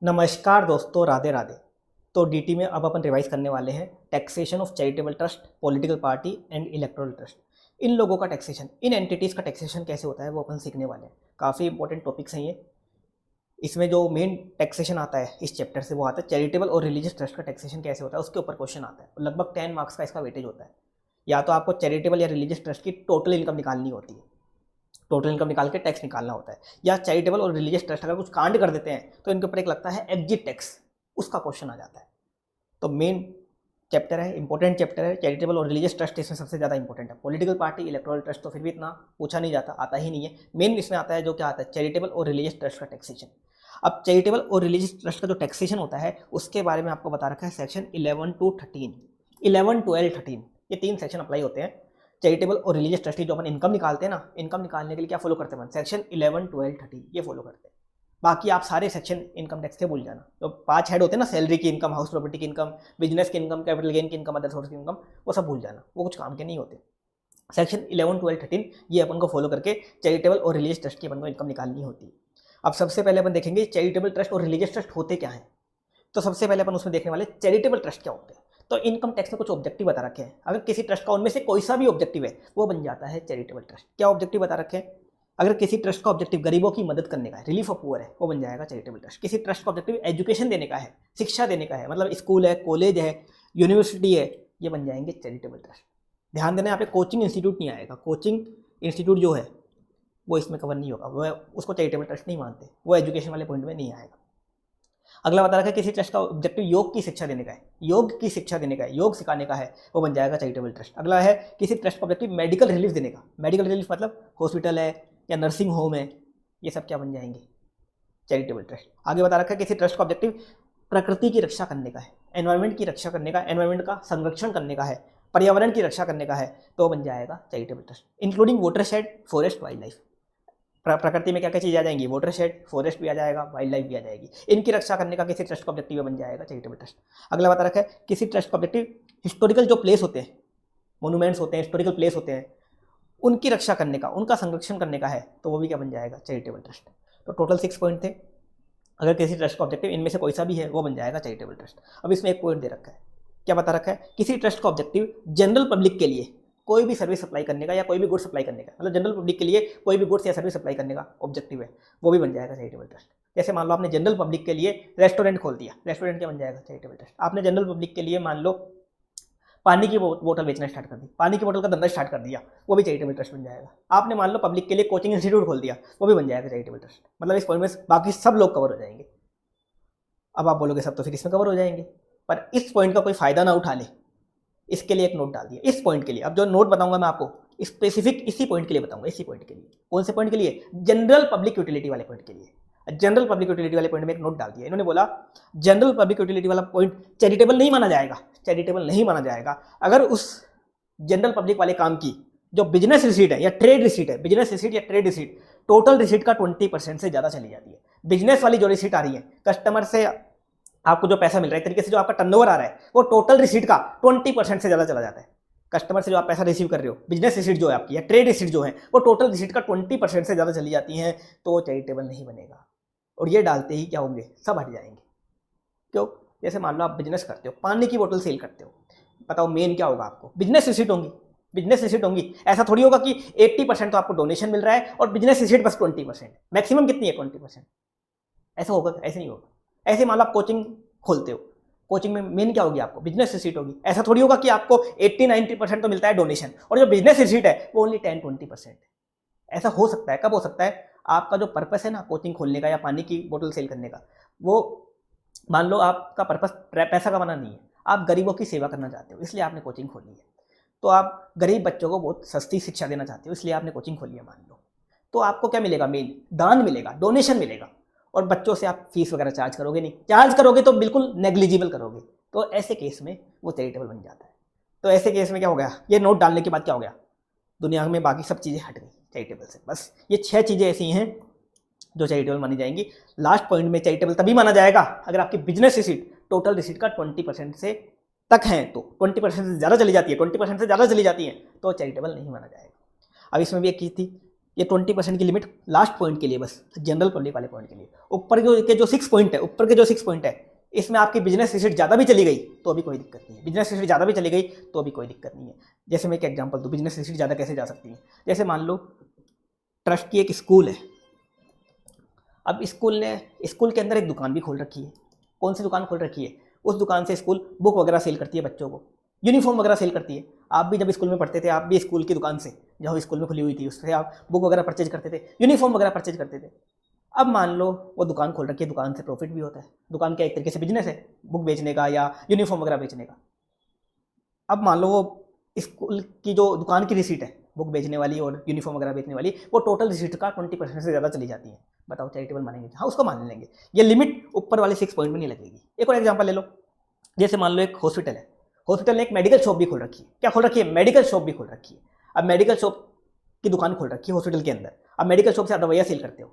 नमस्कार दोस्तों, राधे राधे। तो डीटी में अब अपन रिवाइज करने वाले हैं taxation of charitable trust, political party and electoral trust. इन लोगों का टैक्सेशन, इन एंटिटीज़ का टैक्सेशन कैसे होता है वो अपन सीखने वाले हैं। काफ़ी इंपॉर्टेंट टॉपिक्स हैं ये। इसमें जो मेन टैक्सेशन आता है इस चैप्टर से वो आता है चैरिटेबल और रिलीजियस ट्रस्ट का टैक्सेशन कैसे होता है, उसके ऊपर क्वेश्चन आता है। लगभग 10 मार्क्स का इसका वेटेज होता है। या तो आपको चैरिटेबल या रिलीजियस ट्रस्ट की टोटल इनकम निकालनी होती है, टोटल इनकम निकाल के टैक्स निकालना होता है, या चैरिटेबल और रिलीजियस ट्रस्ट अगर कुछ कांड कर देते हैं तो इनके ऊपर एक लगता है एग्जिट टैक्स, उसका क्वेश्चन आ जाता है। तो मेन चैप्टर है, इंपॉर्टेंट चैप्टर है चैरिटेबल और रिलीजियस ट्रस्ट। इसमें सबसे ज़्यादा इंपॉर्टेंट है। पॉलिटिकल पार्टी, इलेक्टोरल ट्रस्ट तो फिर भी इतना पूछा नहीं जाता, आता ही नहीं है। मेन इसमें आता है जो क्या आता है, चैरिटेबल और रिलीजियस ट्रस्ट का टैक्सेशन। अब चैरिटेबल और रिलीजियस ट्रस्ट का जो टैक्सेशन होता है उसके बारे में आपको बता रखा है सेक्शन 11 to 13, 11, 12, 13, ये 3 सेक्शन अप्लाई होते हैं। चैरिटेबल और रिलीजियस ट्रस्ट की जो अपन इनकम निकालते हैं ना, इनकम निकालने के लिए क्या फॉलो करते हैं, सेक्शन 11, 12, 13 ये फॉलो करते हैं। बाकी आप सारे सेक्शन इनकम टैक्स के भूल जाना। जो 5 हेड होते हैं ना, सैलरी की इनकम, हाउस प्रॉपर्टी की इनकम, बिजनेस की इनकम, कैपिटल गेन की इनकम, अदर सोर्स की इनकम, वो सब भूल जाना, वो कुछ काम के नहीं होते। सेक्शन 11, 12, 13 ये अपन को फॉलो करके चैरिटेबल और रिलीजियस ट्रस्ट की अपन को इनकम निकालनी होती है। अब सबसे पहले अपन देखेंगे चैरिटेबल ट्रस्ट और रिलीजियस ट्रस्ट होते क्या हैं। तो सबसे पहले अपन उसमें देखने वाले चैरिटेबल ट्रस्ट क्या होते हैं। तो इनकम टैक्स में कुछ ऑब्जेक्टिव बता रखे हैं। अगर किसी ट्रस्ट का उनमें से कोई सा भी ऑब्जेक्टिव है वो बन जाता है चैरिटेबल ट्रस्ट। क्या ऑब्जेक्टिव बता रखे हैं? अगर किसी ट्रस्ट का ऑब्जेक्टिव गरीबों की मदद करने का है, रिलीफ ऑफ पुअर है, वो बन जाएगा चैरिटेबल ट्रस्ट। किसी ट्रस्ट का ऑब्जेक्टिव एजुकेशन देने का है, शिक्षा देने का है, मतलब स्कूल है, कॉलेज है, यूनिवर्सिटी है, ये बन जाएंगे चैरिटेबल ट्रस्ट। ध्यान देना, यहाँ पे कोचिंग इंस्टीट्यूट नहीं आएगा। कोचिंग इंस्टीट्यूट जो है वो इसमें कवर नहीं होगा, वो उसको चैरिटेबल ट्रस्ट नहीं मानते, वो एजुकेशन वाले पॉइंट में नहीं आएगा। अगला बता रखा है किसी ट्रस्ट का ऑब्जेक्टिव योग की शिक्षा देने का है, योग की शिक्षा देने का है, योग सिखाने का है, वो बन जाएगा चैरिटेबल ट्रस्ट। अगला है किसी ट्रस्ट का ऑब्जेक्टिव मेडिकल रिलीफ देने का। मेडिकल रिलीफ मतलब हॉस्पिटल है या नर्सिंग होम है, ये सब क्या बन जाएंगे, चैरिटेबल ट्रस्ट। आगे बता रखा है किसी ट्रस्ट का ऑब्जेक्टिव प्रकृति की रक्षा करने का है, एनवायरमेंट की रक्षा करने का, एनवायरमेंट का संरक्षण करने का है, पर्यावरण की रक्षा करने का है, तो बन जाएगा charitable trust. Including watershed, forest, wild life. प्रकृति में क्या क्या चीज़ आ जाएंगी, वाटरशेड, फॉरेस्ट भी आ जाएगा, वाइल्ड लाइफ भी आ जाएगी। इनकी रक्षा करने का किसी ट्रस्ट का ऑब्जेक्टिव बन जाएगा चैरिटेबल ट्रस्ट। अगला बता रखा है किसी ट्रस्ट का ऑब्जेक्टिव हिस्टोरिकल जो प्लेस होते हैं, मोनूमेंट्स होते हैं, हिस्टोरिकल प्लेस होते हैं, उनकी रक्षा करने का, उनका संरक्षण करने का है, तो वो भी क्या बन जाएगा, चैरिटेबल ट्रस्ट। तो टोटल 6 पॉइंट थे। अगर किसी ट्रस्ट का ऑब्जेक्टिव इनमें से कोई सा भी है वो बन जाएगा चैरिटेबल ट्रस्ट। अब इसमें एक पॉइंट दे रखा है, क्या बता रखा है, किसी ट्रस्ट का ऑब्जेक्टिव जनरल पब्लिक के लिए कोई भी सर्विस सप्लाई करने का या कोई भी गुड सप्लाई करने का, मतलब जनरल पब्लिक के लिए कोई भी गुड्स या सर्विस सप्लाई करने का ऑब्जेक्टिव है, वो भी बन जाएगा चैरिटेबल ट्रस्ट। जैसे मान लो आपने जनरल पब्लिक के लिए रेस्टोरेंट खोल दिया, रेस्टोरेंट क्या बन जाएगा, चैरिटेबल ट्रस्ट। आपने जनरल पब्लिक के लिए मान लो पानी की बोतल बेचना स्टार्ट कर दी, पानी की बोतल का धंधा स्टार्ट कर दिया, वो भी चैरिटेबल ट्रस्ट बन जाएगा। आपने मान लो पब्लिक के लिए कोचिंग इंस्टीट्यूट खोल दिया, वो भी बन जाएगा चैरिटेबल ट्रस्ट। मतलब इस पॉइंट में बाकी सब लोग कवर हो जाएंगे। अब आप बोलोगे सब तो फिर इसमें कवर हो जाएंगे, पर इस पॉइंट का कोई फायदा ना उठा ले, इसके लिए एक नोट डाल दिया। इस पॉइंट के लिए अब जो नोट बताऊंगा मैं आपको स्पेसिफिक इसी पॉइंट के लिए बताऊंगा, इसी पॉइंट के लिए। कौन से पॉइंट के लिए, जनरल पब्लिक यूटिलिटी वाले पॉइंट के लिए। जनरल पब्लिक यूटिलिटी वाले पॉइंट में एक नोट डाल दिया। इन्होंने बोला जनरल पब्लिक यूटिलिटी वाला पॉइंट चैरिटेबल नहीं माना जाएगा, चैरिटेबल नहीं माना जाएगा अगर उस जनरल पब्लिक वाले काम की जो बिजनेस रिसीट है या ट्रेड रिसीट है, बिजनेस रिसीट या ट्रेड रिसीट टोटल रिसीट का 20% से ज़्यादा चली जाती है। बिजनेस वाली जो रिसीट आ रही है, कस्टमर से आपको जो पैसा मिल रहा है, एक तरीके से जो आपका टर्नओवर आ रहा है, वो टोटल रिसीट का 20% से ज़्यादा चला जाता है। कस्टमर से जो आप पैसा रिसीव कर रहे हो, बिजनेस रिसीट जो है आपकी या ट्रेड रिसीट जो है, वो टोटल रिसीट का 20% से ज़्यादा चली जाती हैं, तो चैरिटेबल नहीं बनेगा। और ये डालते ही क्या होंगे, सब हट जाएंगे। क्यों? जैसे मान लो आप बिजनेस करते हो, पानी की बोतल सेल करते हो, बताओ मेन क्या होगा आपको, बिजनेस रिसीट होंगी, बिजनेस रिसीट होंगी। ऐसा थोड़ी होगा कि 80% तो आपको डोनेशन मिल रहा है और बिजनेस रिसीट बस 20%। मैक्सिमम कितनी है, 20%। ऐसा होगा? ऐसे नहीं होगा। ऐसे मान लो आप कोचिंग खोलते हो, कोचिंग में मेन क्या होगी आपको, बिजनेस रिसीट होगी। ऐसा थोड़ी होगा कि आपको 80-90% तो मिलता है डोनेशन और जो बिजनेस रिसीट है वो ओनली 10-20%। ऐसा हो सकता है, कब हो सकता है, आपका जो पर्पस है ना कोचिंग खोलने का या पानी की बोतल सेल करने का, वो मान लो आपका पर्पस पैसा कमाना नहीं है, आप गरीबों की सेवा करना चाहते हो, इसलिए आपने कोचिंग खोली है। तो आप गरीब बच्चों को बहुत सस्ती शिक्षा देना चाहते हो, इसलिए आपने कोचिंग खोली है मान लो। तो आपको क्या मिलेगा, मेन दान मिलेगा, डोनेशन मिलेगा। और बच्चों से आप फीस वगैरह चार्ज करोगे नहीं, चार्ज करोगे तो बिल्कुल नेग्लिजिबल करोगे। तो ऐसे केस में वो चैरिटेबल बन जाता है। तो ऐसे केस में क्या हो गया, ये नोट डालने के बाद क्या हो गया, दुनिया में बाकी सब चीज़ें हट गई चैरिटेबल से। बस ये 6 चीज़ें ऐसी हैं जो चैरिटेबल मानी जाएंगी। लास्ट पॉइंट में चैरिटेबल तभी माना जाएगा अगर आपकी बिजनेस रिसीट टोटल रिसीट का 20% से तक है, तो 20% से ज़्यादा चली जाती है, 20% से ज़्यादा चली जाती है तो चैरिटेबल नहीं माना जाएगा। अब इसमें भी एक चीज़ थी, ये 20% की लिमिट लास्ट पॉइंट के लिए, बस जनरल पब्लिक वाले पॉइंट के लिए। ऊपर के जो 6 पॉइंट है, ऊपर के जो 6 पॉइंट है, इसमें आपकी बिजनेस रिसीट ज़्यादा भी चली गई तो अभी कोई दिक्कत नहीं है। बिजनेस रिसीट ज़्यादा भी चली गई तो अभी कोई दिक्कत नहीं है। जैसे मैं एक एग्जांपल दूँ, बिजनेस रिसीट ज़्यादा कैसे जा सकती है। जैसे मान लो ट्रस्ट की एक स्कूल है, अब स्कूल के अंदर एक दुकान भी खोल रखी है। कौन सी दुकान खोल रखी है? उस दुकान से स्कूल बुक वगैरह सेल करती है, बच्चों को यूनिफॉर्म वगैरह सेल करती है। आप भी जब स्कूल में पढ़ते थे, आप भी स्कूल की दुकान से, जहाँ स्कूल में खुली हुई थी, उससे आप बुक वगैरह परचेज करते थे, यूनिफॉर्म वगैरह परचेज करते थे। अब मान लो वो दुकान खोल रखी है, दुकान से प्रॉफिट भी होता है। दुकान का एक तरीके से बिजनेस है, बुक बेचने का या यूनिफॉर्म वगैरह बेचने का। अब मान लो वो स्कूल की जो दुकान की रिसीट है, बुक बेचने वाली और यूनिफॉर्म वगैरह बेचने वाली, वो टोटल रिसीट का 20% से ज़्यादा चली जाती है। बताओ चैरिटेबल मानेंगे? हाँ, उसको मान लेंगे। ये लिमिट ऊपर वाले 6 पॉइंट में नहीं लगेगी। एक और एग्जांपल ले लो। जैसे मान लो एक हॉस्पिटल है, हॉस्पिटल ने एक मेडिकल शॉप भी खोल रखी है। क्या खोल रखी है? मेडिकल शॉप भी खोल रखी है। अब मेडिकल शॉप की दुकान खोल रखी है हॉस्पिटल के अंदर। अब मेडिकल शॉप से आप दवाइयाँ सेल करते हो,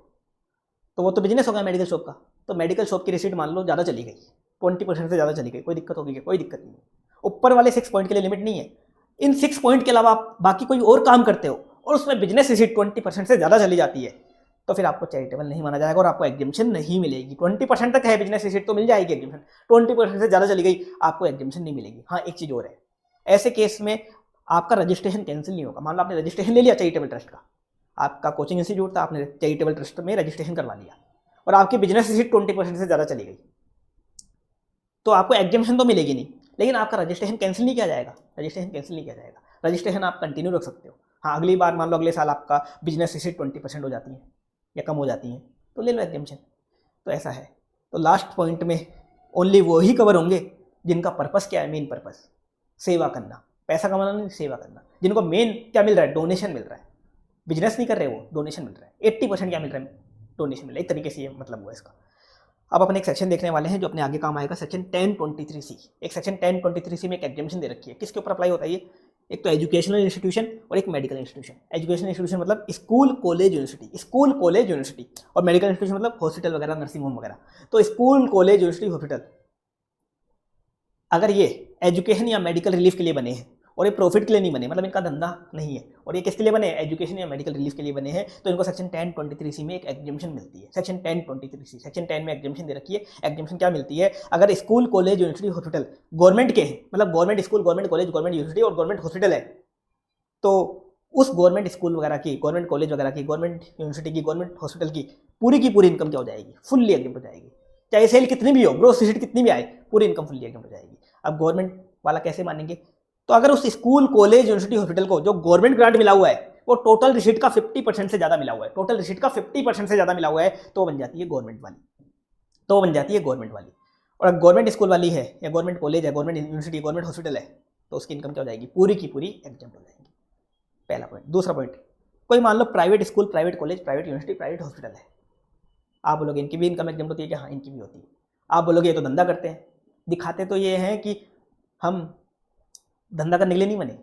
तो वो तो बिजनेस हो गया मेडिकल शॉप का। तो मेडिकल शॉप की रिसीट मान लो ज़्यादा चली गई, 20% से ज़्यादा चली गई, कोई दिक्कत होगी क्या? कोई दिक्कत नहीं है। ऊपर वाले 6 पॉइंट के लिए लिमिट नहीं है। इन 6 पॉइंट के अलावा आप बाकी कोई और काम करते हो और उसमें बिजनेस रिसीट 20% से ज़्यादा चली जाती है, तो फिर आपको चैरिटेबल नहीं माना जाएगा और आपको एग्जेम्पशन नहीं मिलेगी। 20% तक है बिजनेस रिसीट तो मिल जाएगी एग्जेम्पशन, 20% से ज़्यादा चली गई आपको एग्जेम्पशन नहीं मिलेगी। हाँ, एक चीज़ और है, ऐसे केस में आपका रजिस्ट्रेशन कैंसिल नहीं होगा। मान लो आपने रजिस्ट्रेशन ले लिया चैरिटेबल ट्रस्ट का, आपका कोचिंग इंस्टीट्यूट था, आपने चैरिटेबल ट्रस्ट में रजिस्ट्रेशन करवा लिया और आपकी बिजनेस रिसीट 20% से ज़्यादा चली गई, तो आपको एग्जेम्पशन तो मिलेगी नहीं, लेकिन आपका रजिस्ट्रेशन कैंसिल नहीं किया जाएगा। रजिस्ट्रेशन कैंसिल नहीं किया जाएगा, रजिस्ट्रेशन आप कंटिन्यू रख सकते हो। हाँ, अगली बार मान लो अगले साल आपका बिजनेस रिसीट 20% हो जाती है या कम हो जाती है, तो ले लो एग्जेम्पशन। तो ऐसा है। तो लास्ट पॉइंट में ओनली वो ही कवर होंगे जिनका पर्पस क्या है, मेन पर्पस सेवा करना, पैसा कमाना नहीं, सेवा करना। जिनको मेन क्या मिल रहा है? डोनेशन मिल रहा है। बिजनेस नहीं कर रहे, वो डोनेशन मिल रहा है। 80% क्या मिल रहा है? डोनेशन मिल रहा है। एक तरीके से ये मतलब हुआ इसका। अब अपन एक सेक्शन देखने वाले हैं जो अपने आगे काम आएगा, सेक्शन 1023C। एक सेक्शन 1023C में एक एग्जेम्पशन दे रखी है। किसके ऊपर अप्लाई होता है ये? एक तो एजुकेशनल इंस्टीट्यूशन और एक मेडिकल इंस्टीट्यूशन। एजुकेशनल इंस्टीट्यूशन मतलब school college university, school college university, और मेडिकल इंस्टीट्यूशन मतलब हॉस्पिटल वगैरह, नर्सिंग होम वगैरह। तो स्कूल कॉलेज यूनिवर्सिटी हॉस्पिटल, अगर ये एजुकेशन या मेडिकल रिलीफ के लिए बने हैं और ये प्रॉफिट के लिए नहीं बने, मतलब इनका धंधा नहीं है, और ये किसके लिए बने? एजुकेशन या मेडिकल रिलीफ के लिए बने हैं, तो इनको सेक्शन 1023C में एक एग्जेम्पशन मिलती है। सेक्शन 1023C, सेक्शन 10 में एग्जेम्पशन दे रखी है। एग्जेम्पशन क्या मिलती है? अगर school college university hospital government के हैं, मतलब government school, government college, government university और गवर्नमेंट हॉस्पिटल है, तो उस गवर्नमेंट स्कूल वगैरह की, गवर्नमेंट कॉलेज वगैरह की, गवर्नमेंट यूनिवर्सिटी की, गवर्नमेंट हॉस्पिटल की पूरी इनकम क्या हो जाएगी? फुल्ली एग्जेम्प्ट हो जाएगी। चाहे सेल कितनी भी हो, ग्रोस रिसीट कितनी भी आए, पूरी इनकम फुल्ली एग्जेम्प्ट हो जाएगी। अब गवर्नमेंट वाला कैसे मानेंगे? तो अगर उस स्कूल कॉलेज यूनिवर्सिटी हॉस्पिटल को जो गवर्नमेंट ग्रांट मिला हुआ है वो टोटल रिसीट का 50% से ज़्यादा मिला हुआ है, टोटल रिसीट का 50% से ज़्यादा मिला हुआ है, तो बन जाती है गवर्नमेंट वाली, तो बन जाती है गवर्नमेंट वाली। और अगर गवर्नमेंट स्कूल वाली है या गवर्नमेंट कॉलेज है, गवर्नमेंट यूनिवर्सिटी, गवर्नमेंट हॉस्पिटल है, तो उसकी इनकम क्या हो जाएगी? पूरी की पूरी एग्जेम्प्ट हो जाएगी। पहला पॉइंट। दूसरा पॉइंट, कोई मान लो private school, private college, private university, private hospital है, आप बोलोगे इनकी भी इनकम एग्जेम्प्ट होती है क्या? हाँ, इनकी भी होती है। आप बोलोगे ये तो धंधा करते हैं, दिखाते तो ये हैं कि हम धंधा करने के लिए नहीं बने,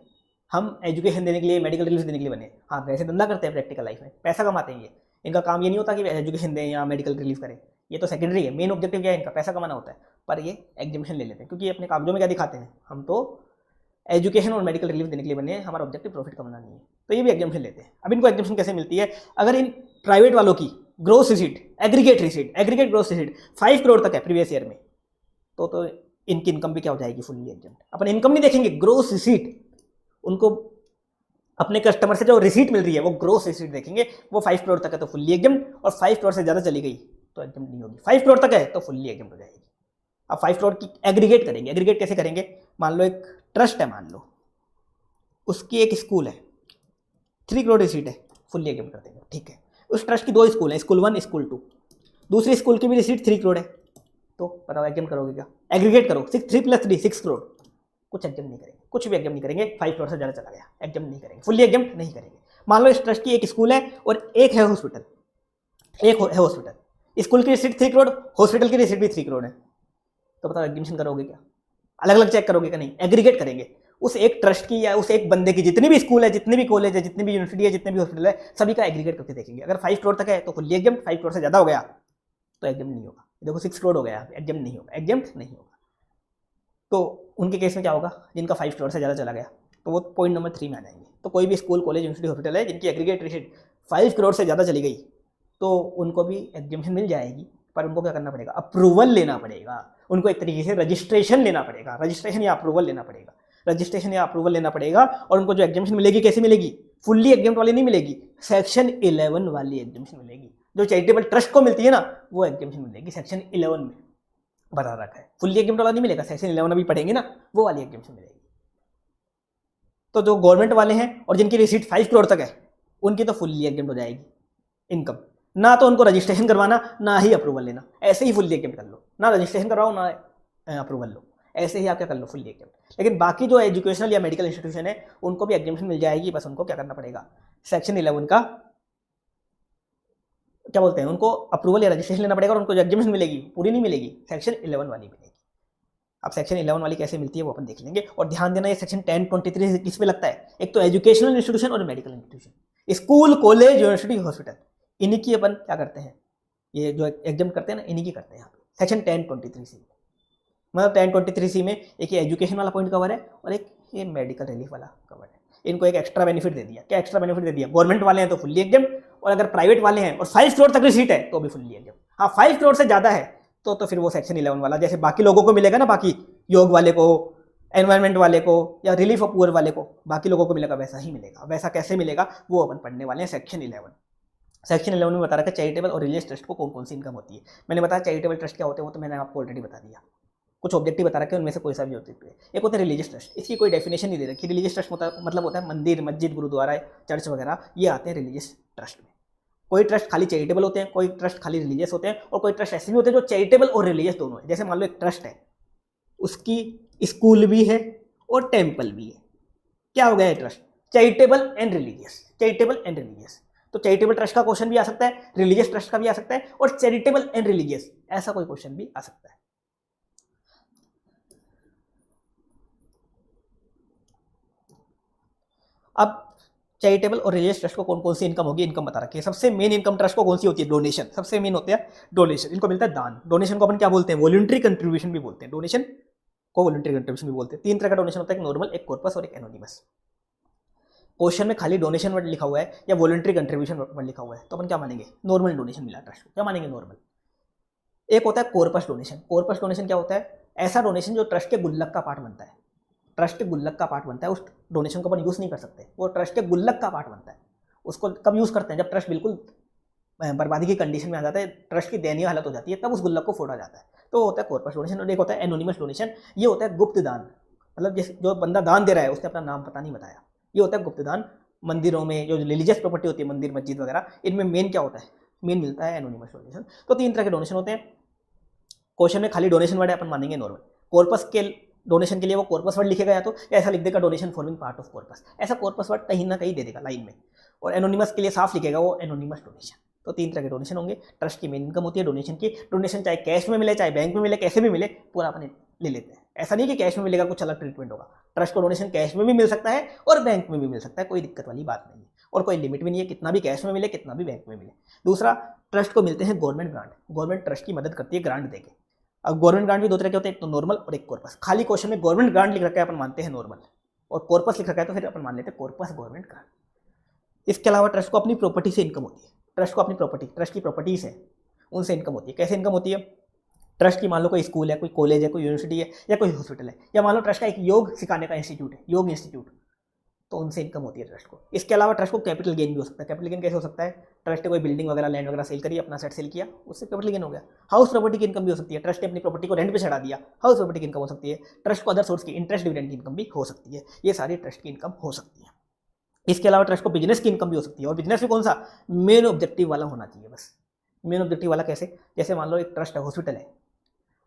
हम एजुकेशन देने के लिए, मेडिकल रिलीफ देने के लिए बने। हाँ, वैसे धंधा करते हैं प्रैक्टिकल लाइफ में, पैसा कमाते हैं ये। इनका काम ये नहीं होता कि एजुकेशन दें या मेडिकल रिलीफ करें, ये तो सेकेंडरी है। मेन ऑब्जेक्टिव क्या है इनका? पैसा कमाना होता है। पर ये एग्जेम्पशन ले लेते हैं क्योंकि ये अपने कागजों में क्या दिखाते हैं? हम तो एजुकेशन और मेडिकल रिलीफ देने के लिए बने हैं, हमारा ऑब्जेक्टिव प्रॉफिट कमाना नहीं है, तो ये भी एग्जेम्पशन लेते हैं। अब इनको एग्जेम्पशन कैसे मिलती है? अगर इन प्राइवेट वालों की gross receipt, aggregate gross receipt 5 crore तक है प्रीवियस ईयर में, तो इनकी इनकम भी क्या हो जाएगी? Fully exempt. अपन इनकम नहीं देखेंगे, ग्रोस रिसीट, उनको अपने कस्टमर से जो रिसीट मिल रही है वो ग्रोस रिसीट देखेंगे। वो 5 करोड़ तक है तो फुल्ली एग्जेम्प्ट, और 5 करोड़ से ज़्यादा चली गई तो एग्जेम्प्ट नहीं होगी। 5 करोड़ तक है तो फुल्ली एग्जेम्प्ट हो जाएगी। अब 5 करोड़ की एग्रीगेट करेंगे। एग्रीगेट कैसे करेंगे? मान लो एक ट्रस्ट है, मान लो उसकी एक स्कूल है, 3 करोड़ रिसीट है, फुल्ली एग्जेम्प्ट कर देंगे। ठीक है, उस ट्रस्ट की 2 स्कूल हैं, स्कूल 1, स्कूल 2, दूसरी स्कूल की भी रिसीट 3 करोड़ है, तो बताओ एग्जेम्प्ट करोगे क्या? एग्रीगेट करो, 3 + 3 6 करोड़, कुछ एग्जेम्प्ट नहीं करेंगे, कुछ भी एग्जेम्प्ट नहीं करेंगे। 5 करोड़ से ज़्यादा चला गया, एग्जेम्प्ट नहीं करेंगे, फुल्ली एग्जेम्प्ट नहीं करेंगे। मान लो इस ट्रस्ट की एक स्कूल है और एक है हॉस्पिटल, एक है हॉस्पिटल, स्कूल की रिसीट 3 करोड़, हॉस्पिटल की रिसीट भी 3 करोड़ है, तो बताओ एग्जीमेशन करोगे क्या? अलग अलग चेक करोगे क्या? नहीं, एग्रीगेट करेंगे। उस एक ट्रस्ट की या उस एक बंदे की जितनी भी स्कूल है, जितने भी कॉलेज है, जितनी भी यूनिवर्सिटी है, जितने भी हॉस्पिटल है, सभी का एग्रीगेट करके देखेंगे। अगर 5 करोड़ तक है तो फुल्ली एग्जेम्प्ट, 5 करोड़ से ज़्यादा हो गया तो एग्जेम्प्ट नहीं होगा। देखो 6 करोड़ हो गया, एग्जेम्प्ट नहीं होगा, एग्जेम्प्ट नहीं होगा। तो उनके केस में क्या होगा? जिनका 5 करोड़ से ज़्यादा चला गया तो वो पॉइंट नंबर 3 में आ जाएंगे। तो कोई भी स्कूल, कॉलेज, यूनिवर्सिटी, हॉस्पिटल है जिनकी एग्रीगेट रिसीट 5 करोड़ से ज़्यादा चली गई तो उनको भी एग्जेम्पशन मिल जाएगी, पर उनको क्या करना पड़ेगा, अप्रूवल लेना पड़ेगा, उनको एक तरीके से रजिस्ट्रेशन लेना पड़ेगा, रजिस्ट्रेशन या अप्रूवल लेना पड़ेगा, रजिस्ट्रेशन या अप्रूवल लेना पड़ेगा। और उनको जो एग्जेम्पशन मिलेगी कैसे मिलेगी, फुल्ली एग्जेम्प्ट वाली नहीं मिलेगी, सेक्शन 11 वाली एग्जेम्पशन मिलेगी। जो चैरिटेबल ट्रस्ट को मिलती है ना वो एग्जेम्पशन मिलेगी सेक्शन 11 में बता रखा है, फुल्ली एग्जेम्प्ट वाला नहीं मिलेगा, सेक्शन 11 अभी पढ़ेंगे ना, वो वाली एग्जेम्पशन मिलेगी। तो जो गवर्नमेंट वाले हैं और जिनकी रिसीट 5 करोड़ तक है उनकी तो फुल्ली एग्जेम्प्ट हो जाएगी इनकम, ना तो उनको रजिस्ट्रेशन करवाना ना ही अप्रूवल लेना, ऐसे ही फुल्ली एग्जेम्प्ट कर लो, ना रजिस्ट्रेशन करवाओ ना अप्रूवल लो, ऐसे ही आप क्या कर लो, फुल्ली एग्जेम्प्ट। लेकिन बाकी जो एजुकेशनल या मेडिकल इंस्टीट्यूशन है उनको भी एग्जेम्पशन मिल जाएगी, बस उनको क्या करना पड़ेगा, सेक्शन 11 का क्या बोलते हैं, उनको अप्रूवल या रजिस्ट्रेशन लेना पड़ेगा और उनको जो एग्जेम्पशन मिलेगी पूरी नहीं मिलेगी, सेक्शन 11 वाली मिलेगी। अब सेक्शन 11 वाली कैसे मिलती है वो अपन देख लेंगे। और ध्यान देना ये सेक्शन 1023 किस पे लगता है, एक तो एजुकेशनल इंस्टीट्यूशन और medical institution, school college university hospital, इन्हीं की अपन क्या करते हैं, ये जो एग्जाम करते हैं ना इन्हीं की करते हैं यहाँ पे सेक्शन 1023C। मतलब 1023C में एक ये एजुकेशन वाला पॉइंट कवर है और एक ये मेडिकल रिलीफ वाला कवर है। इनको एक एक्स्ट्रा बेनिफिट दे दिया, क्या एक्स्ट्रा बेनिफिट दे दिया, गवर्नमेंट वाले हैं तो फुल्ली एग्जाम, और अगर प्राइवेट वाले हैं और 5 करोड़ तक रिसीट है तो भी फुल्ली एग्जाम। हाँ 5 करोड़ से ज़्यादा है तो फिर वो सेक्शन 11 वाला, जैसे बाकी लोगों को मिलेगा ना, बाकी योग वाले को, एनवायरनमेंट वाले को या रिलीफ ऑफ पुअर वाले को, बाकी लोगों को मिलेगा वैसा ही मिलेगा। वैसा कैसे मिलेगा वो अपन पढ़ने वाले हैं सेक्शन 11। सेक्शन 11 में बता रखा है चैरिटेबल और रिलीजियस ट्रस्ट को कौन कौन सी इनकम होती है। मैंने बताया चैरिटेबल ट्रस्ट क्या होते हैं वो तो मैंने आपको ऑलरेडी बता दिया, कुछ ऑब्जेक्टिव बता रखे हैं उनमें से कोई सा भी ऑब्जेक्टिव है। एक होता है रिलीजियस ट्रस्ट, इसकी कोई डेफिनेशन नहीं दे रखी। रिलीजियस ट्रस्ट मतलब होता है मंदिर मस्जिद गुरुद्वारा चर्च वगैरह ये आते हैं रिलीजियस ट्रस्ट में। कोई ट्रस्ट खाली चैरिटेबल होते हैं, कोई ट्रस्ट खाली रिलीजियस होते हैं, और कोई ट्रस्ट ऐसे भी होते हैं जो चैरिटेबल और रिलीजियस दोनों है। जैसे मान लो एक ट्रस्ट है उसकी स्कूल भी है और टेम्पल भी है, क्या हो गया है trust, charitable and religious, charitable and religious. तो चैरिटेबल ट्रस्ट का क्वेश्चन भी आ सकता है, रिलीजियस ट्रस्ट का भी आ सकता है, और चैरिटेबल एंड रिलीजियस ऐसा कोई क्वेश्चन भी आ सकता है। अब चैरिटेबल और रिलीजियस ट्रस्ट को कौन कौन सी इनकम होगी, इनकम बता रखी है। सबसे मेन इनकम ट्रस्ट को कौन सी होती है, डोनेशन, सबसे मेन होते हैं डोनेशन, इनको मिलता है दान। डोनेशन को अपन क्या बोलते हैं, वॉलंटरी कंट्रीब्यूशन भी बोलते हैं, डोनेशन को वॉलंटरी कंट्रीब्यूशन भी बोलते हैं। 3 तरह का डोनेशन होता है, एक नॉर्मल, एक कॉर्पस और एक एनोनिमस। क्वेश्चन में खाली डोनेशन वर्ड लिखा हुआ है या वॉलंटरी कंट्रीब्यूशन वर्ड लिखा हुआ है तो अपन क्या मानेंगे, नॉर्मल डोनेशन मिला ट्रस्ट को, क्या मानेंगे, नॉर्मल। एक होता है कॉर्पस डोनेशन। कॉर्पस डोनेशन क्या होता है, ऐसा डोनेशन जो ट्रस्ट के गुल्लक का पार्ट बनता है, ट्रस्ट के गुल्लक का पार्ट बनता है, उस डोनेशन को अपन यूज़ नहीं कर सकते, वो ट्रस्ट के गुल्लक का पार्ट बनता है। उसको कब यूज़ करते हैं, जब ट्रस्ट बिल्कुल बर्बादी की कंडीशन में आ जाता है, ट्रस्ट की दयनीय हालत हो जाती है, तब उस गुल्लक को फोड़ा जाता है, तो होता है कॉर्पस डोनेशन। और एक होता है एनोनिमस डोनेशन, ये होता है गुप्त दान, मतलब जो बंदा दान दे रहा है उसने अपना नाम पता नहीं बताया, ये होता है गुप्त दान। मंदिरों में जो रिलीजियस प्रॉपर्टी होती है, मंदिर मस्जिद वगैरह, इनमें मेन क्या होता है, मेन मिलता है एनोनिमस डोनेशन। तो 3 तरह के डोनेशन होते हैं। क्वेश्चन में खाली डोनेशन वर्ड है, अपन मानेंगे नॉर्मल। कॉर्पस के डोनेशन के लिए वो कॉर्पस वर्ड लिखेगा या तो, या ऐसा लिख देगा donation forming part of corpus, ऐसा कॉर्पस वर्ड कहीं ना कहीं दे देगा लाइन में। और एनोनिमस के लिए साफ लिखेगा वो एनोनिमस डोनेशन। तो 3 तरह के डोनेशन होंगे। ट्रस्ट की मेन इनकम होती है डोनेशन की। डोनेशन चाहे कैश में मिले चाहे बैंक में मिले, कैसे भी मिले, पूरा अपन ले लेते हैं। ऐसा नहीं कि कैश में मिलेगा कुछ अलग ट्रीटमेंट होगा। ट्रस्ट को डोनेशन कैश में भी मिल सकता है और बैंक में भी मिल सकता है, कोई दिक्कत वाली बात नहीं है, और कोई लिमिट भी नहीं है, कितना भी कैश में मिले कितना भी बैंक में मिले। दूसरा, ट्रस्ट को मिलते हैं गवर्नमेंट ग्रांट। गवर्नमेंट ट्रस्ट की मदद करती है ग्रांट देके। अब गवर्नमेंट ग्रांट भी 2 तरह के होते हैं, एक तो नॉर्मल और एक कॉर्पस। खाली क्वेश्चन में गवर्नमेंट ग्रांट लिख रखा है, अपन मानते हैं नॉर्मल, और कॉर्पस लिख रखा है तो फिर अपन मान लेते हैं कॉर्पस गवर्नमेंट ग्रांट। इसके अलावा ट्रस्ट को अपनी प्रॉपर्टी से इनकम होती है। ट्रस्ट को अपनी प्रॉपर्टी, ट्रस्ट की प्रॉपर्टीज है उनसे इनकम होती है। कैसे इनकम होती है, ट्रस्ट की मान लो कोई स्कूल है, कोई कॉलेज है, कोई यूनिवर्सिटी है, या कोई हॉस्पिटल है, या मान लो ट्रस्ट का एक योग सिखाने का इंस्टीट्यूट है, योग इंस्टीट्यूट, तो उनसे इनकम होती है ट्रस्ट को। इसके अलावा ट्रस्ट को कैपिटल गेन भी हो सकता है। कैपिटल गेन कैसे हो सकता है, ट्रस्ट ने कोई बिल्डिंग वगैरह लैंड वगैरह सेल करी, अपना सेट सेल किया, उससे कैपिटल गेन हो गया। हाउस प्रॉपर्टी की इनकम भी हो सकती है, ट्रस्ट ने अपनी प्रॉपर्टी को रेंट पे चढ़ा दिया, हाउस प्रॉपर्टी की इनकम हो सकती है। ट्रस्ट को अदर सोर्स की इंटरेस्ट डिविडेंड की इनकम भी हो सकती है, ये सारी ट्रस्ट की इनकम हो सकती है। इसके अलावा ट्रस्ट को बिजनेस की इनकम भी हो सकती है, और बिजनेस भी कौन सा, मेन ऑब्जेक्टिव वाला होना चाहिए बस। मेन ऑब्जेक्टिव वाला कैसे, जैसे मान लो एक ट्रस्ट है, हॉस्पिटल है,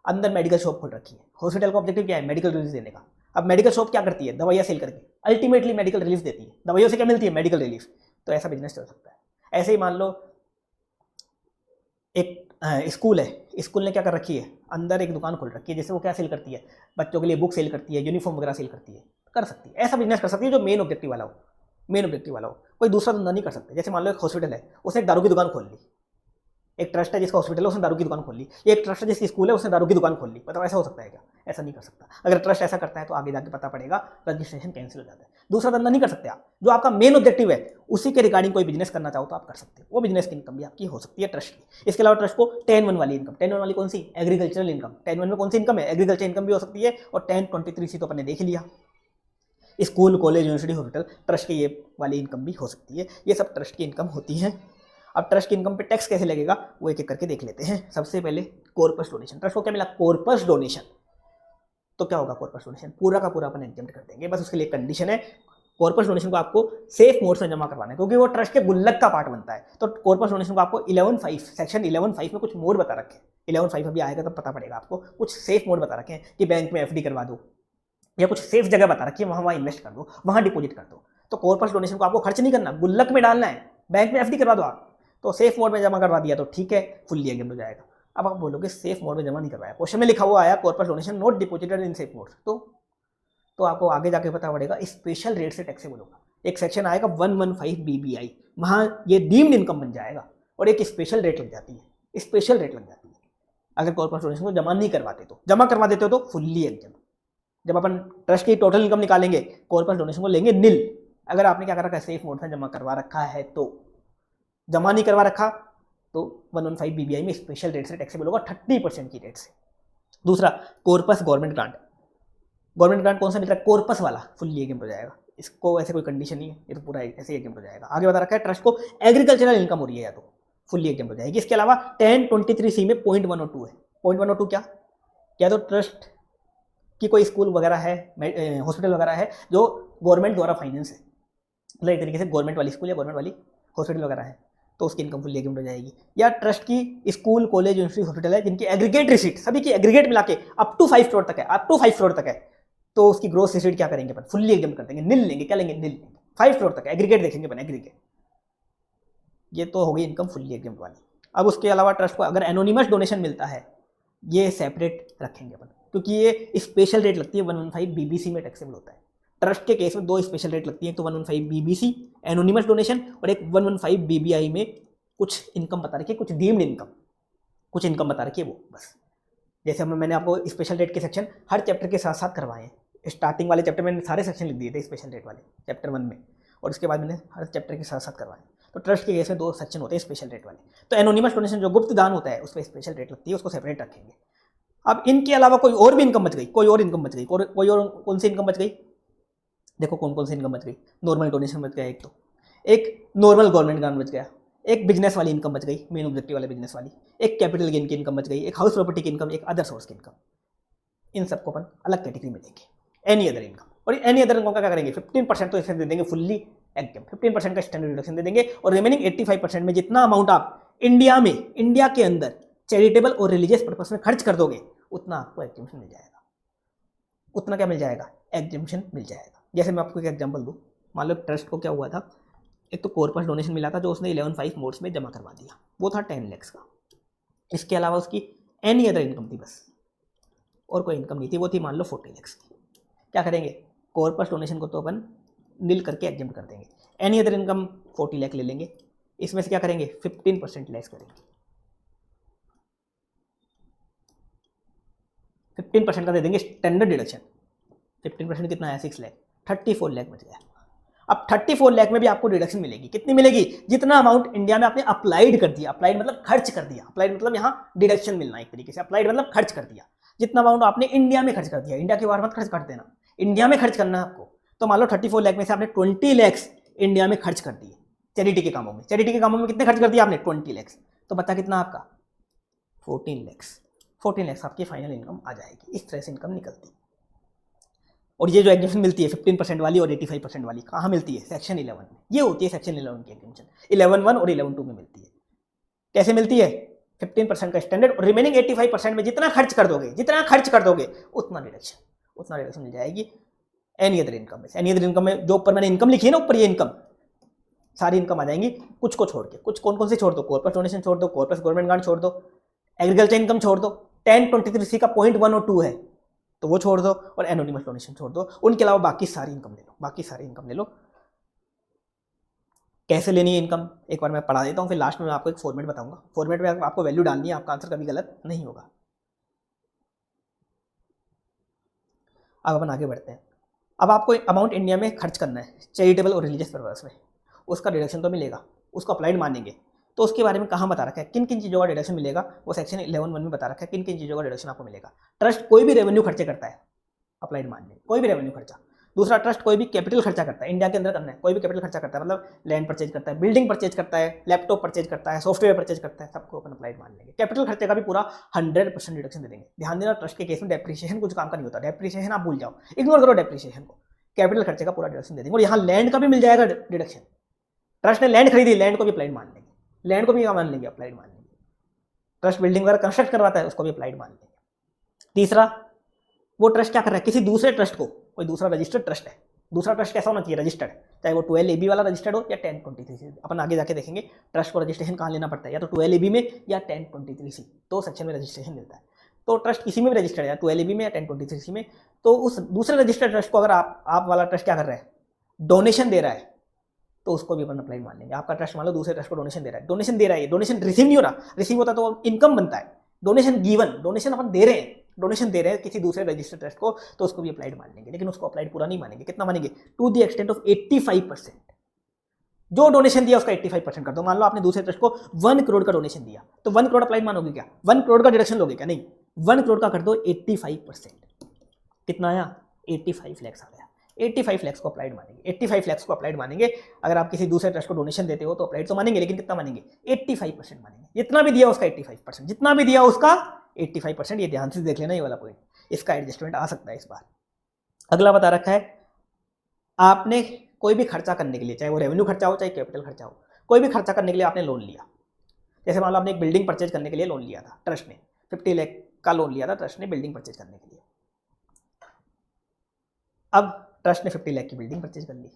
अंदर मेडिकल शॉप खोल रखी है। हॉस्पिटल का ऑब्जेक्टिव क्या है, मेडिकल रिलीफ देने का। अब मेडिकल शॉप क्या करती है, दवाइयाँ सेल करके अल्टीमेटली मेडिकल रिलीफ देती है। दवाइयों से क्या मिलती है, मेडिकल रिलीफ। तो ऐसा बिजनेस चल सकता है। ऐसे ही मान लो एक स्कूल है, स्कूल ने क्या कर रखी है, अंदर एक दुकान खोल रखी है, जैसे वो क्या सेल करती है, बच्चों के लिए बुक सेल करती है, यूनिफॉर्म वगैरह सेल करती है, कर सकती है। ऐसा बिजनेस कर सकती है जो मेन ऑब्जेक्टिव वाला हो, मेन ऑब्जेक्टिव वाला हो। कोई दूसरा धंधा नहीं कर सकते। जैसे मान लो एक हॉस्पिटल है, उसने एक दारू की दुकान खोल ली, एक ट्रस्ट है जिसका हॉस्पिटल है, उसने दारू की दुकान खोल ली, ये एक ट्रस्ट है जिसकी स्कूल है, उसने दारू की दुकान खोल ली। बताओ ऐसा हो सकता है क्या? ऐसा नहीं कर सकता। अगर ट्रस्ट ऐसा करता है तो आगे जाके पता पड़ेगा, रजिस्ट्रेशन कैंसिल हो जाता है। दूसरा धंधा नहीं कर सकते आप, जो आपका मेन ऑब्जेक्टिव है उसी के रिगार्डिंग कोई बिजनेस करना चाहो तो आप कर सकते हो, वो बिजनेस की इनकम भी आपकी हो सकती है ट्रस्ट की। इसके अलावा ट्रस्ट को 10(1) वाली इनकम, 10(1) वाली कौन सी? Agricultural income. 10(1) में कौन सी इनकम है? एग्रीकल्चर इनकम भी हो सकती है। और 10(23) तो अपने देख लिया, school, college, university, hospital, trust की ये वाली इनकम भी हो सकती है। ये सब ट्रस्ट की इनकम होती है। अब ट्रस्ट की इनकम पे टैक्स कैसे लगेगा वो एक एक करके देख लेते हैं। सबसे पहले कॉर्पस डोनेशन। ट्रस्ट को क्या मिला? Corpus donation. तो क्या होगा कॉर्पस डोनेशन? पूरा का पूरा अपन एग्जाम्प्ट कर देंगे, बस उसके लिए कंडीशन है कॉर्पस डोनेशन को आपको सेफ मोड में जमा करवाना है, क्योंकि वो ट्रस्ट के गुल्लक का पार्ट बनता है। तो कॉर्पस डोनेशन को आपको 11(5) सेक्शन 11(5) में कुछ मोड बता रखे हैं। 11(5) अभी आएगा तब पता पड़ेगा आपको। कुछ सेफ मोड बता रखे हैं कि बैंक में एफडी करवा दो, या कुछ सेफ जगह बता रखी है वहाँ इन्वेस्ट कर दो, वहाँ डिपॉजिट कर दो। तो कॉर्पस डोनेशन को आपको खर्च नहीं करना, गुल्लक में डालना है, बैंक में एफडी करवा दो आप। तो सेफ मोड में जमा करवा दिया तो ठीक है, फुल्ली एग्जाम्प्ट हो जाएगा। अब आप बोलोगे सेफ मोड में जमा नहीं करवाया, क्वेश्चन में लिखा हुआ आया corpus donation not deposited in safe mode, तो आपको आगे जाके पता पड़ेगा स्पेशल रेट से टैक्सेबल होगा। एक सेक्शन आएगा 115 BBI, वहाँ ये डीम्ड इनकम बन जाएगा और एक स्पेशल रेट लग जाती है, स्पेशल रेट लग जाती है अगर कॉर्पस डोनेशन को जमा नहीं करवाते। तो जमा करवा देते हो तो फुल्ली एग्जाम्प्ट। जब अपन ट्रस्ट की टोटल इनकम निकालेंगे, कॉर्पस डोनेशन को लेंगे नील। अगर आपने क्या कर रखा है? सेफ मोड में जमा करवा रखा है। तो जमा नहीं करवा रखा तो 115 BBI में स्पेशल रेट से टैक्सेबल होगा, 30% की रेट से। दूसरा corpus government grant. Government grant कौन सा मिल रहा है? कॉर्पस वाला, फुल्ली एग्जाम्प्ट हो जाएगा। इसको ऐसे कोई कंडीशन नहीं है, ये तो पूरा ऐसे एग्जाम्प्ट हो जाएगा। आगे बता रखा है ट्रस्ट को एग्रीकल्चरल इनकम हो रही है या तो फुल्ली एग्जाम्प्ट हो जाएगी। इसके अलावा 10(23) में 0.102 है। 0.102 क्या तो ट्रस्ट कि कोई स्कूल वगैरह है, हॉस्पिटल वगैरह है जो गवर्नमेंट द्वारा फाइनेंस है, मतलब एक तरीके से गवर्नमेंट वाली स्कूल या गवर्नमेंट वाली हॉस्पिटल वगैरह है, तो उसकी इनकम फुल एग्जाम्प्ट हो जाएगी। या ट्रस्ट की स्कूल, कॉलेज, यूनिवर्सिटी, हॉस्पिटल है जिनकी एग्रीगेट रिसीट, सभी की एग्रीगेट मिला के अप टू 5 करोड़ तक है, अप टू 5 करोड़ तक है, तो उसकी ग्रोस रिसीट क्या करेंगे अपन? फुल्ली एग्जाम्प्ट कर देंगे, नील लेंगे। क्या लेंगे? नील लेंगे। 5 करोड़ तक एग्रीगेट देखेंगे अपन, एग्रीगेट। ये तो हो गई इनकम फुल्ली एग्जाम्प्ट वाली। अब उसके अलावा ट्रस्ट को अगर एनोनिमस डोनेशन मिलता है, ये सेपरेट रखेंगे अपन, क्योंकि ये स्पेशल रेट लगती है 115 BBC में टैक्सेबल होता है। ट्रस्ट के केस में 2 स्पेशल रेट लगती है, एक तो 115 BBC एनोनिमस डोनेशन, और एक 115 BBI में कुछ इनकम बता रखी है, कुछ डीम्ड इनकम, कुछ इनकम बता रखी है वो बस। जैसे मैंने आपको स्पेशल रेट के सेक्शन हर चैप्टर के साथ साथ करवाए हैं। स्टार्टिंग वाले चैप्टर में मैंने सारे सेक्शन लिख दिए थे स्पेशल रेट वाले, चैप्टर 1 में, और उसके बाद मैंने हर चैप्टर के साथ साथ करवाए। तो ट्रस्ट के केस में 2 सेक्शन होते हैं स्पेशल रेट वाले। तो एनोनिमस डोनेशन जो गुप्त दान होता है उस पर स्पेशल रेट लगती है, उसको सेपरेट रखेंगे। अब इनके अलावा कोई और भी इनकम बच गई, कोई और इनकम बच गई, कोई और कौन सी इनकम बच गई? देखो कौन कौन सी इनकम बच गई। नॉर्मल डोनेशन बच गया एक, तो एक नॉर्मल गवर्नमेंट ग्रांट बच गया, एक बिजनेस वाली इनकम बच गई, मेन ऑब्जेक्टिव वाले बिजनेस वाली, एक कैपिटल गेन की इनकम बच गई, एक हाउस प्रॉपर्टी की इनकम, एक अदर सोर्स की इनकम। इन सबको अपन अलग कैटेगरी में देंगे, एनी अदर इनकम। और एनी अदर इनकम का क्या करेंगे? 15% तो इसमें दे देंगे फुल्ली एग्जाम, 15% का स्टैंडर्ड डिडक्शन दे देंगे, और रिमेनिंग 85% में जितना अमाउंट आप इंडिया के अंदर चैरिटेबल और रिलीजियस पर्पस में खर्च कर दोगे उतना आपको एग्जाम्पशन मिल जाएगा। उतना क्या मिल जाएगा? एग्जाम्पशन मिल जाएगा। जैसे मैं आपको एक एग्जांपल दूं, मान लो ट्रस्ट को क्या हुआ था, एक तो कॉर्पस डोनेशन मिला था जो उसने 11(5) मोड्स में जमा करवा दिया, वो था 10 लाख का। इसके अलावा उसकी एनी अदर इनकम थी बस, और कोई इनकम नहीं थी, वो थी मान लो 40 लाख की। क्या करेंगे? कॉर्पस डोनेशन को तो अपन नील करके एग्जाम्प्ट कर देंगे, एनी अदर इनकम 40 लाख ले लेंगे, इसमें से क्या करेंगे? 15% लेस करेंगे, 15% का दे देंगे स्टैंडर्ड डिडक्शन। 15% कितना है? 6 लाख, 34 लाख बच गया। अब 34 लाख में भी आपको डिडक्शन मिलेगी, कितनी मिलेगी? जितना अमाउंट इंडिया में आपने अप्लाइड कर दिया, अप्लाइड मतलब खर्च कर दिया, अप्लाइड मतलब यहाँ डिडक्शन मिलना एक तरीके से, अप्लाइड मतलब खर्च कर दिया, जितना अमाउंट आपने इंडिया में खर्च कर दिया, इंडिया के बाहर मत खर्च कर देना, इंडिया में खर्च करना है आपको। तो मान लो 34 लाख में से आपने 20 लाख इंडिया में खर्च कर दिए चैरिटी के कामों में। चैरिटी के कामों में कितने खर्च कर दिया आपने? 20 लाख। तो बता कितना आपका? 14 लाख। 14 लाख आपकी फाइनल इनकम आ जाएगी। इस तरह से इनकम निकलती है। और ये जो एग्जाम्पशन मिलती है 15% वाली और 85% वाली, कहाँ मिलती है? सेक्शन 11 में। ये होती है सेक्शन 11 की एग्जाम्पशन, 11(1) और 11(2) में मिलती है। कैसे मिलती है? 15% का स्टैंडर्ड और रिमेनिंग 85% में जितना खर्च कर दोगे उतना डिडक्शन मिल जाएगी। एनी अदर इनकम में, एनी अदर इनकम में जो ऊपर मैंने इनकम लिखी है ना, ऊपर ये इनकम सारी इनकम आ जाएंगी, कुछ को छोड़ के। कुछ कौन से छोड़ दो? कॉर्पस डोनेशन छोड़ दो, कॉर्पस गवर्नमेंट ग्रांट छोड़ दो, एग्रीकल्चर इनकम छोड़ दो, 1023 का 0.1 और 2 है तो वो छोड़ दो, और एनोनिमस डोनेशन छोड़ दो। उनके अलावा बाकी सारी इनकम ले लो, कैसे लेनी है इनकम एक बार मैं पढ़ा देता हूँ, फिर लास्ट में मैं आपको एक फॉर्मेट बताऊंगा। फॉर्मेट में आपको वैल्यू डालनी है, आपका आंसर कभी गलत नहीं होगा। अब अपन आगे बढ़ते हैं। अब आपको अमाउंट इंडिया में खर्च करना है चैरिटेबल और रिलीजियस पर्पस में, उसका डिडक्शन तो मिलेगा, उसको अप्लाइड मानेंगे। तो उसके बारे में कहाँ बता रखा है, किन किन चीज़ों का डिडक्शन मिलेगा, वो सेक्शन 11(1) में बता रखा है किन किन चीज़ों का डिडक्शन आपको मिलेगा। ट्रस्ट कोई भी रेवेन्यू खर्चे करता है, अप्लाइड मान लेंगे, कोई भी रेवेन्यू खर्चा। दूसरा, ट्रस्ट कोई भी कैपिटल खर्चा करता है, इंडिया के अंदर करना है, कोई भी कैपिटल खर्चा करता है, मतलब लैंड परचेज करता है, बिल्डिंग परचेज करता है, लैपटॉप परचेज करता है, सॉफ्टवेयर परचेज करता है, सबको अपन अप्लाइड मान लेंगे। कैपिटल खर्चे का भी पूरा 100% डिडक्शन दे देंगे। ध्यान देना, ट्रस्ट के केस में डेप्रिसिएशन कुछ काम का नहीं होता, डेप्रिसिएशन आप भूल जाओ, इग्नोर करो डेप्रिसिएशन को, कैपिटल खर्चे का पूरा डिडक्शन दे देंगे। और यहाँ लैंड का भी मिल जाएगा डिडक्शन, ट्रस्ट ने लैंड खरीदी, लैंड को भी अप्लाइड मान लेंगे, लैंड को भी मान लेंगे, अप्लाइड मान लेंगे। ट्रस्ट बिल्डिंग वगैरह कंस्ट्रक्ट करवाता है, उसको भी अप्लाइड मान लेंगे। तीसरा, वो ट्रस्ट क्या कर रहा है, किसी दूसरे ट्रस्ट को, कोई दूसरा रजिस्टर्ड ट्रस्ट है, दूसरा ट्रस्ट कैसा होना चाहिए, रजिस्टर्ड, चाहे वो 12AB वाला रजिस्टर्ड हो या 1023C। अपन आगे जाके देखेंगे ट्रस्ट को रजिस्ट्रेशन कहाँ लेना पड़ता है, या तो 12AB में या 1023C, दो सेक्शन में रजिस्ट्रेशन मिलता है। तो ट्रस्ट किसी में भी रजिस्टर्ड है, 12AB में या 1023C में, तो उस दूसरे रजिस्टर्ड ट्रस्ट को अगर आप वाला ट्रस्ट क्या कर रहा है, डोनेशन दे रहा है, तो उसको भी अपन अप्लाई मान लेंगे। आपका ट्रस्ट मान लो दूसरे ट्रस्ट को डोनेशन दे रहा है, डोनेशन दे रहा है, डोनेशन रिसीव नहीं हो रहा, रिसीव होता तो इनकम बनता है, डोनेशन गिवन, डोनेशन अपन दे रहे हैं, डोनेशन दे रहे हैं किसी दूसरे रजिस्टर्ड ट्रस्ट को, तो उसको भी अप्लाइड मान लेंगे। लेकिन उसको अप्लाइड पूरा नहीं मानेंगे, कितना मानेंगे, टू द एक्सटेंट ऑफ 85%। जो डोनेशन दिया उसका 85% कर दो। मान लो आपने दूसरे ट्रस्ट को 1 करोड़ का डोनेशन दिया, तो 1 करोड़ अप्लाइड मानोगे क्या, 1 करोड़ का डिडक्शन लोगे क्या, नहीं, 1 करोड़ का कर दो 85%, कितना आया, 85 लाख आ गया। 85 लाख को अप्लाइड मानेंगे, 85 लाख को अप्लाइड मानेंगे। अगर आप किसी दूसरे ट्रस्ट को डोनेशन देते हो तो अप्लाइड तो मानेंगे, लेकिन कितना मानेंगे, 85% मानेंगे। जितना भी दिया उसका 85%, जितना भी दिया उसका 85%। ये ध्यान से देख लेना ये वाला पॉइंट, इसका एडजस्टमेंट आ सकता है इस बार। अगला बता रखा है, आपने कोई भी खर्चा करने के लिए, चाहे वो रेवेन्यू खर्चा हो चाहे कैपिटल खर्चा हो, कोई भी खर्चा करने के लिए आपने लोन लिया। जैसे मान लो आपने एक बिल्डिंग परचेज करने के लिए लोन लिया था, ट्रस्ट ने 50 लाख का लोन लिया था, ट्रस्ट ने बिल्डिंग परचेज करने के लिए। अब ट्रस्ट ने 50 लाख की बिल्डिंग परचेज कर ली।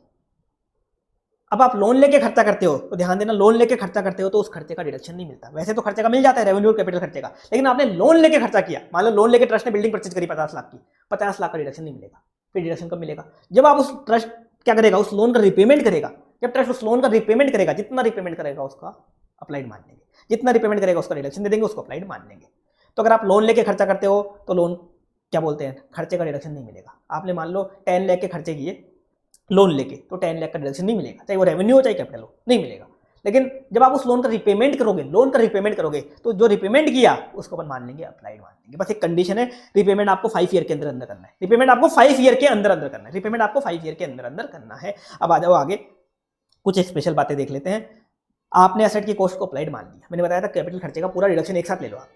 अब आप लोन लेके खर्चा करते हो, तो ध्यान देना, लोन लेके खर्चा करते हो तो उस खर्चे का डिडक्शन नहीं मिलता। वैसे तो खर्चे का मिल जाता है, रेवेन्यू और कैपिटल खर्चे का, लेकिन आपने लोन लेके खर्चा किया। मान लो लोन लेके ट्रस्ट ने बिल्डिंग परचेज करी 50 लाख की, 50 लाख का डिडक्शन नहीं मिलेगा। फिर डिडक्शन कब मिलेगा, जब आप उस ट्रस्ट क्या करेगा, उस लोन का रिपेमेंट करेगा। जब ट्रस्ट उस लोन का रिपेमेंट करेगा, जितना रिपेमेंट करेगा उसका अप्लाइड मान लेंगे, जितना रिपेमेंट करेगा उसका डिडक्शन दे देंगे, उसको अप्लाइड मान लेंगे। तो अगर आप लोन लेके खर्चा करते हो तो लोन क्या बोलते हैं, खर्चे का डिडक्शन नहीं मिलेगा। आपने मान लो 10 लाख के खर्चे किए लोन लेके, तो 10 लाख का डिडक्शन नहीं मिलेगा, चाहे वो रेवेन्यू हो चाहे कैपिटल हो, नहीं मिलेगा। लेकिन जब आप उस लोन का रिपेमेंट करोगे, लोन का रिपेमेंट करोगे, तो जो रिपेमेंट किया उसको अपन मान लेंगे, अप्लाइड मान लेंगे। बस एक कंडीशन है, रिपेमेंट आपको 5 ईयर के अंदर अंदर करना है, रिपेमेंट आपको 5 ईयर के अंदर अंदर करना है, रिपेमेंट आपको 5 ईयर के अंदर अंदर करना है। अब आ जाओ आगे, कुछ स्पेशल बातें देख लेते हैं। आपने असेट की कॉस्ट को अप्लाइड मान लिया, मैंने बताया था कैपिटल खर्चे का पूरा डिडक्शन एक साथ ले लो आप,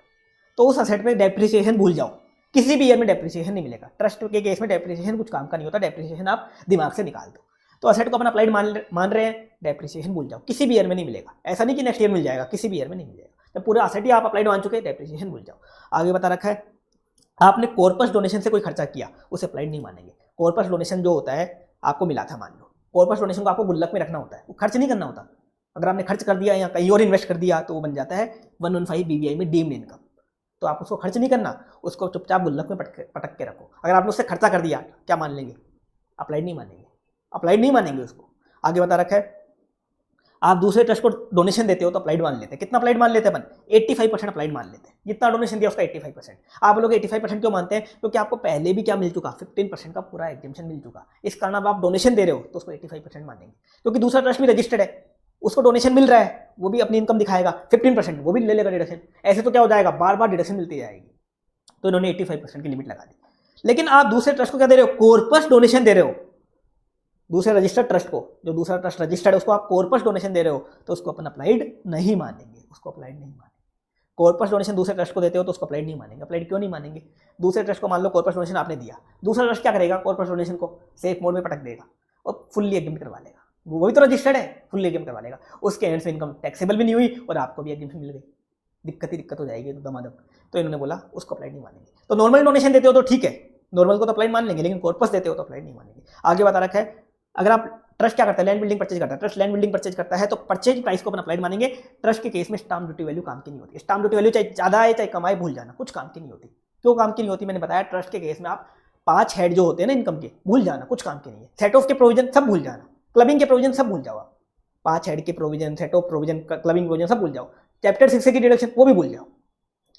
तो उस असेट में डेप्रिसिएशन भूल जाओ, किसी भी ईयर में डेप्रिसिएशन नहीं मिलेगा। ट्रस्ट के केस में डेप्रिसिएशन कुछ काम का नहीं होता, डेप्रिसिएशन आप दिमाग से निकाल दो। तो असेट को अपन अप्लाइड मान रहे हैं, डेप्रिसिएशन भूल जाओ, किसी भी ईयर में नहीं मिलेगा। ऐसा नहीं कि नेक्स्ट ईयर मिल जाएगा, किसी भी ईयर में नहीं मिलेगा। जब पूरा असेट ही आप अप्लाइड मान चुके हैं, डेप्रिसिएशन भूल जाओ। आगे बता रखा है, आपने कॉर्पस डोनेशन से कोई खर्चा किया, उसे अप्लाइड नहीं मानेंगे। कॉर्पस डोनेशन जो होता है आपको मिला था, मान लो कॉर्पस डोनेशन को आपको गुल्लक में रखना होता है, वो खर्च नहीं करना होता। अगर आपने खर्च कर दिया या कहीं और इन्वेस्ट कर दिया तो वो बन जाता है 115 BBI में डीम्ड इनकम। तो आप उसको खर्च नहीं करना, उसको चुपचाप गुल्लक में पटक के रखो। अगर आपने उससे खर्चा कर दिया, क्या मान लेंगे, अप्लाइड नहीं मानेंगे, अप्लाइड नहीं मानेंगे उसको। आगे बता रखा है, आप दूसरे ट्रस्ट को डोनेशन देते हो तो अप्लाइड मान लेते हैं। कितना अप्लाइड मान लेते हैं अपन, 85% अप्लाइड मान लेते हैं। जितना डोनेशन दिया उसका 85%। आप लोग 85% क्यों मानते हैं, क्योंकि आपको पहले भी क्या मिल चुका, 15% का पूरा एग्जेम्पशन मिल चुका। इस कारण अब आप डोनेशन दे रहे हो तो उसको 85% मानेंगे, क्योंकि दूसरा ट्रस्ट भी रजिस्टर्ड है, उसको डोनेशन मिल रहा है, वो भी अपनी इनकम दिखाएगा, 15% वो भी ले लेगा डिडक्शन। ऐसे तो क्या हो जाएगा, बार बार डिडक्शन मिलती जाएगी। तो इन्होंने 85% की लिमिट लगा दी। लेकिन आप दूसरे ट्रस्ट को क्या दे रहे हो, कॉर्पस डोनेशन दे रहे हो। दूसरे रजिस्टर्ड ट्रस्ट को, जो दूसरा ट्रस्ट रजिस्टर्ड है उसको आप कॉर्पस डोनेशन दे रहे हो, तो उसको अपन अप्लाइड नहीं मानेंगे, उसको अप्लाइड नहीं मानेंगे। कॉर्पस डोनेशन दूसरे ट्रस्ट को देते हो तो उसको अप्लाइड नहीं मानेंगे। अप्लाइड क्यों नहीं मानेंगे, दूसरे ट्रस्ट को मान लो कॉर्पस डोनेशन आपने दिया, दूसरा ट्रस्ट क्या करेगा, कॉर्पस डोनेशन को सेफ मोड में पटक देगा और फुल्ली एग्जीम्ट करवा लेगा। वो भी तो रजिस्टर्ड है, फुल्ली एग्जीम्ट करवा लेगा। उसके एंड से इनकम टैक्सेबल भी नहीं हुई और आपको भी एग्जीम्शन मिल गई, दिक्कत ही दिक्कत हो जाएगी दमादम। तो इन्होंने बोला उसको अप्लाइड नहीं मानेंगे। तो नॉर्मल डोनेशन देते हो तो ठीक है, नॉर्मल को तो अप्लाइड मान लेंगे, लेकिन कॉर्पस देते हो तो अप्लाइड नहीं मानेंगे। आगे बता रखा है, अगर आप ट्रस्ट क्या करता है, लैंड बिल्डिंग परचेज करता है, ट्रस्ट लैंड बिल्डिंग परचेज करता है तो परचेज प्राइस को अपन अप्लाइड मानेंगे। ट्रस्ट के केस में स्टाम्प ड्यूटी वैल्यू काम की नहीं होती। स्टाम्प ड्यूटी वैल्यू चाहे ज़्यादा है चाहे कम आए, भूल जाना, कुछ काम की नहीं होती। क्यों काम की नहीं होती, मैंने बताया, ट्रस्ट के केस में आप 5 हेड जो होते हैं ना इनकम के, भूल जाना, कुछ काम के नहीं है। सेट ऑफ के प्रोविजन सब भूल जाना, क्लबिंग के प्रोविजन सब भूल जाओ आप, 5 हेड के provision, set of provision, clubbing provision सब भूल जाओ। चैप्टर 6 की डिडक्शन वो भी भूल जाओ,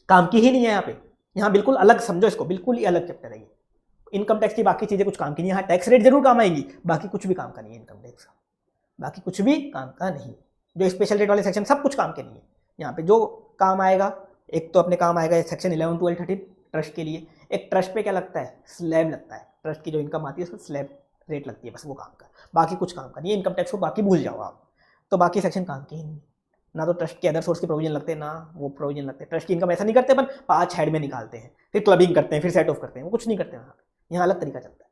काम की ही नहीं है यहाँ पे। यहाँ बिल्कुल अलग समझो इसको, बिल्कुल ही अलग चैप्टर है ये। इनकम टैक्स की बाकी चीजें कुछ काम की नहीं है। यहाँ टैक्स रेट जरूर काम आएगी, बाकी कुछ भी काम का नहीं है इनकम टैक्स का, बाकी कुछ भी काम का नहीं। जो स्पेशल रेट वाले सेक्शन सब कुछ काम के नहीं है। यहाँ पे जो काम आएगा, एक तो अपने काम आएगा सेक्शन 11, 12, 13 ट्रस्ट के लिए। एक ट्रस्ट पे क्या लगता है, स्लैब लगता है। ट्रस्ट की जो इनकम आती है उसमें स्लैब रेट लगती है, बस वो काम का, बाकी कुछ काम का नहीं है। इनकम टैक्स को बाकी भूल जाओ आप, तो बाकी सेक्शन काम के ही नहीं। ना तो ट्रस्ट के अदर सोर्स के प्रोविजन लगते हैं, ना वो प्रोविजन लगते हैं। ट्रस्ट की इनकम ऐसा नहीं करते, अपन 5 हेड में निकालते हैं, फिर क्लबिंग करते हैं, फिर सेट ऑफ करते हैं, वो कुछ नहीं करते हैं। यहाँ अलग तरीका चलता है।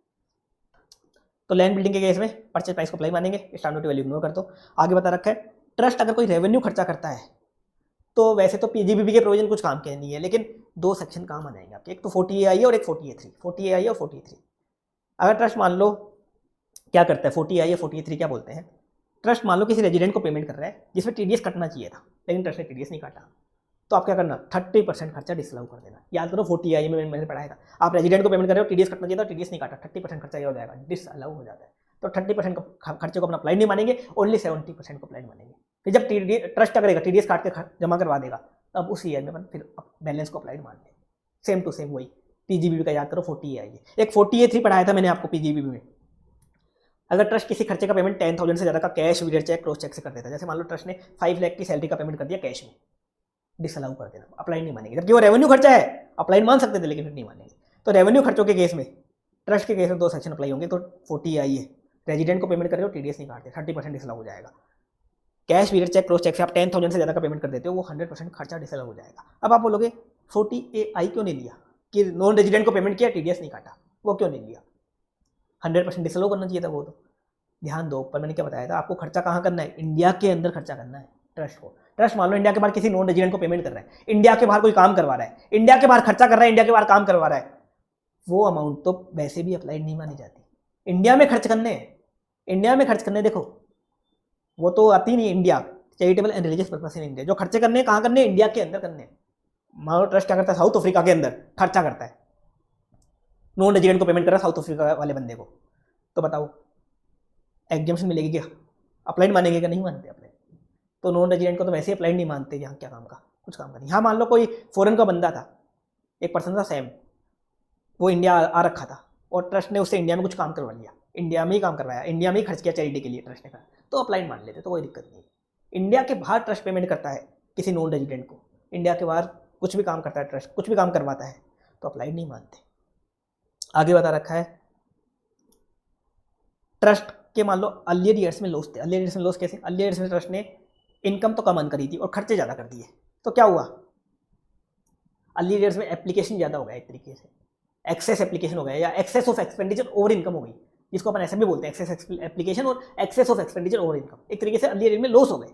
तो लैंड बिल्डिंग के केस में परचेज प्राइस को अप्लाई मानेंगे, स्टैंडर्ड वैल्यू इग्नोर कर दो। आगे बता रखा है ट्रस्ट अगर कोई रेवेन्यू खर्चा करता है तो वैसे तो पीजीबीबी के प्रोविजन कुछ काम के नहीं है, लेकिन 2 सेक्शन काम आ जाएंगे आपके, एक तो 40A और एक 40A3। 40A और 40A3 अगर ट्रस्ट मान लो क्या करता है, 40A या 40A3 क्या बोलते हैं, ट्रस्ट मान लो किसी रेजिडेंट को पेमेंट कर रहा है जिसमें टीडीएस कटना चाहिए था, लेकिन ट्रस्ट ने टीडीएस नहीं काटा, तो आप क्या करना, 30% खर्चा डिसअलाउ कर देना। याद करो 40A में मैंने पढ़ाया था, आप रेजिडेंट को पेमेंट कर रहे हो, टीडीएस कटना चाहिए था, टीडीएस नहीं काटा, 30% खर्चा ये हो जाएगा, डिसअलाउ हो जाता है। तो 30% खर्चे को अपना अप्लाई नहीं मानेंगे, ओनली 70% को अप्लाई मानेंगे। फिर जब ट्रस्ट क्या करेगा, टीडीएस काट के जमा करवा देगा, तब उस ईयर में अपन फिर बैलेंस को अप्लाई मान लें। सेम टू सेम वही पीजीबीबी का याद करो 40A है। एक 40A3 पढ़ाया था मैंने आपको पीजीबीबी में। अगर ट्रस्ट किसी खर्चे का पेमेंट 10,000 से ज़्यादा का cash, video cheque, cross cheque से कर देता है, जैसे मान लो ट्रस्ट ने 5 लाख की सैलरी का पेमेंट कर दिया कैश में, डिसअलाउ कर देना, अप्लाई नहीं मानेंगे। जबकि वो रेवेन्यू खर्चा है, अप्लाई मान सकते थे, लेकिन फिर नहीं मानेंगे। तो रेवेन्यू खर्चों के केस में, ट्रस्ट के केस में 2 सेक्शन अप्लाई होंगे। तो 40A है, रेजिडेंट को पेमेंट कर रहे हो, टीडीएस नहीं काटते, 30% डिसअलाउ हो जाएगा। Cash, video cheque, cross cheque से आप 10,000 से ज़्यादा का पेमेंट कर देते हो, वो 100% खर्चा डिसअलाउ हो जाएगा। अब आप बोलोगे 40AI क्यों नहीं लिया, कि नॉन रेजिडेंट को पेमेंट किया, टीडीएस नहीं काटा, वो क्यों नहीं लिया, 100% डिसअलाउ करना चाहिए था वो। तो ध्यान दो, पर मैंने क्या बताया था आपको, खर्चा कहाँ करना है, इंडिया के अंदर खर्चा करना है ट्रस्ट को। ट्रस्ट मान लो इंडिया के बाहर किसी नॉन रेजिडेंट को पेमेंट कर रहा है, इंडिया के बाहर कोई काम करवा रहा है, इंडिया के बाहर खर्चा कर रहा है, इंडिया के बाहर काम करवा रहा है, वो अमाउंट तो वैसे भी अप्लाई नहीं मानी जाती। इंडिया में खर्च करने, इंडिया में खर्च करने, देखो वो तो आती नहीं, India charitable and religious purpose in India, जो खर्चे करने कहाँ करने, इंडिया के अंदर करने। मान लो ट्रस्ट क्या करता है, साउथ अफ्रीका के अंदर खर्चा करता है, नॉन रेजिडेंट को पेमेंट कर रहा है साउथ अफ्रीका वाले बंदे को, तो बताओ एग्जाम्शन मिलेगी क्या, अप्लाई मानेंगे क्या, नहीं मानते अप्लाई। तो नॉन रेजिडेंट को तो वैसे ही अप्लाई नहीं मानते, यहाँ क्या काम का, कुछ काम का नहीं। हाँ मान लो कोई फॉरेन का बंदा था, एक पर्सन था सैम, वो इंडिया आ रखा था और ट्रस्ट ने उससे इंडिया में कुछ काम करवा लिया, इंडिया में ही काम करवाया, इंडिया में ही खर्च किया चैरिटी के लिए ट्रस्ट ने कहा, तो अप्लाई मान लेते, तो कोई दिक्कत नहीं। इंडिया के बाहर ट्रस्ट पेमेंट करता है किसी नॉन रेजिडेंट को, इंडिया के बाहर कुछ भी काम करता है ट्रस्ट, कुछ भी काम करवाता है, तो अप्लाई नहीं मानते। आगे बता रखा है ट्रस्ट के मान लो अर्लियर ईयर्स में लॉस थे। अर्लियर ईयर्स में लॉस कैसे, अर्लियर ईयर्स में ट्रस्ट ने इनकम तो कम अर्न करी थी और खर्चे ज़्यादा कर दिए, तो क्या हुआ, अर्लियर ईयर्स में एप्लीकेशन ज़्यादा हो गया, एक तरीके से एक्सेस एप्लीकेशन हो गया, या excess of expenditure over income हो गई, जिसको अपन ऐसे भी बोलते हैं, एक्सेस एप्लीकेशन और excess of expenditure over income. एक तरीके से अर्लियर ईयर में लॉस हो गए,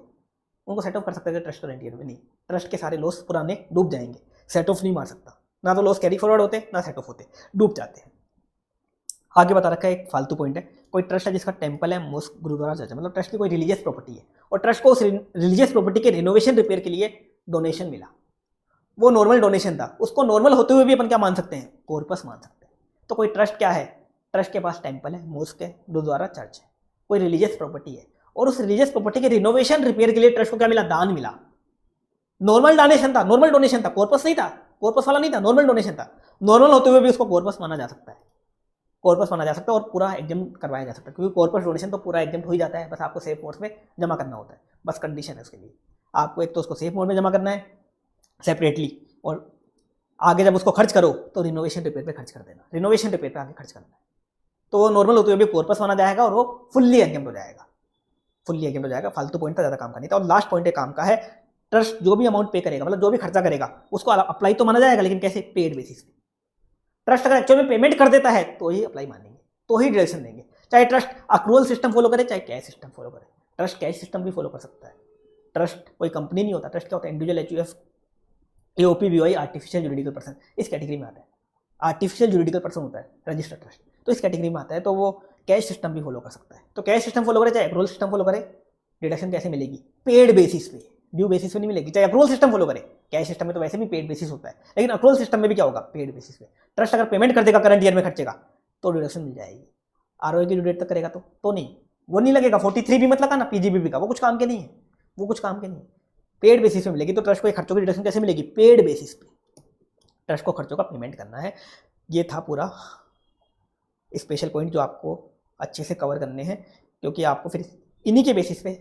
उनको सेट ऑफ कर सकते थे ट्रस्ट करंट ईयर में नहीं, ट्रस्ट के सारे लॉस पुराने डूब जाएंगे, सेट ऑफ नहीं मार सकता, ना तो लॉस कैरी फॉरवर्ड होते, ना सेट ऑफ होते, डूब जाते हैं। आगे बता रखा है एक फालतू पॉइंट है, कोई ट्रस्ट है जिसका टेंपल है, मॉस्क, गुरुद्वारा, चर्च, मतलब ट्रस्ट की कोई रिलीजियस प्रॉपर्टी है और ट्रस्ट को उस रिलीजियस प्रॉपर्टी के रिनोवेशन रिपेयर के लिए डोनेशन मिला, वो नॉर्मल डोनेशन था, उसको नॉर्मल होते हुए भी अपन क्या मान सकते हैं, कॉर्पस मान सकते हैं। तो कोई ट्रस्ट क्या है, ट्रस्ट के पास टेंपल है, मॉस्क है, गुरुद्वारा, चर्च है, कोई रिलीजियस प्रॉपर्टी है, और उस रिलीजियस प्रॉपर्टी के रिनोवेशन रिपेयर के लिए ट्रस्ट को क्या मिला, दान मिला। नॉर्मल डोनेशन था, नॉर्मल डोनेशन था, कॉर्पस नहीं था, कॉर्पस वाला नहीं था, नॉर्मल डोनेशन था। नॉर्मल होते हुए भी उसको कॉर्पस माना जा सकता है, कॉर्पस माना जा सकता है और पूरा एग्जाम करवाया जा सकता है, क्योंकि कॉर्पस डोनेशन तो पूरा एग्जाम हो ही जाता है, बस आपको सेफ मोड में जमा करना होता है, बस कंडीशन है उसके लिए, आपको एक तो उसको सेफ मोड में जमा करना है सेपरेटली, और आगे जब उसको खर्च करो तो रिनोवेशन रिपेयर पे खर्च कर देना, रिनोवेशन रिपेयर पे आगे खर्च करना है, तो वो नॉर्मल होते हुए भी कॉर्पस माना जाएगा और वो फुल्ली एग्जाम हो जाएगा, फुल्ली एग्जाम हो जाएगा। फालतू पॉइंट था, ज़्यादा काम का नहीं था। और लास्ट पॉइंट काम का है, ट्रस्ट जो भी अमाउंट पे करेगा, मतलब जो भी खर्चा करेगा, उसको अप्लाई तो माना जाएगा, लेकिन कैसे, पेड बेसिस पे। ट्रस्ट अगर एक्चुअल में पेमेंट कर देता है तो ही अप्लाई मानेंगे, तो ही डिडक्शन देंगे, चाहे ट्रस्ट अक्रूवल सिस्टम फॉलो करे, चाहे कैश सिस्टम फॉलो करे। ट्रस्ट कैश सिस्टम भी फॉलो कर सकता है, ट्रस्ट कोई कंपनी नहीं होता, ट्रस्ट क्या होता है, individual, HUF, AOP, BOI, artificial juridical person, इस कैटेगरी में आता है। आर्टिफिशियल जुरिडिकल पर्सन होता है रजिस्टर्ड ट्रस्ट, तो इस कैटेगरी में आता है, तो वो कैश सिस्टम भी फॉलो कर सकता है। तो कैश सिस्टम फॉलो करे, चाहे अक्रूवल सिस्टम फॉलो करे, डिडक्शन कैसे मिलेगी, पेड बेसिस पे, ड्यू बेसिस पे नहीं मिलेगी। चाहे अक्रूवल सिस्टम फॉलो करे, कैश सिस्टम में तो वैसे भी पेड बेसिस होता है, लेकिन अक्रूवल सिस्टम में भी क्या होगा, पेड बेसिस पे। ट्रस्ट अगर पेमेंट कर देगा करंट ईयर में खर्चे का, तो डिडक्शन मिल जाएगी। आरओए की ड्यू डेट तक करेगा तो नहीं, वो नहीं लगेगा। 43 भी मत लगाना पीजीबीबी का, वो कुछ काम के नहीं है, वो कुछ काम के नहीं है। पेड बेसिस पे मिलेगी। तो ट्रस्ट को खर्चों की डिडक्शन कैसे मिलेगी? पेड बेसिस पे ट्रस्ट को खर्चों का पेमेंट करना है। ये था पूरा स्पेशल पॉइंट जो आपको अच्छे से कवर करने हैं, क्योंकि आपको फिर इन्हीं के बेसिस पे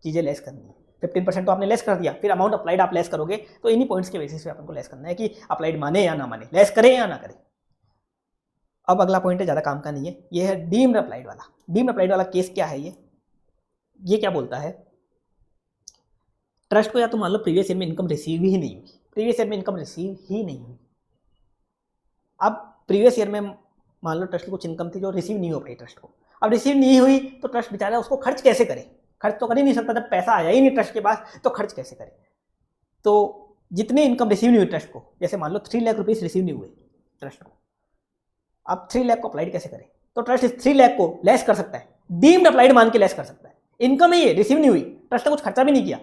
चीज़ें लेस करनी है। 15% तो आपने लेस कर दिया, फिर अमाउंट अप्लाइड आप लेस करोगे, तो इन्हीं पॉइंट्स के बेसिस पे आपको लेस करना है कि अप्लाइड माने या ना माने, लेस करें या ना करें। अब अगला पॉइंट है, ज़्यादा काम का नहीं है, ये है डीम्ड अप्लाइड वाला। डीम्ड अप्लाइड वाला केस क्या है? ये क्या बोलता है? ट्रस्ट को या तो मान लो प्रीवियस ईयर में इनकम रिसीव ही नहीं हुई, प्रीवियस ईयर में इनकम रिसीव ही नहीं हुई। अब प्रीवियस ईयर में मान लो ट्रस्ट की कुछ इनकम थी जो रिसीव नहीं हो पाई ट्रस्ट को। अब रिसीव नहीं हुई तो ट्रस्ट बेचारा उसको खर्च कैसे करे? खर्च तो कर ही नहीं सकता, जब पैसा आया ही नहीं ट्रस्ट के पास तो खर्च कैसे करे? तो जितनी इनकम रिसीव नहीं हुई ट्रस्ट को, जैसे मान लो 3 लाख रुपीज़ रिसीव नहीं हुए ट्रस्ट को, अब 3 लाख को अप्लाइड कैसे करे? तो ट्रस्ट इस 3 लाख को लेस कर सकता है, डीम्ड अप्लाइड मान के लेस कर सकता है। इनकम ही है, रिसीव नहीं हुई, ट्रस्ट ने कुछ खर्चा भी नहीं किया,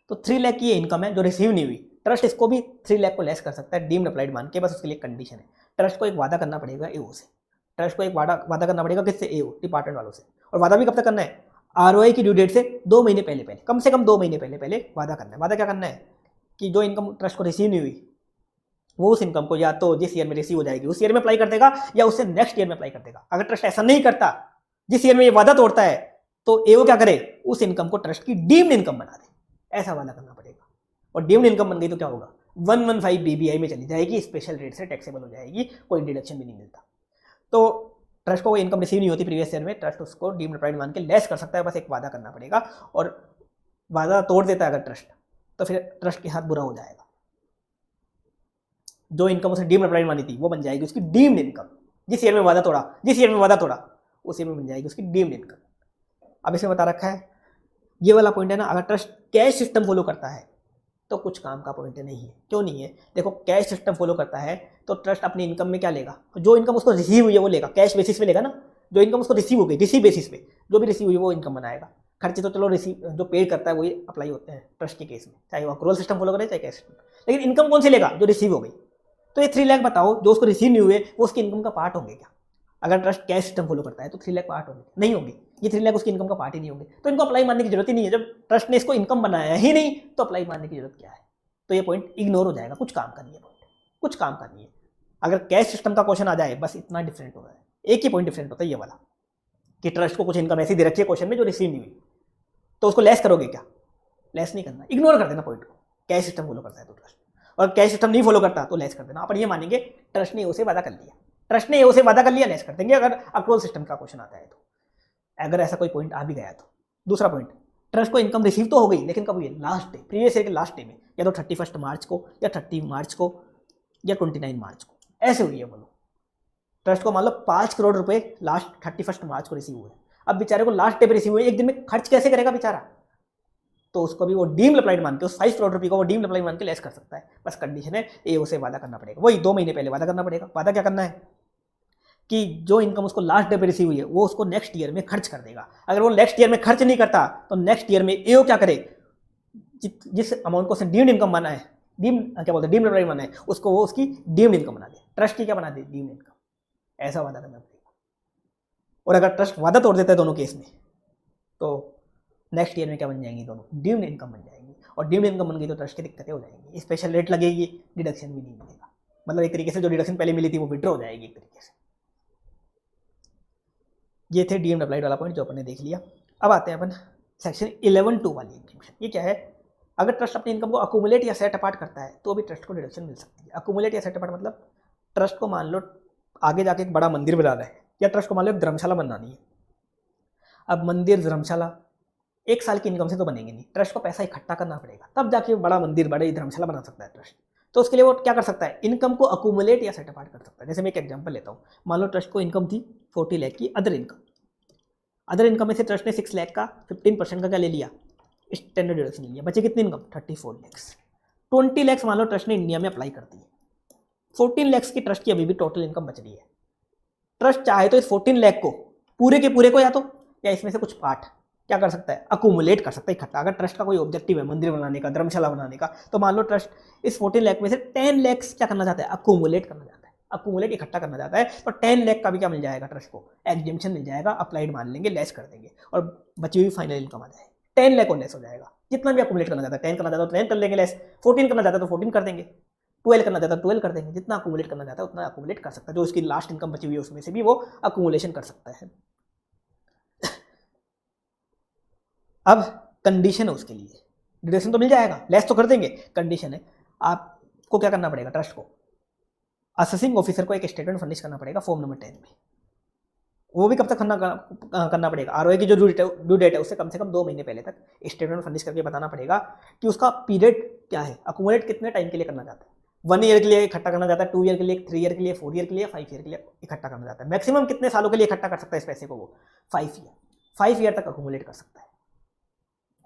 तो 3 लाख की ये इनकम है जो रिसीव नहीं हुई, ट्रस्ट इसको भी 3 लाख को लेस कर सकता है डीम्ड अप्लाइड मान के। बस उसके लिए कंडीशन है, ट्रस्ट को एक वादा करना पड़ेगा एओ से। ट्रस्ट को एक वादा करना पड़ेगा किससे? एओ, डिपार्टमेंट वालों से। और वादा भी कब तक करना है? आरओआई की ड्यू डेट से 2 महीने पहले पहले, कम से कम 2 महीने पहले पहले वादा करना है। वादा क्या करना है कि जो इनकम ट्रस्ट को रिसीव नहीं हुई, वो उस इनकम को या तो जिस ईयर में रिसीव हो जाएगी उस ईयर में अप्लाई कर देगा, या उससे नेक्स्ट ईयर में अप्लाई कर देगा। अगर ट्रस्ट ऐसा नहीं करता, जिस ईयर में ये वादा तोड़ता है, तो एओ क्या करे? उस इनकम को ट्रस्ट की डीम्ड इनकम बना दे। ऐसा वादा करना पड़ेगा। और डीम्ड इनकम बन गई तो क्या होगा? 115 बीबीआई में चली जाएगी, स्पेशल रेट से टैक्सेबल हो जाएगी, कोई डिडक्शन भी नहीं मिलता। तो ट्रस्ट को कोई इनकम रिसीव नहीं होती प्रीवियस ईयर में, ट्रस्ट उसको डीम्ड अप्लाइड मान के लेस कर सकता है, बस एक वादा करना पड़ेगा। और वादा तोड़ देता है अगर ट्रस्ट, तो फिर ट्रस्ट के हाथ बुरा हो जाएगा। जो इनकम उसे डीम्ड अप्लाइड मानी थी वो बन जाएगी उसकी डीम्ड इनकम। जिस ईयर में वादा तोड़ा उस ईयर में बन जाएगी उसकी डीम्ड इनकम। अब इसमें बता रखा है, ये वाला पॉइंट है ना, अगर ट्रस्ट कैश सिस्टम फॉलो करता है तो कुछ काम का पॉइंट नहीं है। क्यों नहीं है? देखो, कैश सिस्टम फॉलो करता है तो ट्रस्ट अपनी इनकम में क्या लेगा? जो इनकम उसको रिसीव हुई है वो लेगा, कैश बेसिस पे लेगा ना। जो इनकम उसको रिसीव हो गई, रिसीव बेसिस पे जो भी रिसीव हुई वो इनकम बनाएगा। खर्चे तो चलो रिसीव जो पेड करता है वही अप्लाई होते हैं ट्रस्ट के केस में, चाहे वो अक्रूवल सिस्टम फॉलो करे चाहे कैश सिस्टम। लेकिन इनकम कौन सी लेगा? जो रिसीव हो गई। तो ये 3 लाख बताओ, जो उसको रिसीव नहीं हुए वो उसकी इनकम का पार्ट होंगे क्या? अगर ट्रस्ट कैश सिस्टम फॉलो करता है तो 3 लाख पार्ट होंगे? नहीं होंगे। ये 3 लाख उसकी इनकम का पार्ट ही नहीं होंगे, तो इनको अप्लाई मारने की जरूरत ही नहीं है। जब ट्रस्ट ने इसको इनकम बनाया ही नहीं तो अप्लाई मारने की जरूरत क्या है? तो ये पॉइंट इग्नोर हो जाएगा, कुछ काम का नहीं है पॉइंट, कुछ काम का नहीं है। अगर कैश सिस्टम का क्वेश्चन आ जाए, बस इतना डिफरेंट होता है, एक ही पॉइंट डिफरेंट होता है ये वाला, कि ट्रस्ट को कुछ इनकम ऐसी दे रखी है क्वेश्चन में जो रिसीव नहीं हुई, तो उसको लेस करोगे क्या? लेस नहीं करना, इग्नोर कर देना पॉइंट को। कैश सिस्टम फॉलो करता है तो ट्रस्ट, और कैश सिस्टम नहीं फॉलो करता तो लेस कर देना। अपन ये मानेंगे ट्रस्ट ने उसे वादा कर लिया, ट्रस्ट ने उसे वादा कर लिया, लेस कर देंगे अगर अक्रूवल सिस्टम का क्वेश्चन आता है तो। अगर ऐसा कोई पॉइंट आ भी गया तो। दूसरा पॉइंट, ट्रस्ट को इनकम रिसीव तो हो गई, लेकिन कब हुई? लास्ट डे, प्रीवियस ईयर के लास्ट डे में, या तो 31 मार्च को, या 30 मार्च को, या 29 मार्च को, ऐसे हुई है। बोलो, ट्रस्ट को मान लो 5 करोड़ रुपए लास्ट 31 मार्च को रिसीव हुए। अब बेचारे को लास्ट डे पे रिसीव हुए, एक दिन में खर्च कैसे करेगा बेचारा? तो उसको भी वो डीम्ड अप्लाइड मान के, उस 5 करोड़ रुपये को वो डीम्ड अप्लाइड मान के लेस कर सकता है। बस कंडीशन है एओ से वादा करना पड़ेगा, वही 2 महीने पहले वादा करना पड़ेगा। वादा क्या करना है कि जो इनकम उसको लास्ट डे पे रिसीव हुई है वो उसको नेक्स्ट ईयर में खर्च कर देगा। अगर वो नेक्स्ट ईयर में खर्च नहीं करता तो नेक्स्ट ईयर में एओ क्या करे? जिस अमाउंट को उसने डीम्ड इनकम बना है, डीम्ड अप्लाइड बना है, उसको वो उसकी डीम्ड इनकम बना दे, ट्रस्ट की क्या बना दे? Deemed income. ऐसा वादा करना पड़ेगा। और अगर ट्रस्ट वादा तोड़ देता है दोनों केस में, तो नेक्स्ट ईयर में क्या बन जाएंगी? दोनों डीम्ड इनकम बन जाएंगी। और डीम्ड इनकम बन गई तो ट्रस्ट की दिक्कतें हो जाएंगी, स्पेशल रेट लगेगी, डिडक्शन भी नहीं मिलेगा। मतलब एक तरीके से जो डिडक्शन पहले मिली थी वो विड्रॉ हो जाएगी एक तरीके से। ये थे डीम्ड अप्लाइड वाला पॉइंट जो अपन ने देख लिया। अब आते हैं अपन सेक्शन 11(2) वाली एग्जीक्यूशन। ये क्या है? अगर ट्रस्ट अपनी इनकम को अकुमुलेट या सेट अपार्ट करता है तो भी ट्रस्ट को डिडक्शन मिल सकती है। अकुमुलेट या सेट अपार्ट मतलब ट्रस्ट को मान लो आगे जाके एक बड़ा मंदिर बनाना है, या ट्रस्ट को मान लो एक धर्मशाला बनानी है। अब मंदिर, धर्मशाला 1 साल की इनकम से तो बनेंगे नहीं, ट्रस्ट को पैसा इकट्ठा करना पड़ेगा, तब जाके बड़ा मंदिर, बड़ी धर्मशाला बना सकता है ट्रस्ट। तो उसके लिए वो क्या कर सकता है? इनकम को अकुमुलेट या सेट अपार्ट कर सकता है। जैसे मैं एक एग्जांपल लेता हूँ, मान लो ट्रस्ट को इनकम थी 40 लाख की अदर इनकम। अदर इनकम में से ट्रस्ट ने 6 लाख का 15% का क्या ले लिया? स्टैंडर्ड डिडक्शन ले लिया। बचे कितनी इनकम? 34 लाख। 20 लाख मान लो ट्रस्ट ने इंडिया में अप्लाई कर दी है, 14 लाख की ट्रस्ट की अभी भी टोटल इनकम बच रही है। ट्रस्ट चाहे तो इस 14 लाख को पूरे के पूरे को या इसमें से कुछ पार्ट क्या कर सकता है? अकुमुलेट कर सकता है इकट्ठा। अगर ट्रस्ट का कोई ऑब्जेक्टिव है मंदिर बनाने का, धर्मशाला बनाने का, तो मान लो ट्रस्ट इस 14 लाख में से 10 लाख क्या करना चाहता है? अकुमुलेट करना चाहता है। अक्यूमुलेट इकट्ठा करना चाहता है, तो 10 लाख का भी क्या मिल जाएगा ट्रस्ट को, एग्जेम्पशन मिल जाएगा, अप्लाइड मान लेंगे, लेस कर देंगे और बची हुई फाइनल इनकम आ जाएगी। 10 लाख और लेस हो जाएगा। जितना भी अक्यूमुलेट करना चाहता है, 10 करना चाहता है तो 10 कर लेंगे लेस, 14 करना चाहता है तो 14 कर देंगे, 12 करना चाहता है 12 कर देंगे। जितना अक्यूमुलेट करना चाहता है उतना अक्यूमुलेट कर सकता है, जो उसकी लास्ट इनकम बची हुई है उसमें से भी वो अक्यूमुलेशन कर सकता है। अब कंडीशन है उसके लिए, डिडक्शन तो मिल जाएगा, लेस तो कर देंगे, कंडीशन है आपको क्या करना पड़ेगा, ट्रस्ट को असेसिंग ऑफिसर को एक स्टेटमेंट फर्निश करना पड़ेगा फॉर्म नंबर 10 में। वो भी कब तक करना पड़ेगा, आरओए की जो ड्यू डेट है उससे कम से कम 2 महीने पहले तक स्टेटमेंट फर्निश करके बताना पड़ेगा कि उसका पीरियड क्या है, अक्यूमुलेट कितने टाइम के लिए करना चाहता है, 1 ईयर के लिए इकट्ठा करना चाहता है, 2 ईयर के लिए, 3 ईयर के लिए, 4 ईयर के लिए, 5 ईयर के लिए इकट्ठा करना चाहता है। मैक्सिमम कितने सालों के लिए इकट्ठा कर सकता है इस पैसे को, वो 5 ईयर तक अक्यूमुलेट कर सकता है।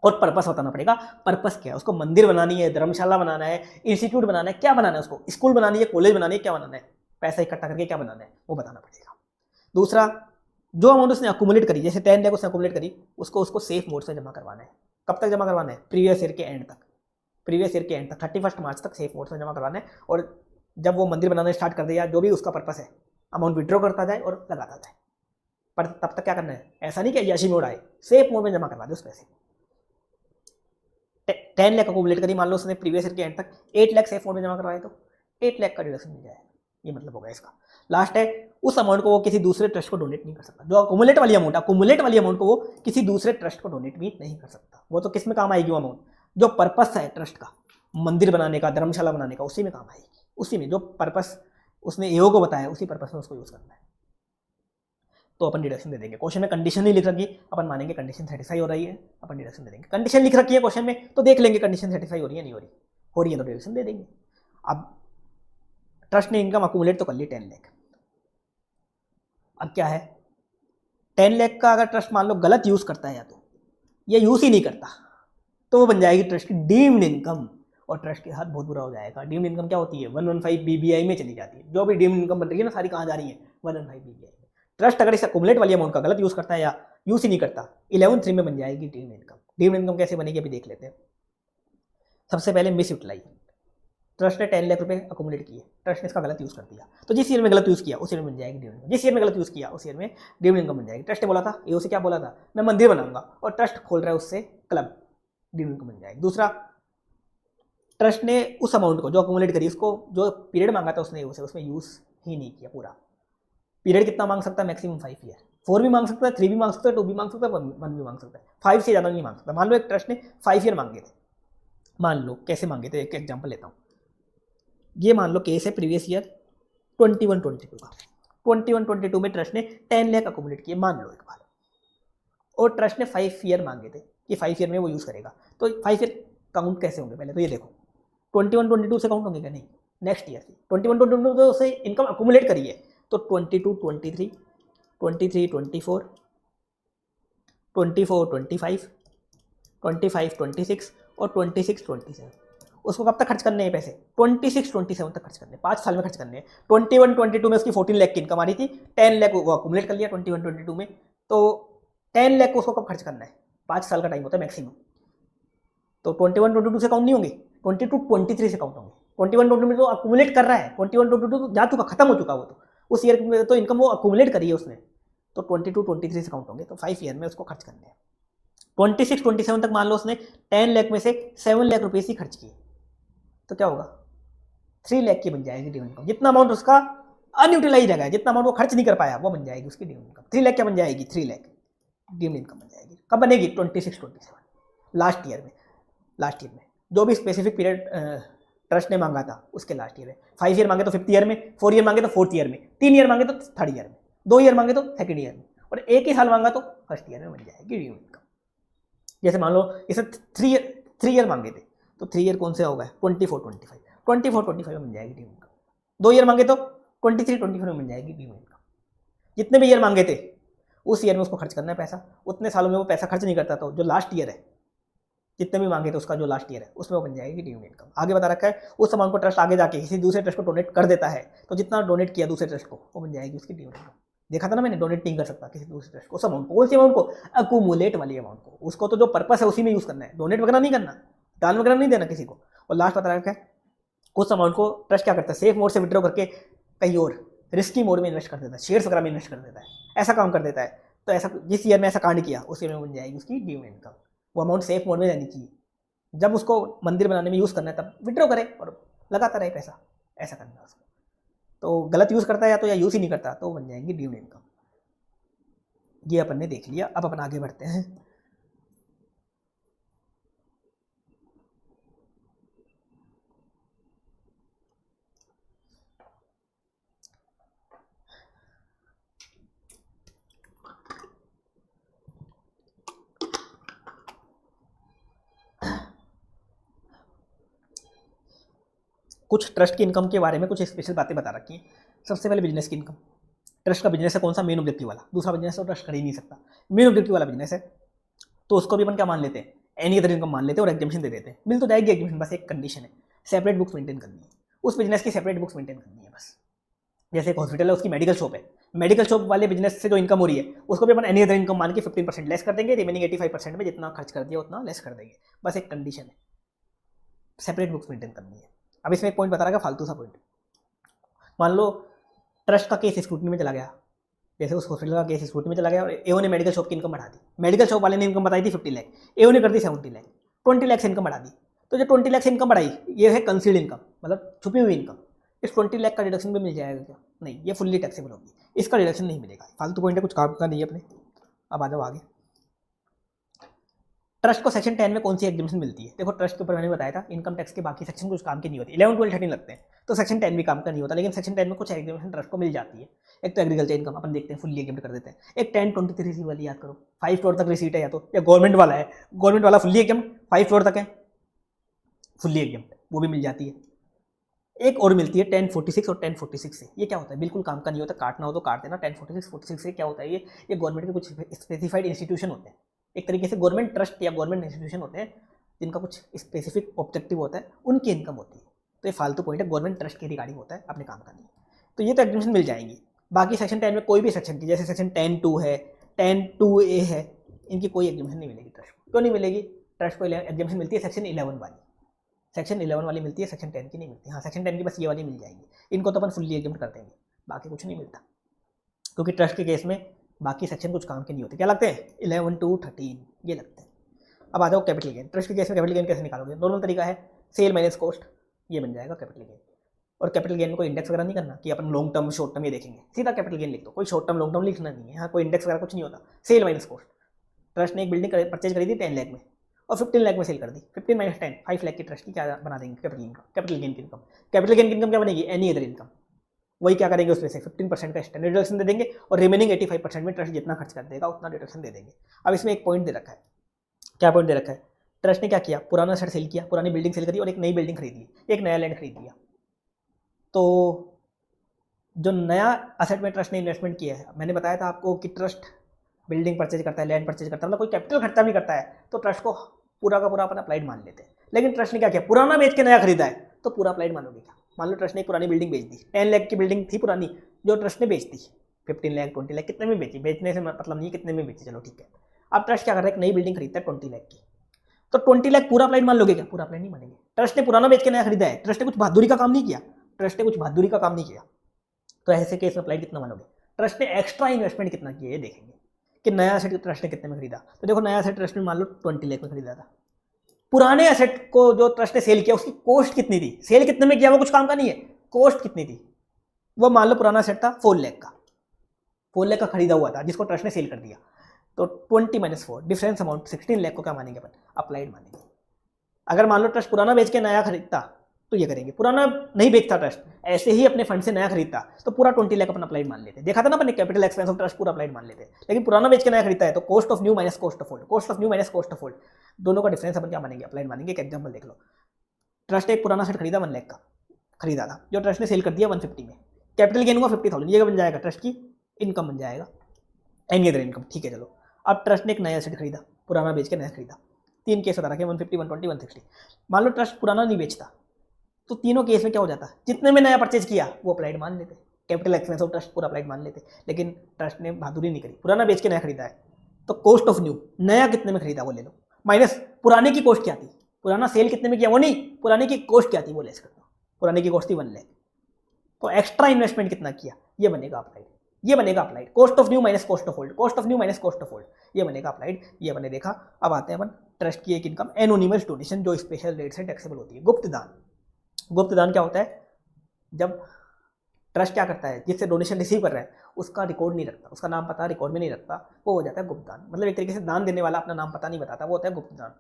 और पर्पस बताना पड़ेगा, पर्पस क्या है, उसको मंदिर बनानी है, धर्मशाला बनाना है, इंस्टीट्यूट बनाना है, क्या बनाना है उसको, स्कूल बनानी है, कॉलेज बनानी है, क्या बनाना है, पैसा इकट्ठा करके क्या बनाना है वो बताना पड़ेगा। दूसरा, जो अमाउंट उसने अक्यूमुलेट करी, जैसे 10 लाख उसने अक्यूमुलेट करी, उसको सेफ मोड से जमा करवाना है। कब तक जमा करवाना है, प्रीवियस ईयर के एंड तक, 31 मार्च तक सेफ मोड से जमा करवाना है। और जब वो मंदिर बनाना स्टार्ट कर दे या जो भी उसका पर्पस है, अमाउंट विड्रॉ करता जाए और लगाता जाए। पर तब तक क्या करना है, ऐसा नहीं कि अय्याशी मोड आए, सेफ मोड में जमा करवा दे उस पैसे। 10 लाख अक्यूमुलेट करी, मान लो उसने प्रीवियस ईयर के एंड तक 8 लाख सेफ मोड में जमा करवाए तो 8 लाख का डिडक्शन मिल जाएगा, ये मतलब होगा इसका। लास्ट है, उस अमाउंट को वो किसी दूसरे ट्रस्ट को डोनेट नहीं कर सकता। जो अक्यूमुलेट वाली अमाउंट को वो किसी दूसरे ट्रस्ट को डोनेट भी नहीं कर सकता। वो तो किस में काम आएगी वो अमाउंट, जो पर्पस है ट्रस्ट का, मंदिर बनाने का, धर्मशाला बनाने का, उसी में काम आएगी। उसी में जो पर्पस उसने एओ को बताया उसी पर्पस में उसको यूज करना है, तो अपन डिडक्शन दे देंगे। क्वेश्चन में कंडीशन नहीं लिख रखी, अपन मानेंगे कंडीशन सेटिस्फाई हो रही है, अपन डिडक्शन दे देंगे। कंडीशन लिख रखी है क्वेश्चन में तो देख लेंगे कंडीशन सेटिस्फाई हो रही है नहीं हो रही है तो डिडक्शन दे देंगे। अब ट्रस्ट ने इनकम अक्यूमुलेट तो कर ली 10 लाख। अब क्या है, 10 लाख का अगर ट्रस्ट मान लो गलत यूज करता है या यूज ही नहीं करता, तो वो बन जाएगी ट्रस्ट की डीम्ड इनकम और ट्रस्ट के हाथ बहुत बुरा हो जाएगा। डीम्ड इनकम क्या होती है, 115 बीबीआई में चली जाती है। जो भी डीम्ड इनकम बन रही है ना सारी कहाँ जा रही है, 115 बीबीआई में। ट्रस्ट अगर इस अक्यूमुलेट वाली अमाउंट का गलत यूज करता है या यूज ही नहीं करता, 11(3) में बन जाएगी डीम्ड इनकम। डीम्ड इनकम कैसे बनेगी अभी देख लेते हैं। सबसे पहले मिस यूटिलाइज, ट्रस्ट ने 10 लाख रुपए अक्यूमुलेट किए, ट्रस्ट ने इसका गलत यूज कर दिया, तो जिस ईयर में गलत यूज किया उस ईयर में बन जाएगी डीम्ड इनकम। जिस ईयर में गलत यूज किया उस ईयर में डीम्ड इनकम बन जाएगी। ट्रस्ट ने बोला था, एओ से क्या बोला था, मैं मंदिर बनाऊंगा, और ट्रस्ट खोल रहा है उससे क्लब, डीम्ड इनकम बन जाएगी। दूसरा, ट्रस्ट ने उस अमाउंट को जो अक्यूमुलेट करी, उसको जो पीरियड मांगा था उसने उसमें यूज ही नहीं किया पूरा। पीरियड कितना मांग सकता है, मैक्सिमम 5 ईयर। 4 भी मांग सकता है, 3 भी मांग सकता है, 2 भी मांग सकता है, 1 भी मांग सकता है, 5 से ज़्यादा नहीं मांग सकता। मान लो एक ट्रस्ट ने 5 ईयर मांगे थे, मान लो कैसे मांगे थे, एक एग्जाम्पल लेता हूँ। ये मान लो केस है प्रीवियस ईयर 21-22 का। 21-22 में ट्रस्ट ने 10 लाख अक्यूमुलेट किए मान लो एक बार, और ट्रस्ट ने 5 ईयर मांगे थे कि 5 ईयर में वो यूज़ करेगा। तो 5 ईयर काउंट कैसे होंगे, पहले तो ये देखो, 21-22 से काउंट होंगे क्या, नहीं, नेक्स्ट ईयर से। 21-22 से इनकम अक्यूमुलेट करी है तो 22-23, 23-24, 24-25, 25-26 और 26-27, उसको कब तक खर्च करने हैं पैसे, 26-27 तक खर्च करने हैं, 5 साल में खर्च करने हैं। 21-22 में उसकी 14 लाख की इनकम आ रही थी, 10 लाख वो अक्यूमुलेट कर लिया 21-22 में, तो 10 लाख को उसको कब खर्च करना है, 5 साल का टाइम होता है मैक्सिमम। तो 21-22 से काउंट नहीं होंगे, 22-23 से काउंट होंगे। 21-22 में तो अक्यूमुलेट कर रहा है, 21-22 तो जा चुका, खत्म हो चुका वो, तो उस ईयर में तो इनकम वो अक्यूमुलेट करी है उसने, तो 22-23 से काउंट होंगे। तो 5 ईयर में उसको खर्च करने हैं। 26-27 तक मान लो उसने 10 लाख में से 7 लाख रुपये ही खर्च किए, तो क्या होगा, 3 लाख की बन जाएगी ड्यू इनकम। जितना अमाउंट उसका अनयूटिलाइज है, जितना अमाउंट वो खर्च नहीं कर पाया, वो बन जाएगी उसकी ड्यू इनकम। 3 लाख क्या बन जाएगी, 3 लाख ड्यू इनकम बन जाएगी। कब बनेगी, 26-27 लास्ट ईयर में जो भी स्पेसिफिक पीरियड ट्रस्ट ने मांगा था उसके लास्ट ईयर में। 5 ईयर मांगे तो 5th ईयर में, 4 ईयर मांगे तो 4th ईयर में, 3 ईयर मांगे तो 3rd ईयर में, 2 ईयर मांगे तो 2nd ईयर में, और 1 ही साल मांगा तो 1st ईयर में बन जाएगी ड्यू इनकम। जैसे मान लो इसे 3 ईयर मांगे थे, तो 3 ईयर कौन से होगा, 24-25 में बन जाएगी ड्यू इनकम। 2 ईयर मांगे तो 23-24 में बन जाएगी ड्यू इनकम। जितने भी ईयर मांगे थे उस ईयर में उसको खर्च करना है पैसा, उतने सालों में वो पैसा खर्च नहीं करता, तो जो लास्ट ईयर है, जितने भी मांगे थे उसका जो लास्ट ईयर है उसमें वो बन जाएगी ड्यू इनकम। आगे बता रखा है, उस अमाउंट को ट्रस्ट आगे जाके किसी दूसरे ट्रस्ट को डोनेट कर देता है, तो जितना डोनेट किया दूसरे ट्रस्ट को वो बन जाएगी उसकी ड्यू इनकम। देखा था ना मैंने, डोनेट नहीं कर सकता किसी दूसरे ट्रस्ट को उस अमाउंट को। कौन सी अमाउंट को, अक्यूमुलेट वाली अमाउंट को। उसको तो जो पर्पस है उसी में यूज़ करना है, डोनेट वगैरह नहीं करना, दान वगैरह नहीं देना किसी को। और लास्ट बता रखा है, उस अमाउंट को ट्रस्ट क्या करता है, सेफ मोड से विड्रॉ करके कहीं और रिस्की मोड में इन्वेस्ट कर देता है, शेयर्स वगैरह में इन्वेस्ट कर देता है, ऐसा काम कर देता है, तो ऐसा जिस ईयर में ऐसा कांड किया उस ईयर में बन जाएगी उसकी डिविडेंड इनकम। वो अमाउंट सेफ मोड में रहनी चाहिए, जब उसको मंदिर बनाने में यूज़ करना है तब विड्रॉ करे और लगाता रहे पैसा, ऐसा करना है उसको। तो गलत यूज़ करता है या तो या यूज़ ही नहीं करता तो बन जाएंगी डिविडेंड इनकम। ये अपन ने देख लिया, अब अपन आगे बढ़ते हैं। कुछ ट्रस्ट की इनकम के बारे में कुछ स्पेशल बातें बता रखी हैं। सबसे पहले बिजनेस की इनकम। ट्रस्ट का बिजनेस है कौन सा? मेन ऑब्जेक्टिव वाला। दूसरा बिजनेस तो ट्रस्ट कर ही नहीं सकता, मेन ऑब्जेक्टिव वाला बिजनेस है, तो उसको भी अपन क्या मान लेते हैं? एनी अदर इनकम मान लेते हैं और एग्जामिशन दे देते हैं। मिल तो जाएगी एग्जामिशन, बस एक कंडीशन है, सेपरेट बुक्स मेंटेन करनी है, उस बिजनेस की सेपरेट बुक्स मेंटेन करनी है बस। जैसे एक हॉस्पिटल है, उसकी मेडिकल शॉप है, मेडिकल शॉप वाले बिजनेस से जो इनकम हो रही है उसको भी अपन एनी अदर इनकम मान के 15% लेस कर देंगे, रिमेनिंग 85% में जितना खर्च कर दिया उतना लेस कर देंगे, बस एक कंडीशन है, सेपरेट बुक्स मेंटेन करनी है। अब इसमें एक पॉइंट बता रहा है, फालतू सा पॉइंट। मान लो ट्रस्ट का केस स्क्रूटनी में चला गया, जैसे उस हॉस्पिटल का केस स्क्रूटनी में चला गया और एओ ने मेडिकल शॉप की इनकम बढ़ा दी, मेडिकल शॉप वाले ने इनकम बताई थी 50 लाख, एओ ने कर दी 70 लाख, 20 लाख से इनकम बढ़ा दी। तो जो 20 लाख से इनकम बढ़ाई ये है कंसील्ड इनकम, मतलब छुपी हुई इनकम। इस 20 लाख का डिडक्शन भी मिल जाएगा क्या? नहीं, ये फुल्ली टैक्सेबल होगी, इसका डिडक्शन नहीं मिलेगा। फालतू पॉइंट है, कुछ काम का नहीं है अपने। अब आ जाओ आगे। ट्रस्ट को सेक्शन 10 में कौन सी एग्जामिशन मिलती है? देखो ट्रस्ट के ऊपर मैंने बताया था इनकम टैक्स के बाकी सेक्शन कुछ काम की नहीं होती, 11, 12, 13 लगते हैं तो सेक्शन 10 भी काम का नहीं होता, लेकिन सेक्शन 10 में कुछ एग्जामिशन ट्रस्ट को मिल जाती है। एक तो एग्रीकल्चर इनकम अपन देखते हैं, फुल्ली एग्जाम्ड कर देते हैं। एक 1023 रिसीट वाली याद करो, 5 फ्लोर तक रिसीट है, या गवर्नमेंट वाला है, गवर्नमेंट वाला फुल्ली एग्जाम्ड 5 फ्लोर तक है, फुल्ली एग्जाम्ड, वो भी मिल जाती है। एक और मिलती है 1046 और 1046 से। ये क्या होता है? बिल्कुल काम का नहीं होता, काटना हो तो काट देना। 1046, 46 से क्या होता है? ये गवर्नमेंट के कुछ स्पेसिफाइड इंस्टीट्यूशन होते हैं, एक तरीके से गवर्नमेंट ट्रस्ट या गवर्नमेंट इंस्टीट्यूशन होते हैं जिनका कुछ स्पेसिफिक ऑब्जेक्टिव होता है, उनकी इनकम होती है। तो ये फालतू पॉइंट है, गवर्नमेंट ट्रस्ट के रिगार्डिंग होता है, अपने काम का नहीं। तो ये तो एग्जामिशन मिल जाएंगी। बाकी सेक्शन 10 में कोई भी सेक्शन की, जैसे सेक्शन 10(2) है, 10(2)A है, इनकी कोई एग्जामिशन नहीं मिलेगी ट्रस्ट को। क्यों नहीं मिलेगी? ट्रस्ट को एग्जामिशन मिलती है सेक्शन 11 वाली, सेक्शन 11 वाली मिलती है, सेक्शन 10 की नहीं मिलती। हाँ, सेक्शन 10 की बस ये वाली मिल जाएगी, इनको तो अपन फुल्ली एग्जाम कर देंगे, बाकी कुछ नहीं मिलता, क्योंकि ट्रस्ट के केस में बाकी सेक्शन कुछ काम के नहीं होते। क्या लगते हैं? 11 to 13 ये लगते हैं। अब आ जाओ कैपिटल गेन। ट्रस्ट के केस में कैपिटल गेन कैसे निकालोगे? नॉर्मल तरीका है, सेल माइनस कॉस्ट, ये बन जाएगा कैपिटल गेन। और कैपिटल गेन में कोई इंडेक्स वगैरह नहीं करना कि अपन लॉन्ग टर्म शॉर्ट टर्म ये देखेंगे, सीधा कैपिटल गेन लिख दो, कोई शॉर्ट टर्म लॉन्ग टर्म लिखना नहीं है। हाँ, कोई इंडेक्स वगैरह कुछ नहीं होता, सेल माइनस कॉस्ट। ट्रस्ट ने एक बिल्डिंग परचेज करी थी 10 लाख में और 15 लाख में सेल कर दी, 15 माइनस 10 5 लाख की ट्रस्ट की क्या बना देंगे? कैपिटल इनकम, कैपिटल गेन की इनकम। कैपिटल गेन की इनकम क्या बनेगी? Any other income. वही क्या करेंगे, उसमें से 15% का स्टैंडर्ड डिडक्शन दे देंगे और रिमेनिंग 85% में ट्रस्ट जितना खर्च कर देगा उतना डिडक्शन दे देंगे। अब इसमें एक पॉइंट दे रखा है, क्या पॉइंट दे रखा है? ट्रस्ट ने क्या किया? पुराना सेट सेल किया, पुरानी बिल्डिंग सेल करी और एक नई बिल्डिंग खरीद ली, एक नया लैंड खरीद लिया। तो जो नया असेट में ट्रस्ट ने इन्वेस्टमेंट किया है, मैंने बताया था आपको कि ट्रस्ट बिल्डिंग परचेज करता है, लैंड परचेज करता है, मतलब कोई कैपिटल खर्चा भी करता है, तो ट्रस्ट को पूरा का पूरा अपन अप्लाइड मान लेते हैं। लेकिन ट्रस्ट ने क्या किया? पुराना बेच के नया खरीदा है, तो पूरा अप्लाइड मानोगे क्या? मान लो ट्रस्ट ने एक पुरानी बिल्डिंग बेच दी, 10 लाख की बिल्डिंग थी पुरानी, जो ट्रस्ट ने बेच दी 15 लाख 20 लाख, कितने में बेची? बेचने से मतलब नहीं कितने में बेची, चलो ठीक है। अब ट्रस्ट क्या कर रहा है? एक नई बिल्डिंग खरीदता है 20 लाख की, तो 20 लाख पूरा अप्लाइड मान लोगे क्या? पूरा अप्लाइड नहीं मानेंगे। ट्रस्ट ने पुराना बेच के नया खरीदा है, ट्रस्ट ने कुछ बहादुरी का काम नहीं किया, ट्रस्ट ने कुछ बहादुरी का काम नहीं किया, तो ऐसे केस में अप्लाइड कितना मानोगे? ट्रस्ट ने एक्स्ट्रा इन्वेस्टमेंट कितना किया ये देखेंगे कि नया एसेट ट्रस्ट ने कितने में खरीदा। तो देखो नया एसेट ट्रस्ट ने मान लो 20 लाख में खरीदा था, पुराने एसेट को जो ट्रस्ट ने सेल किया उसकी कॉस्ट कितनी थी? सेल कितने में किया वो कुछ काम का नहीं है, कॉस्ट कितनी थी? वो मान लो पुराना सेट था 4 लाख का, 4 लाख का खरीदा हुआ था जिसको ट्रस्ट ने सेल कर दिया, तो 20 - 4 डिफरेंस अमाउंट 16 लाख को क्या मानेंगे अपन? अप्लाइड मानेंगे। अगर मान लो ट्रस्ट पुराना बेच के नया खरीदता तो ये करेंगे, पुराना नहीं बेचता ट्रस्ट, ऐसे ही अपने फंड से नया खरीदता तो पूरा 20 लाख अपन अप्लाइड मान लेते। देखा था ना अपने कैपिटल एक्सपेंस ऑफ ट्रस्ट पूरा अप्लाइड मान लेते। लेकिन पुराना बेच के नया खरीदता है तो cost of new minus cost of hold, cost of new minus cost of hold, दोनों का डिफरेंस अपन क्या मानेंगे? अप्लाइड मानेंगे। एक एग्जांपल देख लो, ट्रस्ट एक पुराना सेट खरीदा 1 लाख का खरीदा था, जो ट्रस्ट ने सेल कर दिया 150 में, कैपिटल गेन हुआ 50,000, ये बन जाएगा ट्रस्ट की इनकम बन जाएगा, एनी अदर इनकम। ठीक है चलो, अब ट्रस्ट ने एक नया सेट खरीदा, पुराना बेच के नया खरीदा, 3 केस बता रखे 150, 120, 160। मान लो ट्रस्ट पुराना नहीं बेचता तो तीनों केस में क्या हो जाता? जितने में नया परचेज किया वो अप्लाइड मान लेते, कैपिटल एक्सपेंस ऑफ ट्रस्ट पूरा अप्लाइड मान लेते। लेकिन ट्रस्ट ने बहादुरी नहीं करी, पुराना बेच के नया खरीदा है तो कॉस्ट ऑफ न्यू, नया कितने में खरीदा वो ले लो, माइनस पुराने की कॉस्ट क्या थी, पुराना सेल कितने में किया वो नहीं, पुराने की कॉस्ट क्या थी वो लेस कर दो, पुराने की कॉस्ट थी 1 लाख, तो एक्स्ट्रा इन्वेस्टमेंट कितना किया, ये बनेगा अप्लाइड, ये बनेगा applied. Cost of new minus cost of hold, cost of new minus cost of hold, ये बनेगा अप्लाइड, ये मैंने देखा। अब आते हैं अपन ट्रस्ट की एक इनकम एनोनिमस डोनेशन जो स्पेशल रेट से टैक्सेबल होती है। गुप्त दान, गुप्त दान क्या होता है, जब ट्रस्ट क्या करता है, जिससे डोनेशन रिसीव कर रहा है उसका रिकॉर्ड नहीं रखता, उसका नाम पता रिकॉर्ड में नहीं रखता, वो हो जाता है गुप्त दान। मतलब एक तरीके से दान देने वाला अपना नाम पता नहीं बताता, वो होता है गुप्त दान।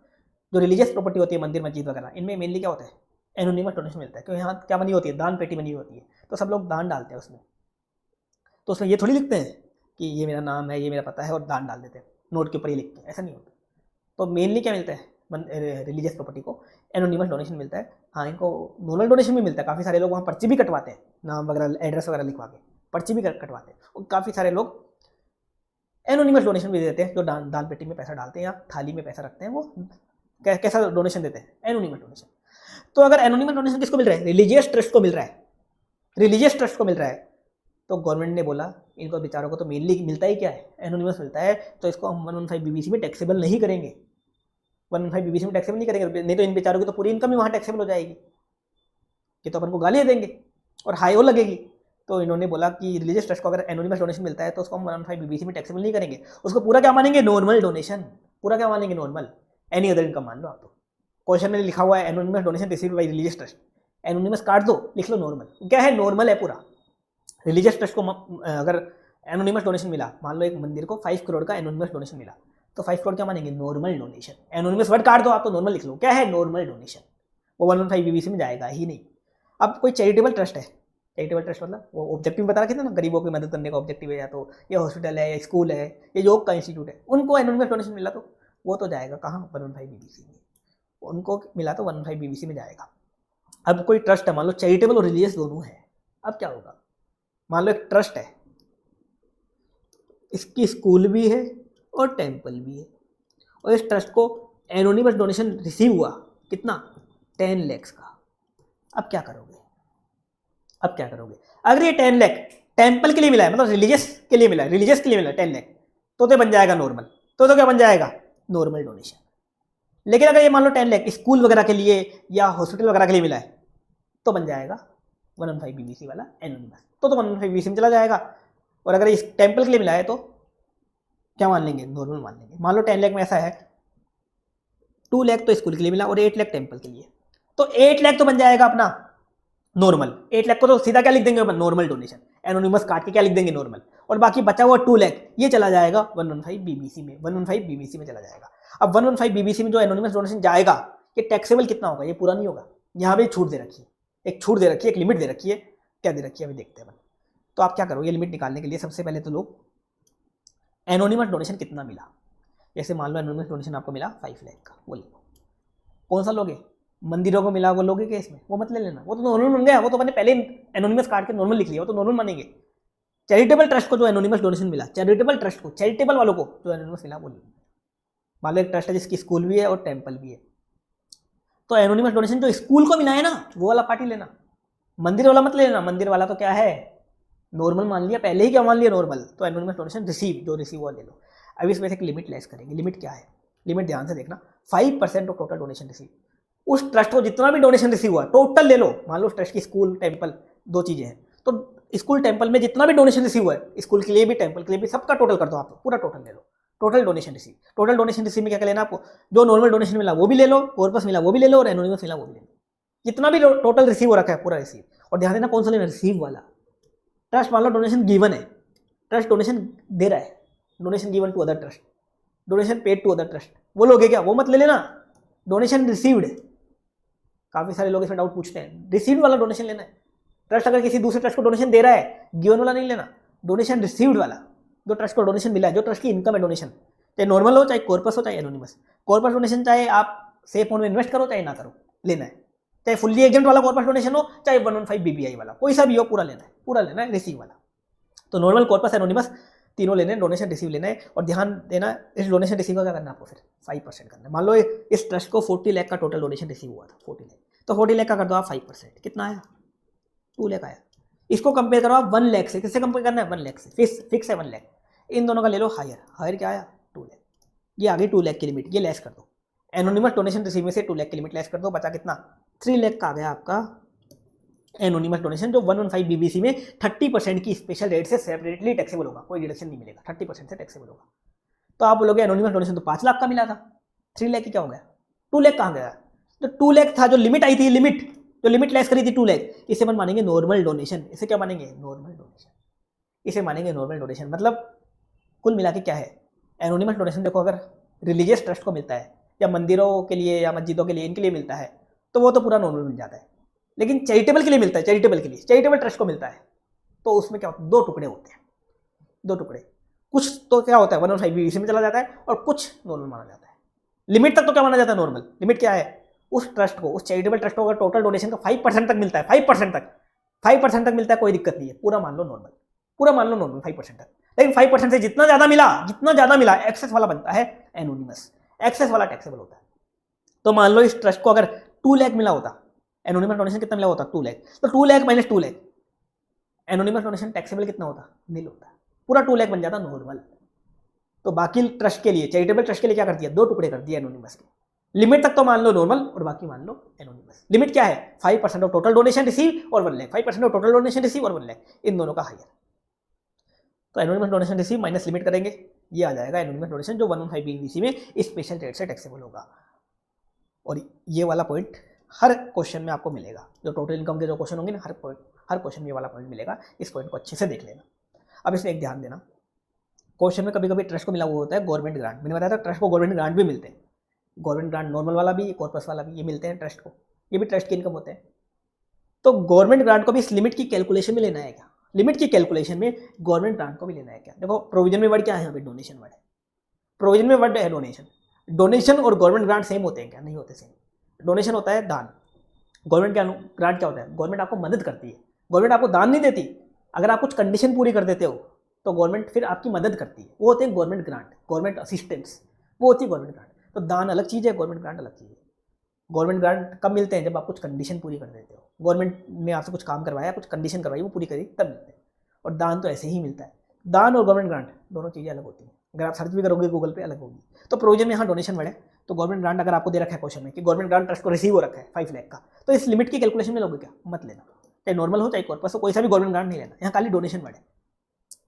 जो रिलीजियस प्रॉपर्टी होती है, मंदिर मस्जिद वगैरह, इनमें मेनली क्या होता है, एनोनिमस डोनेशन मिलता है, क्योंकि यहाँ क्या बनी होती है, दान पेटी बनी होती है, तो सब लोग दान डालते हैं उसमें। तो उसमें ये थोड़ी लिखते हैं कि ये मेरा नाम है, ये मेरा पता है, और दान डाल देते हैं नोट के ऊपर, ये लिखते हैं, ऐसा नहीं होता। तो मेनली क्या मिलता है रिलीजियस प्रॉपर्टी को, एनोनिमस डोनेशन मिलता है। हाँ, इनको नॉर्मल डोनेशन भी मिलता है, काफ़ी सारे लोग वहाँ पर्ची भी कटवाते हैं, नाम वगैरह एड्रेस वगैरह लिखवा के पर्ची भी कटवाते हैं, और काफ़ी सारे लोग एनोनिमस डोनेशन भी देते हैं, जो दान पेटी में पैसा डालते हैं या थाली में पैसा रखते हैं, वो कैसा डोनेशन देते हैं, एनोनिमस डोनेशन। तो अगर एनोनिमस डोनेशन किसको मिल रहा है, रिलीजियस ट्रस्ट को मिल रहा है, रिलीजियस ट्रस्ट को मिल रहा है, तो गवर्नमेंट ने बोला इनको बेचारों को तो मेनली मिलता ही क्या है, एनोनिमस मिलता है, तो इसको हम 115 बीबीसी में टैक्सेबल नहीं करेंगे, 115 बीबीसी में टैक्सेबल नहीं करेंगे, नहीं तो इन बेचारों की तो पूरी इनकम ही वहाँ टैक्सेबल हो जाएगी, ये तो अपन को गालियाँ देंगे और हाई हो लगेगी। तो इन्होंने बोला कि रिलीजियस ट्रस्ट को अगर एनोनिमस डोनेशन मिलता है तो उसको हम 115 बीबीसी में टैक्सेबल नहीं करेंगे, उसको पूरा क्या मानेंगे, नॉर्मल डोनेशन, पूरा क्या मानेंगे, नॉर्मल, एनी अदर इनकम मान लो आप। तो क्वेश्चन में लिखा हुआ है anonymous donation received by religious trust, anonymous काट दो, लिख लो नॉर्मल, क्या है, नॉर्मल है पूरा। रिलीजियस ट्रस्ट को अगर एनोनिमस डोनेशन मिला, मान लो एक मंदिर को 5 करोड़ का एनोनिमस डोनेशन मिला, तो 5 करोड़ क्या मानेंगे, नॉर्मल डोनेशन। एनोनिमस वर्ड काट दो आप, तो नॉर्मल लिख लो, क्या है, नॉर्मल डोनेशन, वो 115 बीबीसी में जाएगा ही नहीं। अब कोई चैरिटेबल ट्रस्ट है, चैरिटेबल ट्रस्ट मतलब वो ऑब्जेक्टिव बता रखे थे ना, गरीबों की मदद करने का ऑब्जेक्टिव है, या तो ये हॉस्पिटल है, या स्कूल है, या योग का इंस्टीट्यूट है, उनको एनोनिमस डोनेशन मिला तो वो तो जाएगा कहाँ, 115 बीबीसी में, उनको मिला तो 115 बीबीसी में जाएगा। अब कोई ट्रस्ट है, मान लो चैरिटेबल और रिलीजियस दोनों है, अब क्या होगा, मान लो एक ट्रस्ट है, इसकी स्कूल भी है और टेम्पल भी है, और इस ट्रस्ट को एनोनिमस डोनेशन रिसीव हुआ कितना, 10 लाख का। अब क्या करोगे, अब क्या करोगे, अगर ये 10 लाख टेम्पल के लिए मिला है, मतलब रिलीजियस के लिए मिला है, रिलीजियस के लिए मिला है 10 लाख, तो बन जाएगा नॉर्मल, तो क्या बन जाएगा, नॉर्मल डोनेशन। लेकिन अगर ये मान लो 10 लाख स्कूल वगैरह के लिए या हॉस्पिटल वगैरह के लिए मिला है, तो बन जाएगा 115 बीबीसी वाला एनोनिमस, तो 115 बीबीसी में चला जाएगा। और अगर इस टेम्पल के लिए मिला है तो क्या मान लेंगे, नॉर्मल मान लेंगे। मान लो 10 लाख में ऐसा है, 2 लाख तो स्कूल के लिए मिला और 8 लाख टेम्पल के लिए, तो 8 लाख तो बन जाएगा अपना नॉर्मल, 8 लाख को तो सीधा क्या लिख देंगे, नॉर्मल डोनेशन, एनोनिमस काट के क्या लिख देंगे, नॉर्मल, और बाकी बचा हुआ 2 लाख ये चला जाएगा 115 बीबीसी में, 115 बीबीसी में चला जाएगा। अब 115 बीबीसी में जो एनोनिमस डोनेशन जाएगा, ये टैक्सेबल कितना होगा, ये पूरा नहीं होगा, यहाँ पे छूट दे रखी है, एक छूट दे रखी है, एक लिमिट दे रखी है, क्या दे रखी है अभी देखते हैं। तो आप क्या करो, ये लिमिट निकालने के लिए सबसे पहले तो लोग एनोनिमस डोनेशन कितना मिला, जैसे मान लो एनोनिमस डोनेशन आपको मिला 5 लाख का, वो लो, कौन सा लोगे, मंदिरों को मिला वो लोगे क्या इसमें, वो मत ले लेना, वो तो नॉर्मल बन गया, वो तो मैंने पहले एनोनिमस काट के नॉर्मल लिख लिया, वो तो नॉर्मल मानेंगे। चैरिटेबल ट्रस्ट को जो एनोनिमस डोनेशन मिला, चैरिटेबल ट्रस्ट को, चैरिटेबल वालों को जो एनोनिमस मिला वो ले, मान लो एक ट्रस्ट है जिसकी स्कूल भी है और टेम्पल भी है, तो एनोनिमस डोनेशन जो स्कूल को मिला है ना, वो वाला पार्टी लेना, मंदिर वाला मत लेना, मंदिर वाला तो क्या है, नॉर्मल मान लिया पहले ही, क्या मान लिया, नॉर्मल। तो एनोनिमस डोनेशन रिसीव, जो रिसीव हुआ ले लो। अब इसमें से एक लिमिट लेस करेंगे, लिमिट क्या है, लिमिट ध्यान से देखना, 5% ऑफ टोटल डोनेशन रिसीव, उस ट्रस्ट को जितना भी डोनेशन रिसीव हुआ टोटल ले लो, मान लो उस ट्रस्ट की स्कूल टेम्पल दो चीजें हैं, तो स्कूल टेम्पल में जितना भी डोनेशन रिसीव हुआ है, स्कूल के लिए भी टेम्पल के लिए भी, सबका टोटल कर दो आप, पूरा टोटल ले लो, total donation receive. Total donation receive में क्या लेना आपको, जो नॉर्मल डोनेशन मिला वो भी ले लो, कॉर्पस मिला वो भी ले लो, और एनोनिमस मिला वो भी ले लो, जितना भी टोटल रिसीव हो रखा है पूरा रिसीव। और ध्यान देना कौन सा लेना, रिसीव वाला। ट्रस्ट मान लो डोनेशन गिवन है, ट्रस्ट डोनेशन दे रहा है, donation given to other trust, donation paid to other trust, वो लोगे क्या, वो मत ले लेना। डोनेशन रिसीव्ड, काफी सारे लोग इसमें डाउट पूछते हैं, रिसीव्ड वाला डोनेशन लेना है। ट्रस्ट अगर किसी दूसरे ट्रस्ट को डोनेशन दे रहा है, गिवन वाला नहीं लेना, डोनेशन रिसीव्ड वाला, जो ट्रस्ट को डोनेशन मिला है, जो ट्रस्ट की इनकम है डोनेशन, चाहे नॉर्मल हो, चाहे कॉर्पस हो, चाहे एनोनिमस। कॉर्पस डोनेशन चाहे आप सेफ फंड में इन्वेस्ट करो चाहे ना करो, लेना है। चाहे फुल्ली एग्जेंट वाला कॉर्पस डोनेशन हो, चाहे 115 बीबीआई वाला, कोई सा भी हो, पूरा लेना है, पूरा लेना है, रिसीव वाला। तो नॉर्मल, कॉर्पस, एनोनिमस तीनों लेने हैं, डोनेशन रिसीव लेना है। और ध्यान देना, इस डोनेशन रिसीव का क्या करना है आपको, फिर 5% करना है। मान लो इस ट्रस्ट को 40 लाख का टोटल डोनेशन रिसीव हुआ था, 40 लाख, तो 40 लाख का कर दो आप 5%, कितना आया, 2 लाख आया। इसको कंपेयर करो आप 1 लाख से, किससे कंपेयर करना है, 1 लाख से, फिक्स है 1 लाख, इन दोनों का ले लो हायर, हायर क्या आया, 2 लाख, ये आ गई 2 लाख की लिमिट, ये लेस कर दो। एनोनिमस डोनेशन रिसीव में से 2 लाख की लिमिट लेस कर दो, बचा कितना, 3 लाख का आ गया आपका एनोनिमस डोनेशन जो 115 बीबीसी में 30% की स्पेशल रेट से सेपरेटली टैक्सेबल होगा, कोई डिडक्शन नहीं मिलेगा, 30% से टैक्सेबल होगा। तो आप बोलोगे एनोनिमस डोनेशन तो 5 लाख का मिला था, 3 लाख की क्या हो गया, 2 लाख कहाँ गया? तो 2 लाख था जो लिमिट आई थी, लिमिट जो लिमिट लेस करी थी 2 लाख, इसे अपन मानेंगे नॉर्मल डोनेशन। इसे क्या मानेंगे? Normal donation. इसे मानेंगे नॉर्मल डोनेशन। मतलब कुल मिला के क्या है, एनोनिमस डोनेशन देखो अगर रिलीजियस ट्रस्ट को मिलता है या मंदिरों के लिए या मस्जिदों के लिए, इनके लिए मिलता है तो वो तो पूरा नॉर्मल मिल जाता है। लेकिन चैरिटेबल के लिए मिलता है, चैरिटेबल के लिए, चैरिटेबल ट्रस्ट को मिलता है, तो उसमें क्या होता है, 2 टुकड़े होते हैं, 2 टुकड़े। कुछ तो क्या होता है 115 बीबीसी में चला जाता है और कुछ नॉर्मल माना जाता है। लिमिट तक तो क्या माना जाता है? नॉर्मल। लिमिट क्या है? उस ट्रस्ट को, उस चैरिटेबल ट्रस्ट को अगर टोटल डोनेशन का 5% तक मिलता है, 5% तक, 5% तक मिलता है, कोई दिक्कत नहीं है, पूरा मान लो नॉर्मल, पूरा मान लो नॉर्मल 5% तक। लेकिन 5% से जितना ज्यादा मिला एक्सेस वाला बनता है एनोनिमस, एक्सेस वाला टैक्सेबल होता है। तो मान लो इस ट्रस्ट को अगर 2 लाख मिला होता, एनोनिमस डोनेशन कितना मिला होता? 2 लाख, तो 2 lakh minus 2 lakh, anonymous donation taxable कितना होता? नील होता, पूरा 2 लाख बन जाता नॉर्मल। तो बाकी ट्रस्ट के लिए, चैरिटेबल ट्रस्ट के लिए क्या कर दिया? 2 टुकड़े कर दिया एनोनिमस के। लिमिट तक तो मान लो नॉर्मल और बाकी मान लो एनोनिमस। लिमिट क्या है? 5% ऑफ टोटल डोनेशन रिसीव और 1 lakh, 5% of total donation receive और 1 लाख, इन दोनों का हायर। तो anonymous donation receive minus limit करेंगे, ये आ जाएगा एनोनिमस डोनेशन जो 115 बीबीसी में स्पेशल रेट से टैक्सेबल होगा। और ये वाला पॉइंट हर क्वेश्चन में आपको मिलेगा, जो टोटल इनकम के जो क्वेश्चन होंगे ना, हर क्वेश्चन में ये वाला पॉइंट मिलेगा। इस पॉइंट को अच्छे से देख लेना। अब इसमें एक ध्यान देना, क्वेश्चन में कभी कभी ट्रस्ट को मिला हुआ होता है गवर्नमेंट ग्रांट। मैंने बताया था ट्रस्ट को गवर्नमेंट ग्रांट भी मिलते हैं, गवर्नमेंट ग्रांट नॉर्मल वाला भी, कॉर्पस वाला भी, ये मिलते हैं ट्रस्ट को, ये भी ट्रस्ट की इनकम होते हैं। तो गवर्नमेंट ग्रांट को भी इस लिमिट की कैलकुलेशन में लेना है क्या? लिमिट की कैलकुलेशन में गवर्नमेंट ग्रांट को भी लेना है क्या? देखो प्रोविजन में वर्ड क्या है? यहाँ पे डोनेशन वर्ड है, प्रोविजन में वर्ड है डोनेशन। डोनेशन और गवर्नमेंट ग्रांट सेम होते हैं क्या? नहीं होते सेम। डोनेशन होता है दान, गवर्नमेंट ग्रांट क्या होता है? गवर्नमेंट आपको मदद करती है, गवर्नमेंट आपको दान नहीं देती। अगर आप कुछ कंडीशन पूरी कर देते हो तो गवर्नमेंट फिर आपकी मदद करती है, वो होते हैं गवर्नमेंट ग्रांट, गवर्नमेंट असिस्टेंस, वो होती है गवर्नमेंट ग्रांट। तो दान अलग चीज़ है, गवर्नमेंट ग्रांट अलग चीज़ है। गवर्नमेंट ग्रांट कब मिलते हैं? जब आप कुछ कंडीशन पूरी कर देते हो, गवर्नमेंट ने आपसे कुछ काम करवाया, कुछ कंडीशन करवाई, वो पूरी करी, तब मिलते हैं। और दान तो ऐसे ही मिलता है। दान और गवर्नमेंट ग्रांट दोनों चीज़ें अलग होती हैं, अगर आप सर्च भी करोगे गूगल पे अलग होगी। तो प्रोविजन में यहाँ डोनेशन वर्ड है, तो गवर्नमेंट ग्रांट अगर आपको दे रखा है क्वेश्चन में कि गवर्नमेंट ग्रांट ट्रस्ट को रिसीव हो रखा है 5 लाख का, तो इस लिमिट की कैलकुलेशन में लोगे क्या? मत लेना, चाहे नॉर्मल हो चाहे कॉर्पस हो, कोई सा भी गवर्नमेंट ग्रांट नहीं लेना, यहाँ खाली डोनेशन वर्ड है,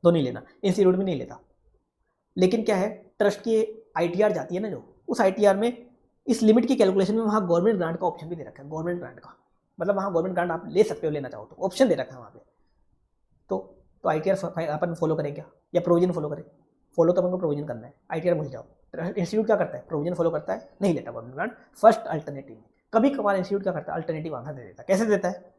तो नहीं लेना। इंस्टीट्यूट में नहीं लेता। लेकिन क्या है, ट्रस्ट की ITR जाती है ना जो, उस ITR में इस लिमिट की कैलकुलेशन में वहाँ गवर्नमेंट ग्रांट का ऑप्शन भी दे रखा है, गवर्नमेंट ग्रांट का, मतलब वहाँ गवर्नमेंट ग्रांट आप ले सकते हो, लेना चाहो तो ऑप्शन दे रखा है वहाँ पे। तो ITR अपन फॉलो करें क्या, या प्रोविजन फॉलो करें? फॉलो तो अपन को प्रोविजन करना है, ITR भूल जाओ। इंस्टीट्यूट क्या करता है? प्रोविजन फॉलो करता है, नहीं लेता गवर्नमेंट ग्रांट फर्स्ट अल्टरनेटिव में। कभी कभार इंस्टीट्यूट क्या करता है? अल्टरनेटिव आंसर दे देता है। कैसे देता है?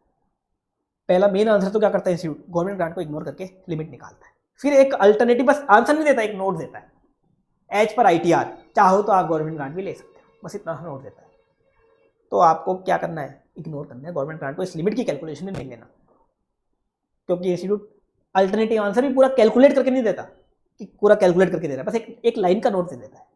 पहला मेन आंसर तो क्या करता है इंस्टीट्यूट? गवर्नमेंट ग्रांट को इग्नोर करके लिमिट निकालता है, फिर एक अल्टरनेटिव, बस आंसर नहीं देता, एक नोट देता है, एज पर ITR, चाहो तो आप गवर्नमेंट ग्रांट भी ले सकते हो, बस इतना नोट देता है। तो आपको क्या करना है? इग्नोर करना है गवर्नमेंट ग्रांट को, इस लिमिट की कैलकुलेशन में नहीं लेना, क्योंकि इंस्टीट्यूट अल्टरनेटिव आंसर भी पूरा कैलकुलेट करके नहीं देता कि पूरा कैलकुलेट करके दे रहा है, बस एक लाइन का नोट दे देता है।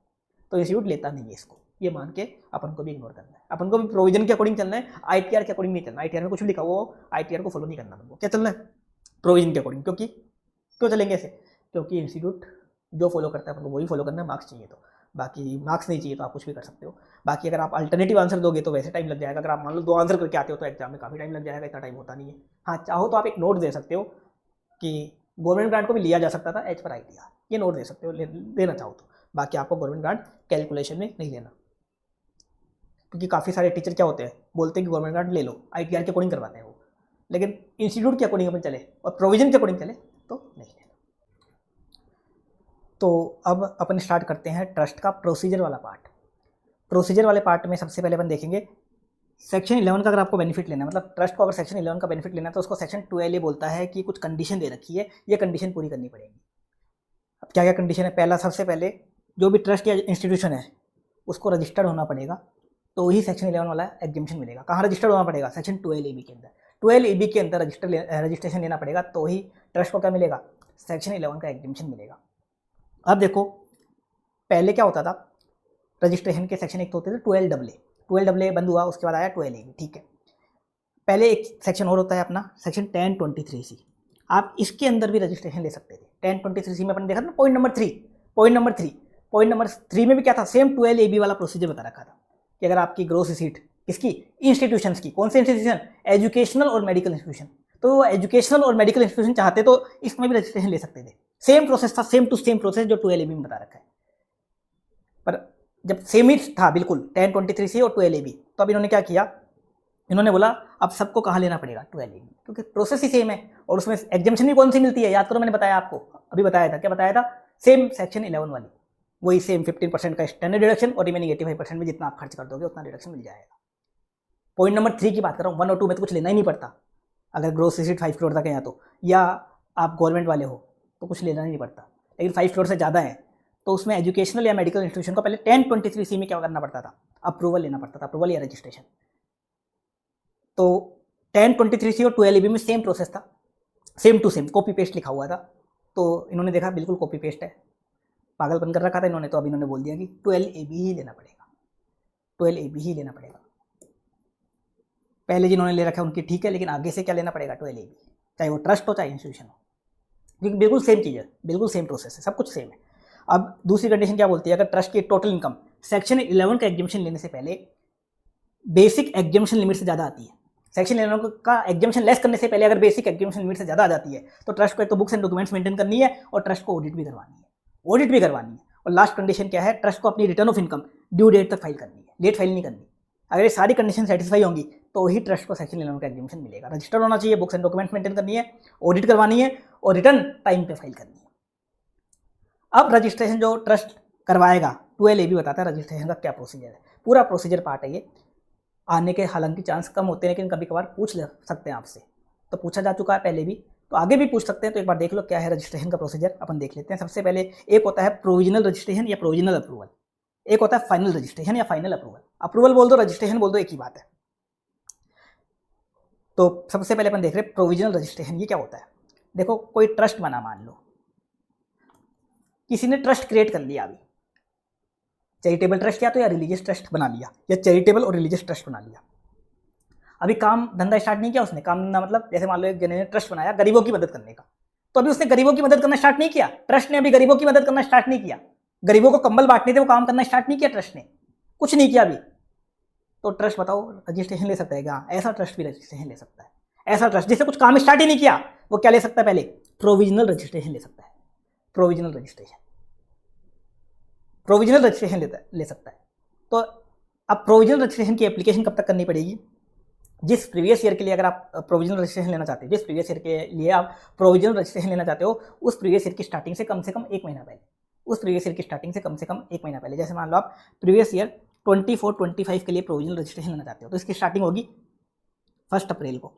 तो इंस्टीट्यूट लेता नहीं है इसको, ये मान के अपन को भी इग्नोर करना है। अपन को भी प्रोविजन के अकॉर्डिंग चलना है, ITR के अकॉर्डिंग नहीं चलना। ITR में कुछ भी लिखा हुआ हो, ITR को फॉलो नहीं करना हमको, क्या चलना है? प्रोविजन के अकॉर्डिंग। क्योंकि क्यों चलेंगे ऐसे? क्योंकि इंस्टीट्यूट जो फॉलो करता है अपन को वही फॉलो करना है, मार्क्स चाहिए तो। बाकी मार्क्स नहीं चाहिए तो आप कुछ भी कर सकते हो। बाकी अगर आप अल्टरनेटिव आंसर दोगे तो वैसे टाइम लग जाएगा। अगर आप मान लो 2 आंसर करके आते हो तो एग्जाम में काफ़ी टाइम लग जाएगा, इतना टाइम होता नहीं है। हाँ, चाहो तो आप एक नोट दे सकते हो कि गवर्नमेंट ग्रांट को भी लिया जा सकता था एज पर ITR, ये नोट दे सकते हो, देना चाहो तो। बाकी आपको गवर्नमेंट ग्रांट कैलकुलेशन में नहीं लेना, क्योंकि काफ़ी सारे टीचर क्या होते हैं, बोलते हैं कि गवर्नमेंट ग्रांट ले लो, ITR के अकॉर्डिंग करवाते हैं वो, लेकिन इंस्टीट्यूट के अकॉर्डिंग अपन चले और प्रोविजन के अकॉर्डिंग चले तो नहीं लेना। तो अब अपन स्टार्ट करते हैं ट्रस्ट का प्रोसीजर वाला पार्ट। प्रोसीजर वाले पार्ट में सबसे पहले अपन देखेंगे सेक्शन 11 का। अगर आपको बेनिफिट लेना है, मतलब ट्रस्ट को अगर सेक्शन 11 का बेनिफिट लेना है, तो उसको सेक्शन 12A बोलता है कि कुछ कंडीशन दे रखी है, ये कंडीशन पूरी करनी पड़ेगी। अब क्या क्या कंडीशन है? पहला, सबसे पहले जो भी ट्रस्ट या इंस्टीट्यूशन है उसको रजिस्टर्ड होना पड़ेगा, तो ही सेक्शन 11 वाला एग्जेम्पशन मिलेगा। कहाँ रजिस्टर्ड होना पड़ेगा? सेक्शन 12AB के अंदर। 12AB के अंदर रजिस्ट्रेशन लेना पड़ेगा, तो ही ट्रस्ट को क्या मिलेगा? सेक्शन 11 का एग्जेम्पशन मिलेगा। अब देखो, पहले क्या होता था, रजिस्ट्रेशन के सेक्शन एक तो होते थे 12AA, 12AA बंद हुआ, उसके बाद आया 12AB, ठीक है। पहले एक सेक्शन और होता है अपना सेक्शन 1023C, आप इसके अंदर भी रजिस्ट्रेशन ले सकते थे। 1023C में अपन देखा था ना, पॉइंट नंबर 3 में भी क्या था? सेम 12AB वाला प्रोसीजर बता रखा था कि अगर आपकी ग्रोस रिसीट किसकी? इंस्टीट्यूशंस की। कौन से इंस्टीट्यूशन? एजुकेशनल और मेडिकल इंस्टीट्यूशन। तो वो एजुकेशनल और मेडिकल इंस्टीट्यूशन चाहते तो इसमें भी रजिस्ट्रेशन ले सकते थे। सेम प्रोसेस था, सेम टू सेम प्रोसेस जो 12AB में बता रखा है। पर जब सेम ही था बिल्कुल 1023C और 12AB, तो अब इन्होंने क्या किया, इन्होंने बोला अब सबको कहाँ लेना पड़ेगा? 12AB, क्योंकि प्रोसेस ही सेम है और उसमें एग्जामिशन भी कौन सी मिलती है? याद करो, मैंने बताया आपको, अभी बताया था। क्या बताया था? सेम सेक्शन 11 वाली, वही सेम 15% का स्टैंडर्ड डिडक्शन और रिमेनिंग 85% में जितना आप खर्च कर दोगे उतना डिडक्शन मिल जाएगा। पॉइंट नंबर 3 की बात कर रहा हूँ, 1 और 2 में तो कुछ लेना ही नहीं पड़ता अगर ग्रोस रिसीट 5 करोड़ तक है तो, या आप गवर्नमेंट वाले हो तो कुछ लेना ही नहीं पड़ता। लेकिन 5 करोड़ से ज़्यादा है तो उसमें एजुकेशनल या मेडिकल इंस्टीट्यूशन को पहले 1023C में क्या करना पड़ता था? अप्रूवल लेना पड़ता था, अप्रूवल या रजिस्ट्रेशन। तो 1023C और 12AB में सेम प्रोसेस था, same to same, copy paste लिखा हुआ था। तो इन्होंने देखा बिल्कुल कॉपी पेस्ट है, पागलपन कर रखा था इन्होंने, तो अब इन्होंने बोल दिया कि 12AB ही लेना पड़ेगा, 12AB ही लेना पड़ेगा। पहले जिन्होंने ले रखा है उनकी ठीक है, लेकिन आगे से क्या लेना पड़ेगा? 12AB, चाहे वो ट्रस्ट हो चाहे इंस्टीट्यूशन हो, क्योंकि बिल्कुल सेम चीज़ है, बिल्कुल सेम प्रोसेस है, सब कुछ सेम है। अब दूसरी कंडीशन क्या बोलती है? अगर ट्रस्ट की टोटल इनकम सेक्शन 11 का एग्जामिशन लेने से पहले बेसिक एग्जामिशन लिमिट से ज़्यादा आती है, सेक्शन 11 का एग्जामिशन लेस करने से पहले अगर बेसिक एग्जामिशन लिमिट से ज़्यादा आ जाती है तो ट्रस्ट को एक तो बुक्स एंड डॉक्यूमेंट्स मेंटेन करनी है और ट्रस्ट को ऑडिट भी करवानी है, ऑडिट भी करवानी है। और लास्ट कंडीशन क्या है? ट्रस्ट को अपनी return of income due date तक फाइल करनी है, लेट फाइल नहीं करनी। अगर ये सारी कंडीशन सेटिस्फाई होंगी तो ही ट्रस्ट को सेक्शन 11 का एग्जामिशन मिलेगा। रजिस्टर होना चाहिए, बुक्स एंड डॉक्यूमेंट्स मेंटेन करनी है, ऑडिट करवानी है और रिटर्न टाइम पे फाइल करनी है। अब रजिस्ट्रेशन जो ट्रस्ट करवाएगा, 12AB बताता है रजिस्ट्रेशन का क्या प्रोसीजर है, पूरा प्रोसीजर पार्ट है ये। आने के हालांकि चांस कम होते हैं, लेकिन कभी कभार पूछ ले सकते हैं आपसे, तो पूछा जा चुका है पहले भी, तो आगे भी पूछ सकते हैं। तो एक बार देख लो क्या है रजिस्ट्रेशन का प्रोसीजर, अपन देख लेते हैं। सबसे पहले एक होता है प्रोविजनल रजिस्ट्रेशन या प्रोविजनल अप्रूवल, एक होता है फाइनल रजिस्ट्रेशन या फाइनल अप्रूवल। अप्रूवल बोल दो, रजिस्ट्रेशन बोल दो, एक ही बात है। तो सबसे पहले अपन देख रहे हैं प्रोविजनल रजिस्ट्रेशन। ये क्या होता है? देखो, कोई ट्रस्ट बना, मान लो किसी ने ट्रस्ट क्रिएट कर लिया, अभी चैरिटेबल ट्रस्ट या तो या रिलीजियस ट्रस्ट बना लिया, या चैरिटेबल और रिलीजियस ट्रस्ट बना लिया। अभी काम धंधा स्टार्ट नहीं किया उसने, काम धंधा मतलब जैसे मान लो एक जने ने ट्रस्ट बनाया गरीबों की मदद करने का, तो अभी उसने गरीबों की मदद करना स्टार्ट नहीं किया, ट्रस्ट ने अभी गरीबों की मदद करना स्टार्ट नहीं किया, गरीबों को कंबल बांटने थे वो काम करना स्टार्ट नहीं किया, ट्रस्ट ने कुछ नहीं किया अभी। तो ट्रस्ट बताओ रजिस्ट्रेशन ले सकता है क्या? ऐसा ट्रस्ट भी रजिस्ट्रेशन ले सकता है। ऐसा ट्रस्ट जिसने कुछ काम स्टार्ट ही नहीं किया वो क्या ले सकता है? पहले प्रोविजनल रजिस्ट्रेशन ले सकता है, प्रोविजनल रजिस्ट्रेशन, प्रोविजनल रजिस्ट्रेशन ले सकता है। तो अब प्रोविजनल रजिस्ट्रेशन की एप्लीकेशन कब तक करनी पड़ेगी? जिस प्रीवियस ईयर के लिए अगर आप प्रोविजनल रजिस्ट्रेशन लेना चाहते हो, जिस प्रीवियस ईयर के लिए आप प्रोविजनल रजिस्ट्रेशन लेना चाहते हो, उस प्रीवियस ईयर की स्टार्टिंग से कम 1 महीना पहले, उस प्रीवियस ईयर की स्टार्टिंग से कम 1 महीना पहले, जैसे मान लो आप प्रीवियस ईयर 24-25 के लिए प्रोविजनल रजिस्ट्रेशन लेना चाहते हो, तो इसकी स्टार्टिंग होगी 1 अप्रैल को,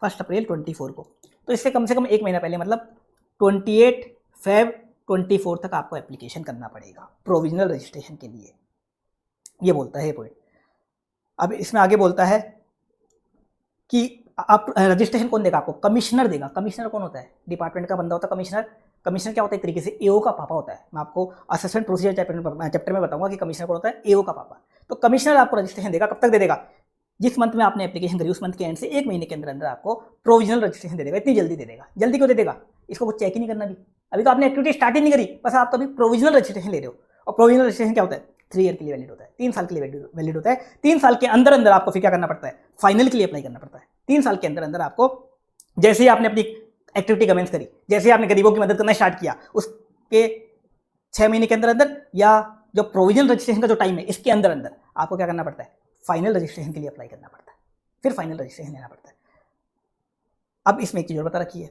1 अप्रैल 24 को। तो इससे कम 1 महीना पहले, मतलब 28 Feb 24 तक आपको एप्लीकेशन करना पड़ेगा प्रोविजनल रजिस्ट्रेशन के लिए। ये बोलता है ये पॉइंट। अब इसमें आगे बोलता है कि आप रजिस्ट्रेशन कौन देगा आपको? कमिश्नर देगा। कमिश्नर कौन होता है? डिपार्टमेंट का बंदा होता है कमिश्नर। कमिश्नर क्या होता है? एक तरीके से एओ का पापा होता है। मैं आपको असेसमेंट प्रोसीजर चैप्टर में बताऊंगा कि कमिश्नर कौन होता है, एओ का पापा। तो कमिश्नर आपको रजिस्ट्रेशन देगा, कब तक दे देगा? जिस मंथ में आपने एप्लीकेशन करी उस मंथ के एंड से 1 महीने के अंदर अंदर आपको प्रोविजनल रजिस्ट्रेशन दे देगा। इतनी जल्दी दे देगा। जल्दी क्यों दे देगा? इसको कुछ चेक ही नहीं करना भी, अभी तो आपने एक्टिविटी स्टार्ट ही नहीं करी, बस आप तो अभी प्रोविजनल रजिस्ट्रेशन ले रहे हो। और प्रोविजनल रजिस्ट्रेशन क्या होता है? 3 ईयर के लिए वैलिड होता है, 3 साल के लिए वैलिड होता है। 3 साल के अंदर अंदर आपको फिर क्या करना पड़ता है? फाइनल के लिए अप्लाई करना पड़ता है। 3 साल के अंदर अंदर आपको, जैसे ही आपने अपनी एक्टिविटी कमेंस करी, जैसे ही आपने गरीबों की मदद करना स्टार्ट किया, उसके 6 महीने के अंदर अंदर या जो प्रोविजनल रजिस्ट्रेशन का जो टाइम है इसके अंदर अंदर आपको क्या करना पड़ता है? फाइनल रजिस्ट्रेशन के लिए अप्लाई करना पड़ता है, फिर फाइनल रजिस्ट्रेशन लेना पड़ता है। अब इसमें एक चीज़ और बता रखी है,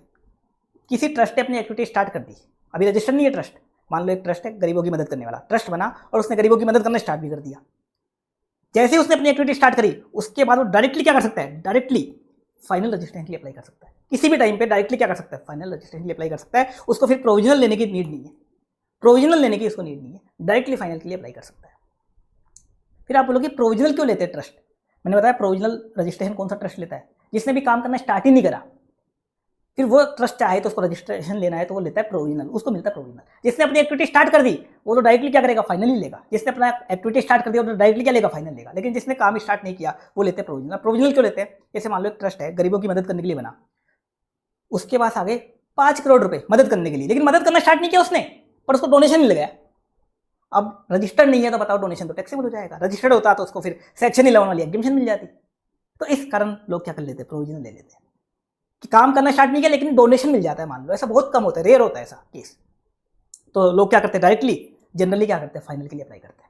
किसी ट्रस्ट ने अपनी एक्टिविटी स्टार्ट कर दी, अभी रजिस्टर नहीं है ट्रस्ट, मान लो एक ट्रस्ट है गरीबों की मदद करने वाला, ट्रस्ट बना और उसने गरीबों की मदद करना स्टार्ट भी कर दिया। जैसे ही उसने अपनी एक्टिविटी स्टार्ट करी उसके बाद वो डायरेक्टली क्या कर सकता है? डायरेक्टली फाइनल रजिस्ट्रेशन के लिए अप्लाई कर सकता है। किसी भी टाइम पे डायरेक्टली क्या कर सकता है? फाइनल रजिस्ट्रेशन के लिए अप्लाई कर सकता है। उसको फिर प्रोविजनल लेने की नीड नहीं है, प्रोविजनल लेने की उसको नीड नहीं है, डायरेक्टली फाइनल के लिए अप्लाई कर सकता है। फिर आप बोलोगे प्रोविजनल क्यों लेते हैं ट्रस्ट? मैंने बताया प्रोविजनल रजिस्ट्रेशन कौन सा ट्रस्ट लेता है? जिसने भी काम करना स्टार्ट ही नहीं करा, फिर वो ट्रस्ट चाहे तो उसको रजिस्ट्रेशन लेना है तो वो लेता है प्रोविजनल, उसको मिलता है प्रोविजनल। जिसने अपनी एक्टिविटी स्टार्ट कर दी वो तो डायरेक्टली क्या करेगा? फाइनल ही लेगा। जिसने अपना एक्टिविटी स्टार्ट कर दिया वो तो डायरेक्टली क्या लेगा? फाइनल लेगा। लेकिन जिसने काम स्टार्ट नहीं किया वो लेते हैं प्रोविजनल। प्रोविजनल क्यों लेते हैं? जैसे मान लो एक ट्रस्ट है गरीबों की मदद करने के लिए बना, उसके पास आ गए 5 करोड़ रुपए मदद करने के लिए, लेकिन मदद करना स्टार्ट नहीं किया उसने, पर उसको डोनेशन मिल गया। अब रजिस्टर्ड नहीं है तो बताओ डोनेशन तो टैक्सेबल हो जाएगा, रजिस्टर्ड होता तो उसको फिर सेक्शन 11 वाली एग्जेम्पशन मिल जाती। तो इस कारण लोग क्या कर लेते हैं, प्रोविजन ले लेते हैं कि काम करना स्टार्ट नहीं किया लेकिन डोनेशन मिल जाता है, मान लो। ऐसा बहुत कम होता है, रेयर होता है ऐसा केस। तो लोग क्या करते हैं, डायरेक्टली जनरली क्या करते हैं, फाइनल के लिए अप्लाई करते हैं,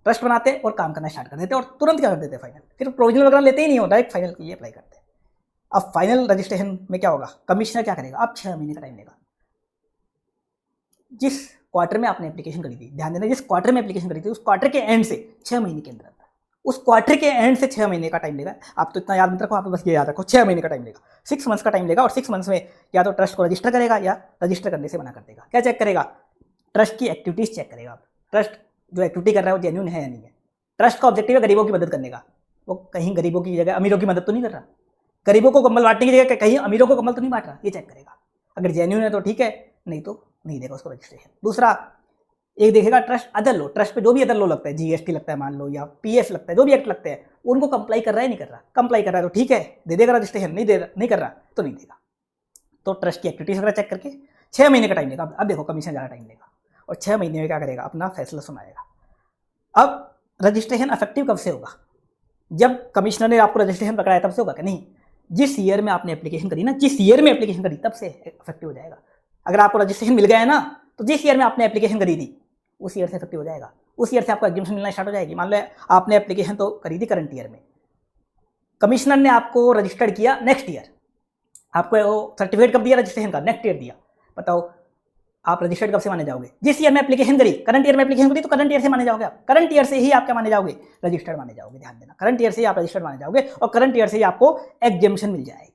ट्रस्ट बनाते हैं और काम करना स्टार्ट कर देते हैं और तुरंत क्या कर देते हैं, फाइनल। फिर प्रोविजनल वगैरह लेते ही नहीं हो, डायरेक्ट फाइनल के लिए अप्लाई करते हैं। अब फाइनल रजिस्ट्रेशन में क्या होगा, कमिश्नर क्या करेगा, अब 6 महीने का टाइम लेगा। जिस क्वार्टर में आपने एप्लीकेशन करी थी, ध्यान देना, जिस क्वार्टर में एप्लीकेशन करी थी उस क्वार्टर के एंड से 6 महीने के अंदर, उस क्वार्टर के एंड से 6 महीने का टाइम लेगा। आप तो इतना याद मत रखो, आप बस ये याद रखो 6 महीने का टाइम लेगा, 6 मंथ्स का टाइम लेगा। और 6 मंथ्स में या तो ट्रस्ट को रजिस्टर करेगा या रजिस्टर करने से मना कर देगा। क्या चेक करेगा, ट्रस्ट की एक्टिविटीज चेक करेगा। ट्रस्ट जो एक्टिविटी कर रहा है वो जेन्युइन है या नहीं है। ट्रस्ट का ऑब्जेक्टिव है गरीबों की मदद करने का, वो कहीं गरीबों की जगह अमीरों की मदद तो नहीं कर रहा, गरीबों को कंबल बांटने की जगह कहीं अमीरों को कंबल तो नहीं बांट रहा, ये चेक करेगा। अगर जेन्युइन है तो ठीक है, नहीं तो नहीं देगा उसको रजिस्ट्रेशन। दूसरा, एक देखेगा ट्रस्ट अदर लो, ट्रस्ट पे जो भी अदर लो लगता है, जीएसटी लगता है मान लो, या पीएफ लगता है, जो भी एक्ट लगते हैं, उनको कंप्लाई कर रहा है नहीं कर रहा। कंप्लाई कर रहा है तो ठीक है, दे देगा रजिस्ट्रेशन, नहीं कर रहा तो नहीं देगा। तो ट्रस्ट की एक्टिविटीज वगैरह चेक करके 6 महीने का टाइम लेगा। अब देखो कमीशन ज़्यादा टाइम लेगा और 6 महीने में क्या करेगा, अपना फैसला सुनाएगा। अब रजिस्ट्रेशन इफेक्टिव कब से होगा, जब कमिश्नर ने आपको रजिस्ट्रेशन पकड़ाया तब से होगा क्या, नहीं, जिस ईयर में आपने एप्लीकेशन करी ना, जिस ईयर में एप्लीकेशन करी तब से इफेक्टिव हो जाएगा। अगर आपको रजिस्ट्रेशन मिल गया है ना, तो जिस ईयर में आपने एप्लीकेशन करी थी उस ईयर से इफेक्टिव हो जाएगा। उस ईयर से आपको एग्जामिशन मिलना स्टार्ट हो जाएगी। मान लो आपने एप्लीकेशन तो करी थी करंट ईयर में, कमिश्नर ने आपको रजिस्टर्ड किया नेक्स्ट ईयर, आपको वो सर्टिफिकेट कब दिया रजिस्ट्रेशन का, नेक्स्ट ईयर दिया। बताओ आप रजिस्टर्ड कब से माने जाओगे, जिस ईयर में एप्लीकेशन करी, करंट ईयर में एप्लीकेशन करी तो करंट ईयर से माने जाओगे आप, करंट ईयर से ही आप क्या माने जाओगे, रजिस्टर्ड माने जाओगे। ध्यान देना, करंट ईयर से ही आप रजिस्टर्ड माने जाओगे और करंट ईयर से ही आपको एग्जामिशन मिल जाएगी।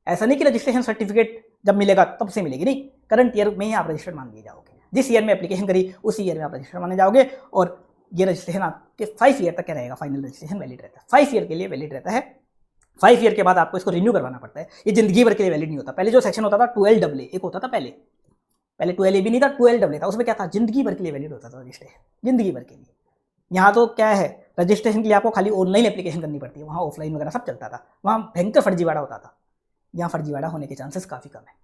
ऐसा नहीं कि रजिस्ट्रेशन सर्टिफिकेट जब मिलेगा तब से मिलेगी, नहीं, करंट ईयर में ही आप रजिस्टर्ड मान लिए जाओगे। जिस ईयर में एप्लीकेशन करी उसी ईयर में आप रजिस्टर्ड माने जाओगे। और ये रजिस्ट्रेशन आपके 5 ईयर तक क्या रहेगा, फाइनल रजिस्ट्रेशन वैलिड रहता है, 5 ईयर के लिए वैलिड रहता है। 5 ईयर के बाद आपको इसको रिन्यू करवाना पड़ता है, ये जिंदगी भर के लिए वैलिड नहीं होता। पहले जो सेक्शन होता था 12AA, एक होता था पहले 12A भी नहीं था, 12AA था, उसमें क्या था, जिंदगी भर के लिए वैलिड होता था रजिस्ट्रेशन, जिंदगी भर के लिए। यहाँ तो क्या है, रजिस्ट्रेशन के लिए आपको खाली ऑनलाइन एप्लीकेशन करनी पड़ती है, वहाँ ऑफलाइन वगैरह सब चलता था, वहाँ भयंकर फर्जीवाड़ा होता था। यहाँ फर्जीवाड़ा होने के चांसेस काफ़ी कम है।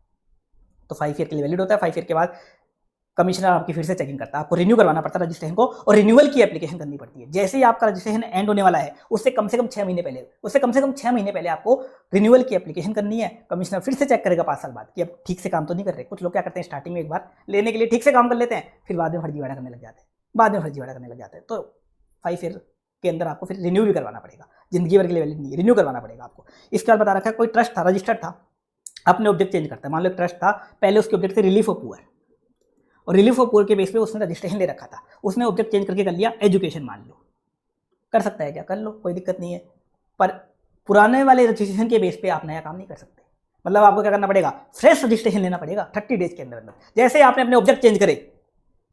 तो 5 ईयर के लिए वैलिड होता है। 5 ईयर के बाद कमिश्नर आपकी फिर से चेकिंग करता है, आपको रिन्यू करवाना पड़ता है रजिस्ट्रेशन को, और रिन्यूअल की एप्लीकेशन करनी पड़ती है। जैसे ही आपका रजिस्ट्रेशन एंड होने वाला है उससे कम से कम 6 महीने पहले आपको रिन्यूअल की एप्लीकेशन करनी है। कमिश्नर फिर से चेक करेगा 5 साल बाद कि अब ठीक से काम तो नहीं कर रहे। कुछ लोग क्या करते हैं, स्टार्टिंग में एक बार लेने के लिए ठीक से काम कर लेते हैं, फिर बाद में फर्जीवाड़ा करने लग जाते हैं। तो 5 ईयर के अंदर आपको फिर रिन्यू भी करवाना पड़ेगा, जिंदगी भर के लिए वैलिड नहीं है, रिन्यू करवाना पड़ेगा आपको। इसके बाद बता रखा है, कोई ट्रस्ट था, रजिस्टर्ड था, अपने ऑब्जेक्ट चेंज करता है। मान लो एक ट्रस्ट था, पहले उसके ऑब्जेक्ट थे रिलीफ ऑफ पुअर, और रिलीफ ऑफ पुअर के बेस पे उसने रजिस्ट्रेशन ले रखा था, उसने ऑब्जेक्ट चेंज करके कर लिया एजुकेशन, मान लो, कर सकता है क्या, कर लो, कोई दिक्कत नहीं है। पर पुराने वाले रजिस्ट्रेशन के बेस पे आप नया काम नहीं कर सकते। मतलब आपको क्या करना पड़ेगा, फ्रेश रजिस्ट्रेशन लेना पड़ेगा 30 डेज के अंदर। जैसे आपने अपने ऑब्जेक्ट चेंज करे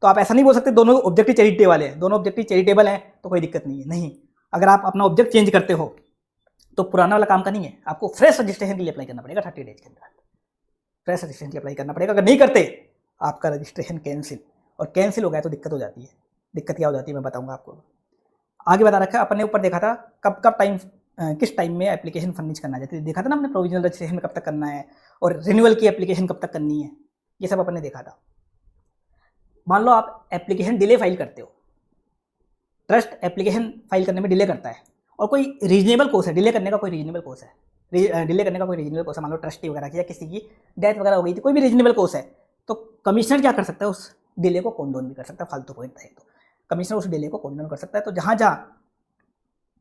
तो आप ऐसा नहीं बोल सकते दोनों ऑब्जेक्टिव चैरिटेबल वाले हैं, दोनों ऑब्जेक्टिव चैरिटेबल हैं तो कोई दिक्कत नहीं है। नहीं, अगर आप अपना ऑब्जेक्ट चेंज करते हो तो पुराना वाला काम का नहीं है, आपको फ्रेश रजिस्ट्रेशन के लिए अप्लाई करना पड़ेगा 30 डेज के अंदर, फ्रेश रजिस्ट्रेशन के लिए अप्लाई करना पड़ेगा। अगर नहीं करते आपका रजिस्ट्रेशन कैंसिल, और कैंसिल हो गया तो दिक्कत हो जाती है। दिक्कत क्या हो जाती है मैं बताऊंगा आपको। आगे बता रखा है, अपने ऊपर देखा था कब टाइम, किस टाइम में एप्लीकेशन फर्निश करना है, देखा था ना अपने, प्रोविजनल रजिस्ट्रेशन में कब तक करना है और रिन्यूअल की एप्लीकेशन कब तक करनी है, ये सब अपन ने देखा था। मान लो आप एप्लीकेशन डिले फाइल करते हो, ट्रस्ट एप्लीकेशन फाइल करने में डिले करता है और कोई रीजनेबल कोर्स है, डिले करने का कोई रीजनेबल कोर्स है, मान लो ट्रस्टी वगैरह की या किसी की डेथ वगैरह हो गई थी, कोई भी रीजनेबल कोर्स है, तो कमिश्नर क्या कर सकता है, उस डिले को कंडोन भी कर सकता है। फालतू पॉइंट है तो कमिश्नर उस डिले को कंडोन कर सकता है। तो जहाँ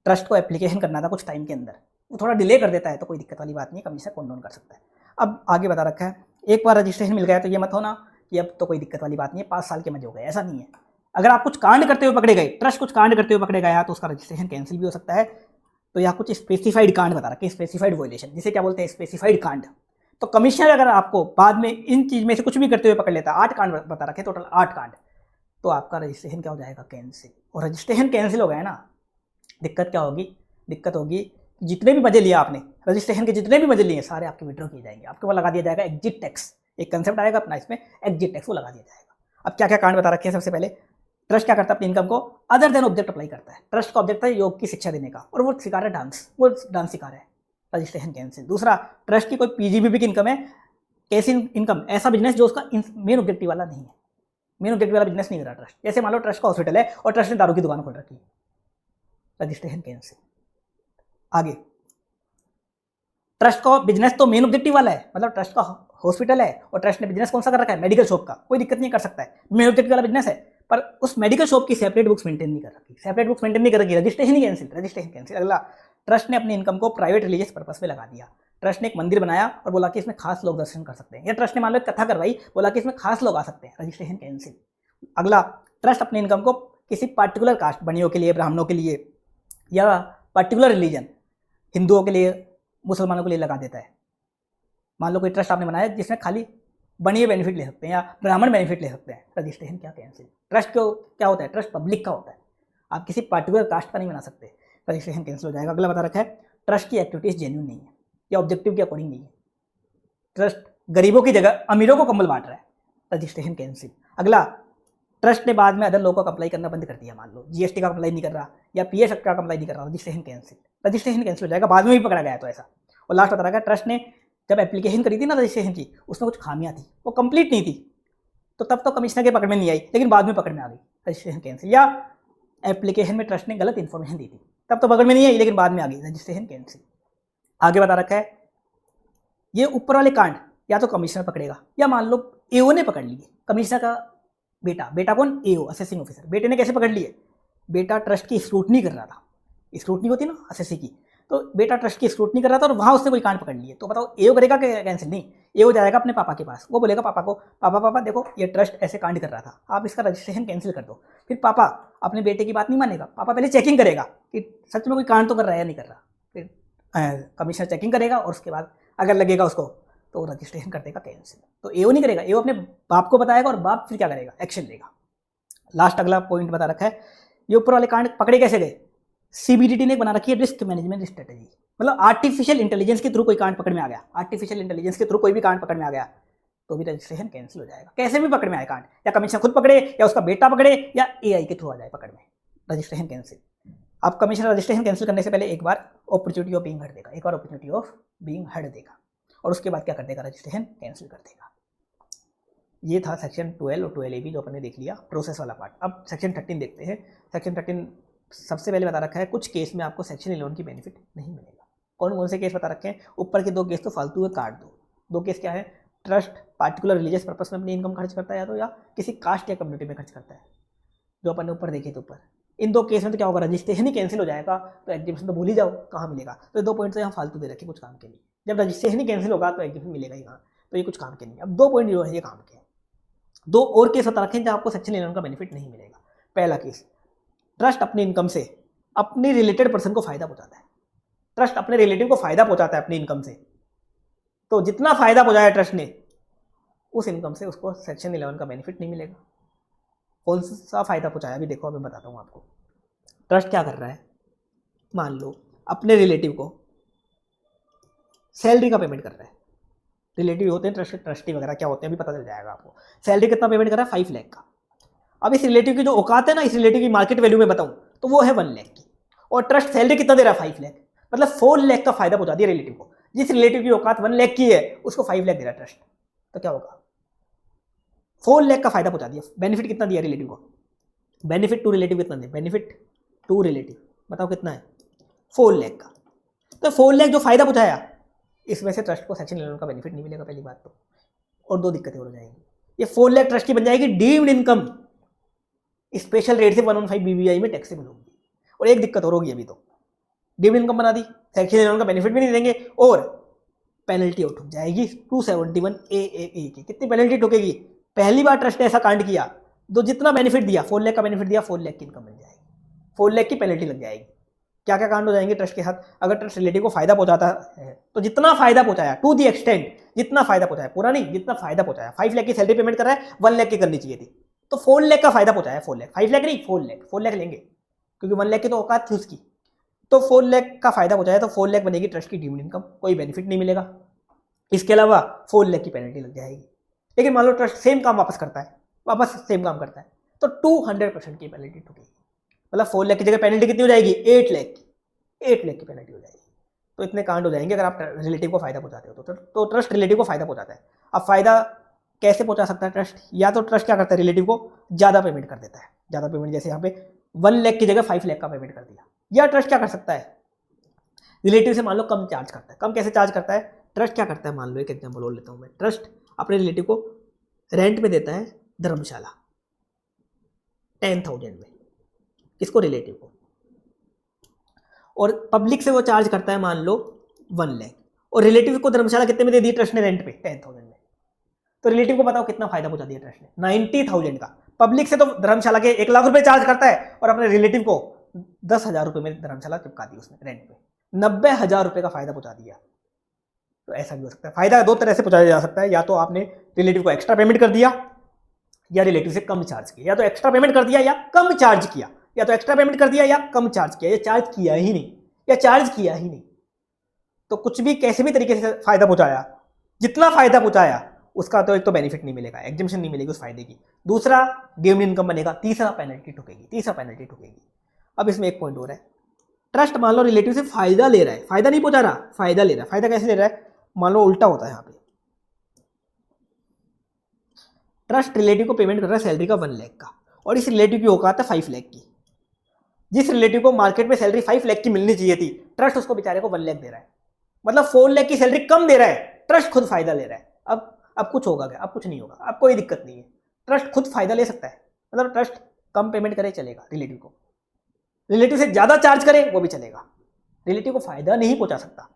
ट्रस्ट को एप्लीकेशन करना था कुछ टाइम के अंदर, वो थोड़ा डिले कर देता है तो कोई दिक्कत वाली बात नहीं, कमिश्नर कंडोन कर सकता है। अब आगे बता रखा है, एक बार रजिस्ट्रेशन मिल गया तो ये मत होना कि अब तो कोई दिक्कत वाली बात नहीं है, 5 साल के मजे हो गए, ऐसा नहीं है। अगर आप कुछ कांड करते हुए पकड़े गए, ट्रस्ट कुछ कांड करते हुए पकड़े गया तो उसका रजिस्ट्रेशन कैंसिल भी हो सकता है। तो यहाँ कुछ स्पेसिफाइड कांड बता रखे, स्पेसिफाइड वायलेशन, जिसे क्या बोलते हैं, स्पेसिफाइड कांड। तो कमिश्नर अगर आपको बाद में इन चीज में से कुछ भी करते हुए पकड़ लेता, 8 कांड बता रखे, टोटल 8 कांड, तो आपका रजिस्ट्रेशन क्या हो जाएगा, कैंसिल। और रजिस्ट्रेशन कैंसिल हो गया ना, दिक्कत क्या होगी, दिक्कत होगी जितने भी मजे लिया आपने, रजिस्ट्रेशन के जितने भी मजे लिए सारे आपके विड्रॉ किए जाएंगे, आपके ऊपर लगा दिया जाएगा एग्जिट टैक्स। एक कंसेप्ट आएगा अपना इसमें, एग्जिट टैक्स, वो लगा दिया जाएगा। अब क्या क्या कांड बता रखे हैं, सबसे पहले ट्रस्ट क्या करता है, अपनी इनकम को अदर देन ऑब्जेक्ट अप्लाई करता है। ट्रस्ट का ऑब्जेक्ट है योग की शिक्षा देने का और वो सिखा रहा है डांस, वो डांस सिखा रहा है, रजिस्ट्रेशन कैंसिल। दूसरा, ट्रस्ट की कोई पीजीबीबी की इनकम है, कैसी इनकम, ऐसा बिजनेस जो उसका मेन ऑब्जेक्टिव वाला नहीं है, मेन ऑब्जेक्टिव वाला बिजनेस नहीं कर रहा ट्रस्ट। जैसे मान लो ट्रस्ट का हॉस्पिटल है और ट्रस्ट ने दारू की दुकान खोल रखी है, रजिस्ट्रेशन कैंसिल। आगे, ट्रस्ट का बिजनेस तो मेन ऑब्जेक्टिव वाला है, मतलब ट्रस्ट का हॉस्पिटल है और ट्रस्ट ने बिजनेस कौन सा कर रखा है, मेडिकल शॉप का, कोई दिक्कत नहीं कर सकता है, मेन ऑब्जेक्टिव वाला बिजनेस है। पर उस मेडिकल शॉप की सेपरेट बुक्स मेंटेन नहीं कर रखी, सेपरेट बुक्स मेंटेन नहीं कर रखी, रजिस्ट्रेशन ही कैंसिल, रजिस्ट्रेशन कैंसिल। अगला, ट्रस्ट ने अपनी इनकम को प्राइवेट रिलीजियस पर्पस में लगा दिया। ट्रस्ट ने एक मंदिर बनाया और बोला कि इसमें खास लोग दर्शन कर सकते हैं, या ट्रस्ट ने मान लो कथा करवाई, बोला कि इसमें खास लोग आ सकते हैं, रजिस्ट्रेशन कैंसिल। अगला, ट्रस्ट अपनी इनकम को किसी पार्टिकुलर कास्ट, बनियों के लिए, ब्राह्मणों के लिए, या पर्टिकुलर रिलीजन, हिंदुओं के लिए, मुसलमानों के लिए लगा देता है। मान लो कोई ट्रस्ट आपने बनाया जिसमें खाली बनिए बेनिफिट ले सकते हैं या ब्राह्मण बेनिफिट ले सकते हैं, रजिस्ट्रेशन क्या कैंसिल। ट्रस्ट को क्या होता है, ट्रस्ट पब्लिक का होता है, आप किसी पार्टिकुलर कास्ट का नहीं बना सकते, रजिस्ट्रेशन कैंसिल हो जाएगा। अगला बता रखा है, ट्रस्ट की एक्टिविटीज जेन्युइन नहीं है या ऑब्जेक्टिव के अकॉर्डिंग नहीं है, ट्रस्ट गरीबों की जगह अमीरों को कंबल बांट रहा है, रजिस्ट्रेशन कैंसिल। अगला, ट्रस्ट ने बाद में अदर लोगों को अप्लाई करना बंद कर दिया, मान लो जीएसटी का अप्लाई नहीं कर रहा या पीएफ का अप्लाई नहीं कर रहा, रजिस्ट्रेशन कैंसिल, रजिस्ट्रेशन कैंसिल हो जाएगा, बाद में भी पकड़ा गया तो ऐसा। और लास्ट बता रखा है, ट्रस्ट ने जब एप्लीकेशन करी थी ना रजिस्ट्रेशन की, उसमें कुछ खामियां थी, वो कंप्लीट नहीं थी, तो तब तो कमिश्नर के पकड़ में नहीं आई, लेकिन बाद में पकड़ में आ गई, रजिस्ट्रेशन कैंसिल। या एप्लीकेशन में ट्रस्ट ने गलत इन्फॉर्मेशन दी थी, तब तो पकड़ में नहीं आई, लेकिन बाद में आ गई, रजिस्ट्रेशन कैंसिल। आगे बता रखा है, ये ऊपर वाले कांड या तो कमिश्नर पकड़ेगा या मान लो एओ ने पकड़ लिए, कमिश्नर का बेटा कौन, एओ, असेसिंग ऑफिसर, बेटे ने कैसे पकड़ लिए, बेटा ट्रस्ट की स्क्रूटनी कर रहा था, स्क्रूटनी होती ना असेसी की, तो बेटा ट्रस्ट की स्क्रूटनी कर रहा था और वहां उसने कोई कांड पकड़ लिए, तो बताओ एओ करेगा कैंसिल, नहीं, एओ जाएगा अपने पापा के पास, वो बोलेगा पापा को, पापा देखो ये ट्रस्ट ऐसे कांड कर रहा था, आप इसका रजिस्ट्रेशन कैंसिल कर दो। फिर पापा अपने बेटे की बात नहीं मानेगा, पापा पहले चेकिंग करेगा कि सच में कोई कांड तो कर रहा है या नहीं कर रहा, फिर कमिश्नर चेकिंग करेगा और उसके बाद अगर लगेगा उसको तो रजिस्ट्रेशन कर देगा कैंसिल। तो एओ नहीं करेगा, एओ अपने बाप को बताएगा और बाप फिर क्या करेगा, एक्शन लेगा। लास्ट अगला पॉइंट बता रखा है, ये ऊपर वाले कांड पकड़े कैसे गए, सीबीडीटी ने बना रखी है रिस्क मैनेजमेंट स्ट्रेटेजी, मतलब आर्टिफिशियल इंटेलिजेंस के थ्रू कोई कांड पकड़ में आ गया, आर्टिफिशियल इंटेलिजेंस के थ्रू कोई भी कांड पकड़ में आ गया तो भी रजिस्ट्रेशन कैंसिल हो जाएगा। कैसे भी पकड़ में आए कांड, या कमिश्नर खुद पकड़े या उसका बेटा पकड़े या एआई के थ्रू आ जाए पकड़ में, रजिस्ट्रेशन कैंसिल। अब कमिश्नर रजिस्ट्रेशन कैंसिल करने से पहले एक बार अपॉर्चुनिटी ऑफ बीइंग हर्ड देगा, एक बार अपॉर्चुनिटी ऑफ बीइंग हर्ड देगा और उसके बाद क्या कर देगा, रजिस्ट्रेशन कैंसिल कर देगा। ये था सेक्शन 12 और 12A जो अपन ने देख लिया, प्रोसेस वाला पार्ट। अब सेक्शन 13 देखते हैं। सेक्शन 13 सबसे पहले बता रखा है, कुछ केस में आपको सेक्शन 11 की बेनिफिट नहीं मिलेगा। कौन कौन से केस बता रखे हैं, ऊपर के 2 केस तो फालतू है, काट दो केस क्या है, ट्रस्ट पार्टिकुलर रिलीजियस पर्पस में अपनी इनकम खर्च करता है या किसी कास्ट या कम्युनिटी में खर्च करता है, जो अपन ने ऊपर देखे थे ऊपर। इन 2 केस में तो क्या होगा, रजिस्ट्रेशन ही कैंसिल हो जाएगा, तो एग्जीबिशन तो भूल ही जाओ कहाँ मिलेगा। तो 2 पॉइंट तो यहाँ फालतू दे रखे कुछ काम के लिए, जब रजिस्ट्रेशन ही कैंसिल होगा तो एग्जीबिशन मिलेगा ही कहाँ, तो ये कुछ काम के नहीं। अब 2 पॉइंट जो है ये काम के, 2 और केस बता रखे हैं जहाँ आपको सेक्शन 11 का बेनिफिट नहीं मिलेगा। पहला केस, ट्रस्ट अपनी इनकम से अपनी रिलेटेड पर्सन को फायदा पहुंचाता है, ट्रस्ट अपने रिलेटिव को फायदा पहुंचाता है अपनी इनकम से, तो जितना फायदा पहुंचाया ट्रस्ट ने उस इनकम से उसको सेक्शन 11 का बेनिफिट नहीं मिलेगा। कौन सा फायदा पहुंचाया अभी देखो, मैं बताता हूँ आपको। ट्रस्ट क्या कर रहा है, मान लो अपने रिलेटिव को सैलरी का पेमेंट कर रहा है, रिलेटिव होते हैं ट्रस्टी वगैरह क्या होते हैं अभी पता चल जाएगा आपको। सैलरी कितना पेमेंट कर रहा है, 5 लाख का। अब इस रिलेटिव की जो औकात है ना, इस रिलेटिव की मार्केट वैल्यू में बताऊं तो वो है 1 लाख की, और ट्रस्ट सैलरी कितना दे रहा है, 5 लाख, मतलब 4 लाख का फायदा पहुंचा दिया रिलेटिव को। जिस रिलेटिव की औकात 1 लाख की है उसको 5 लाख दे रहा है ट्रस्ट, तो क्या होगा, 4 लाख का फायदा पहुंचा दिया। बेनिफिट कितना दिया रिलेटिव को, बेनिफिट टू रिलेटिव कितना दिया, बेनिफिट टू रिलेटिव बताओ कितना है, 4 लाख का। तो 4 लाख जो फायदा पहुंचाया, इसमें से ट्रस्ट को सेक्शन 11 का बेनिफिट नहीं मिलेगा पहली बात तो, और 2 दिक्कतें हो जाएंगी। ये 4 लाख ट्रस्ट की बन जाएगी डीम्ड इनकम, स्पेशल रेट से 115 BBI में टैक्सेबल होगी। और एक दिक्कत और होगी, अभी तो डीम्ड इनकम बना दी, सेक्शन 11 का बेनिफिट भी नहीं देंगे और पेनल्टी उठ जाएगी 271 AAA की। कितनी पेनल्टी ठोकेगी, पहली बार ट्रस्ट ने ऐसा कांड किया तो जितना बेनिफिट दिया, 4 लाख का बेनिफिट दिया, 4 लाख की इनकम बन जाएगी, 4 लाख की पेनल्टी लग जाएगी। क्या क्या कांड हो जाएंगे ट्रस्ट के साथ, अगर ट्रस्ट रिलेटिव को फायदा पहुंचाता है तो जितना फायदा पहुंचाया, टू दी एक्सटेंट जितना फायदा पहुंचाया, पूरा नहीं, जितना फायदा पहुंचाया, 5 लाख की सैलरी पेमेंट कर रहा है, 1 लाख की करनी चाहिए थी, तो 4 लाख का फायदा पहुंचाया, 4 लाख, 5 लाख नहीं, 4 लाख लेंगे क्योंकि 1 लाख की तो औकात थी उसकी, तो 4 लाख का फायदा पहुंचाया, तो 4 लाख बनेगी ट्रस्ट की डीम्ड इनकम, कोई बेनिफिट नहीं मिलेगा। इसके अलावा 4 लाख की पेनल्टी लग जाएगी। लेकिन मान लो ट्रस्ट सेम काम वापस करता है, वापस सेम काम करता है, तो 200% की पेनल्टी ठुकेगी, मतलब 4 लाख की जगह पेनल्टी कितनी हो जाएगी, 8 लाख की, 8 लाख की पेनल्टी हो जाएगी। तो इतने कांड हो जाएंगे अगर आप रिलेटिव को फायदा पहुंचाते हो तो ट्रस्ट रिलेटिव को फायदा पहुंचाता है। अब फायदा कैसे पहुंचा सकता है ट्रस्ट? या तो ट्रस्ट क्या करता है, रिलेटिव को ज़्यादा पेमेंट कर देता है, ज़्यादा पेमेंट, जैसे यहाँ पे 1 लाख की जगह 5 लाख का पेमेंट कर दिया। या ट्रस्ट क्या कर सकता है, रिलेटिव से मान लो कम चार्ज करता है। कम कैसे चार्ज करता है? ट्रस्ट क्या करता है, मान लो एक एग्जाम्पल और लेता हूँ मैं। ट्रस्ट अपने रिलेटिव को रेंट पे देता है धर्मशाला 10,000 में, किसको, रिलेटिव को। और पब्लिक से वो चार्ज करता है मान लो 1 लाख, और रिलेटिव को धर्मशाला कितने में दे दी ट्रस्ट ने, रेंट पे 10,000 में। तो रिलेटिव को बताओ कितना फायदा पहुंचा दिया ट्रस्ट ने, 90,000 का। पब्लिक से तो धर्मशाला के 1 लाख रुपए चार्ज करता है, और अपने रिलेटिव को 10,000 रुपए में धर्मशाला चिपका दी उसने रेंट पे, 90,000 रुपए का फायदा पहुंचा दिया। तो ऐसा भी हो सकता है। फायदा दो तरह से पहुंचाया जा सकता है, या तो आपने रिलेटिव को एक्स्ट्रा पेमेंट कर दिया, या रिलेटिव से कम चार्ज किया। या तो एक्स्ट्रा पेमेंट कर दिया या कम चार्ज किया, या तो एक्स्ट्रा पेमेंट कर दिया या कम चार्ज किया, या चार्ज किया ही नहीं, या चार्ज किया ही नहीं। तो कुछ भी कैसे भी तरीके से फायदा पहुंचाया, जितना फायदा पहुंचाया उसका तो एक तो बेनिफिट नहीं मिलेगा, एग्जेम्पशन नहीं मिलेगी उस फायदे की। दूसरा डिविडेंड इनकम बनेगा, तीसरा पेनल्टी ठुकेगी। अब इसमें एक पॉइंट और है, ट्रस्ट मान लो रिलेटिव से फायदा ले रहा है, फायदा नहीं पहुंचा रहा, फायदा ले रहा है। फायदा कैसे ले रहा है, मान लो उल्टा होता है यहाँ पे। ट्रस्ट रिलेटिव को पेमेंट कर रहा है सैलरी का 1 लाख का, और इस रिलेटिव की औकात है 5 लाख की। जिस रिलेटिव को मार्केट में सैलरी 5 लाख की मिलनी चाहिए थी, ट्रस्ट उसको बेचारे को 1 लाख दे रहा है, मतलब 4 लाख की सैलरी कम दे रहा है। ट्रस्ट खुद फायदा ले रहा है। अब कुछ होगा क्या? अब कुछ नहीं होगा, अब कोई दिक्कत नहीं है, ट्रस्ट खुद फायदा ले सकता है। मतलब ट्रस्ट कम पेमेंट करे चलेगा रिलेटिव को, रिलेटिव से ज्यादा चार्ज करे वो भी चलेगा, रिलेटिव को फायदा नहीं पहुंचा सकता।